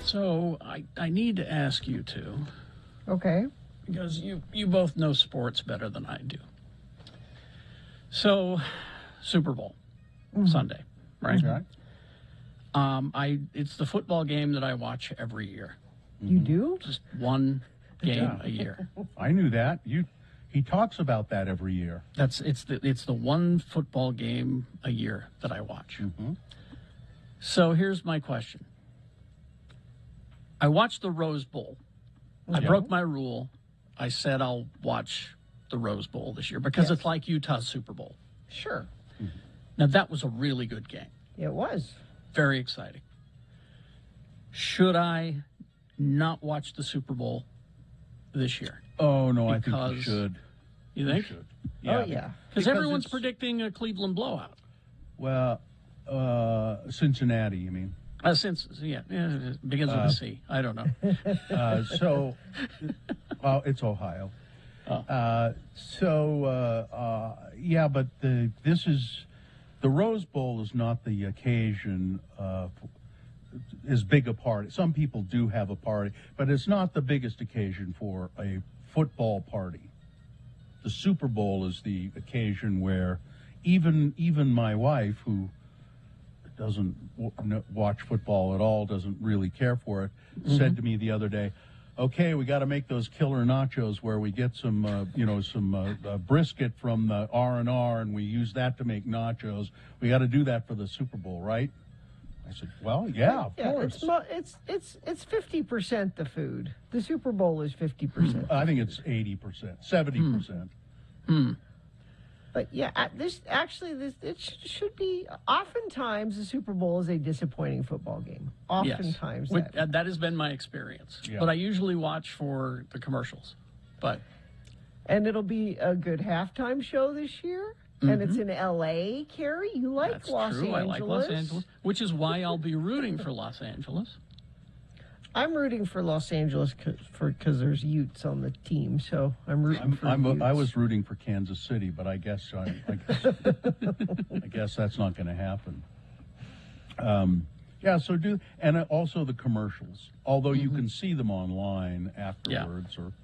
So I need to ask you two. Okay. Because you both know sports better than I do. So, Super Bowl Sunday, right? Okay. It's the football game that I watch every year. You do? Just one game a year. I knew that. He talks about that every year. It's the one football game a year that I watch. So here's my question. I watched the Rose Bowl. I broke my rule. I said I'll watch the Rose Bowl this year because it's like Utah's Super Bowl. Sure. Now, that was a really good game. It was. Very exciting. Should I not watch the Super Bowl this year. Oh, no, I think you should. You think? You should. Oh, yeah. Because everyone's predicting a Cleveland blowout. Well, Cincinnati, you mean? It begins with a C. I don't know. Well, it's Ohio. But the Rose Bowl is not the occasion as big a party. Some people do have a party, but it's not the biggest occasion for a football party. The Super Bowl is the occasion where even my wife, who doesn't watch football at all, doesn't really care for it, said to me the other day, okay, we got to make those killer nachos where we get some brisket from the R&R and we use that to make nachos. We got to do that for the Super Bowl, right? I said, well, yeah, of course. It's 50% the food. The Super Bowl is 50%. I think it's 80%, 70%. But yeah, it should be. Oftentimes, the Super Bowl is a disappointing football game. Oftentimes, yes. That has been my experience. Yeah. But I usually watch for the commercials. And it'll be a good halftime show this year. And it's in L.A., Carrie. You like That's Los true. Angeles. I like Los Angeles, which is why I'll be rooting for Los Angeles. I'm rooting for Los Angeles because there's Utes on the team, so I'm rooting for Utes. I was rooting for Kansas City, but I guess I guess that's not going to happen. And also the commercials. Although you can see them online afterwards, or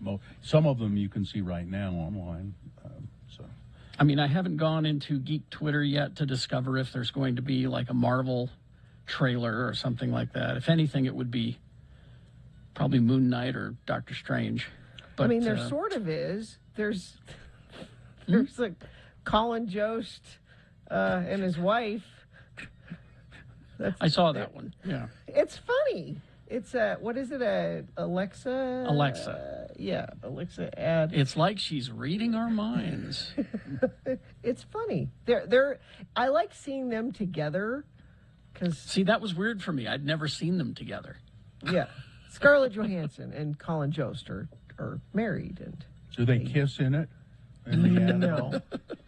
some of them you can see right now online. I mean, I haven't gone into Geek Twitter yet to discover if there's going to be like a Marvel trailer or something like that. If anything, it would be probably Moon Knight or Doctor Strange. But, I mean, there sort of is. There's like Colin Jost and his wife. I saw that one. Yeah, it's funny. It's what is it? Alexa. Alexa ad. It's like she's reading our minds. It's funny. I like seeing them together. See, that was weird for me. I'd never seen them together. Yeah. Scarlett Johansson and Colin Jost are married, and do they kiss in it? No,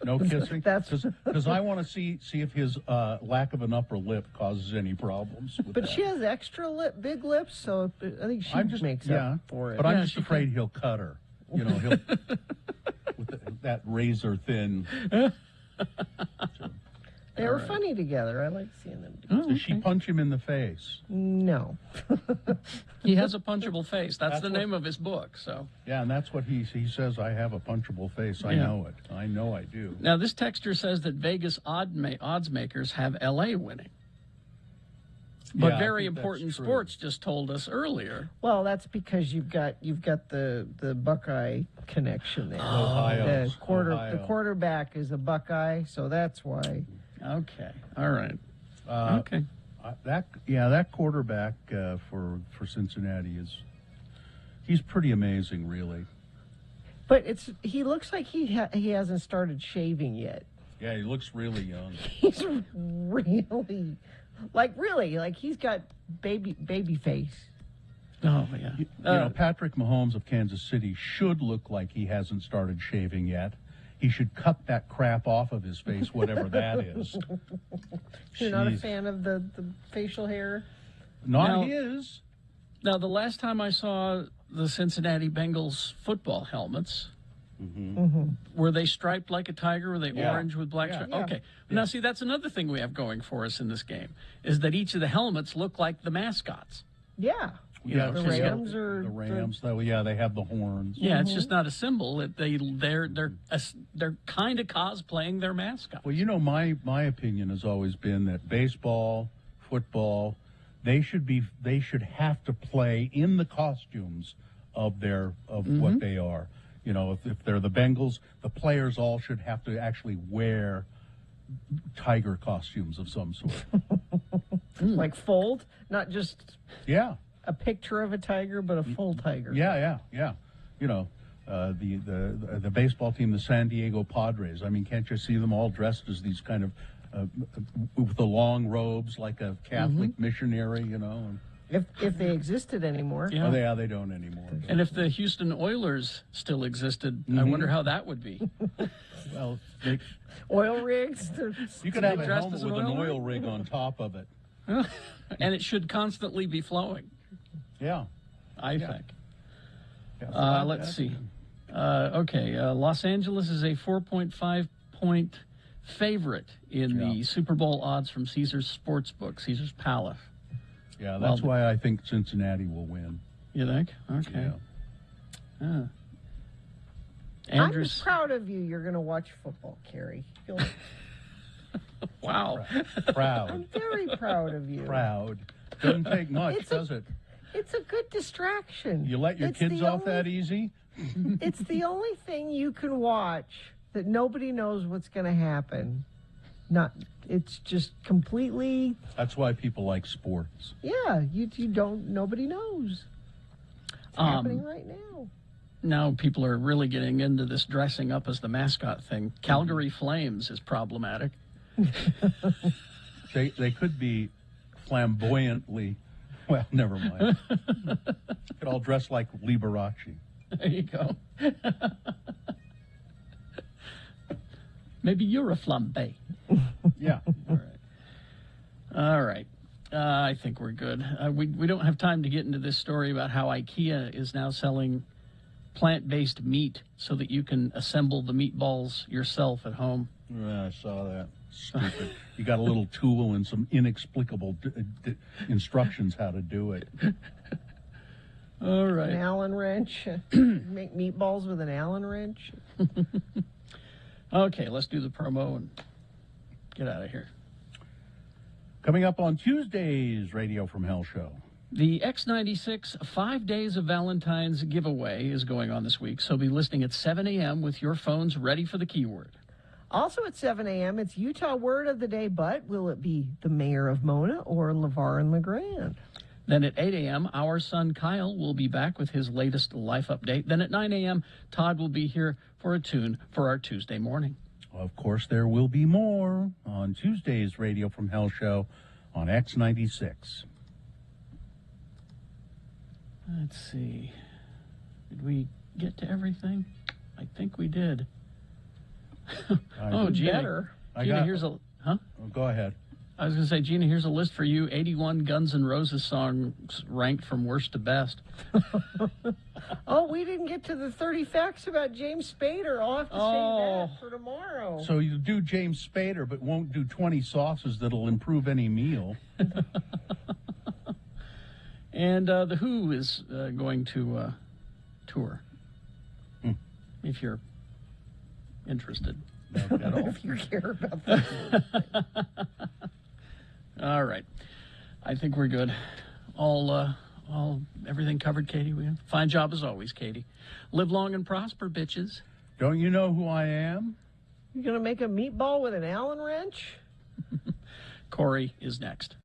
no kissing. That's because I want to see if his lack of an upper lip causes any problems. But she has extra big lips, so I think she makes up for it. But I'm just afraid he'll cut her. He'll with that razor thin. They were funny together. I like seeing them together. Does she punch him in the face? No. He has a punchable face. That's the name of his book. So yeah, and that's what he says. I have a punchable face. I know it. I know I do. Now this texter says that Vegas odds makers have L.A. winning. But very important sports just told us earlier. Well, that's because you've got the Buckeye connection there. Ohio. The quarterback is a Buckeye, so that's why. Okay. All right. Okay. That quarterback for Cincinnati he's pretty amazing, really. But he looks like he hasn't started shaving yet. Yeah, he looks really young. He's really like he's got baby face. Oh yeah. You know, Patrick Mahomes of Kansas City should look like he hasn't started shaving yet. He should cut that crap off of his face, whatever that is. You're not a fan of the facial hair? Not his. Now, the last time I saw the Cincinnati Bengals football helmets, were they striped like a tiger? Were they orange with black stripes? Okay. Now, see, that's another thing we have going for us in this game, is that each of the helmets look like the mascots. Yeah. Yeah, the Rams are the Rams. They have the horns. Yeah, it's just not a symbol. They're kind of cosplaying their mascot. Well, you know, my opinion has always been that baseball, football, they should have to play in the costumes of what they are. You know, if they're the Bengals, the players all should have to actually wear tiger costumes of some sort. Like fold, not just a picture of a tiger, but a full tiger. Yeah. You know, the baseball team, the San Diego Padres. I mean, can't you see them all dressed as these kind of with the long robes, like a Catholic missionary? You know. If they existed anymore. Yeah. Oh, they don't anymore. And if the Houston Oilers still existed, I wonder how that would be. Well, oil rigs. You could have a dressed helmet as an with an oil oil rig on top of it. And it should constantly be flowing. Yeah. I think. Yeah, let's see. Los Angeles is a 4.5 point favorite in the Super Bowl odds from Caesars Sportsbook, Caesars Palace. Yeah, that's why I think Cincinnati will win. You think? Okay. Yeah. Andrews. I'm proud of you. You're going to watch football, Carrie. Wow. Proud. I'm very proud of you. Proud. Doesn't take much, does it? It's a good distraction. You let your kids off that easy? It's the only thing you can watch that nobody knows what's going to happen. It's just completely. That's why people like sports. Yeah, you don't. Nobody knows. It's happening right now. Now people are really getting into this dressing up as the mascot thing. Calgary Flames is problematic. They could be flamboyantly. Well, never mind. Could all dress like Liberace. There you go. Maybe you're a flambe. Yeah. All right. I think we're good. We don't have time to get into this story about how IKEA is now selling plant-based meat so that you can assemble the meatballs yourself at home. I saw that. Stupid. You got a little tool and some inexplicable instructions how to do it. All right. An Allen wrench. Make meatballs with an Allen wrench. Okay, let's do the promo and get out of here. Coming up on Tuesday's Radio from Hell show. The X96 5 Days of Valentine's giveaway is going on this week, so be listening at 7 a.m. with your phones ready for the keyword. Also at 7 a.m., it's Utah Word of the Day, but will it be the mayor of Mona or LeVar and LeGrand? Then at 8 a.m., our son Kyle will be back with his latest life update. Then at 9 a.m., Todd will be here for a tune for our Tuesday morning. Of course, there will be more on Tuesday's Radio from Hell show on X96. Let's see. Did we get to everything? I think we did. Gina. Here's a... Huh? Oh, go ahead. I was going to say, Gina, here's a list for you. 81 Guns N' Roses songs ranked from worst to best. Oh, we didn't get to the 30 facts about James Spader. I'll have to save that for tomorrow. So you do James Spader, but won't do 20 sauces that'll improve any meal. And The Who is going to tour, if you're interested. At all. If you care about that. All right. I think we're good. Everything covered, Katie? Fine job as always, Katie. Live long and prosper, bitches. Don't you know who I am? You're going to make a meatball with an Allen wrench? Corey is next.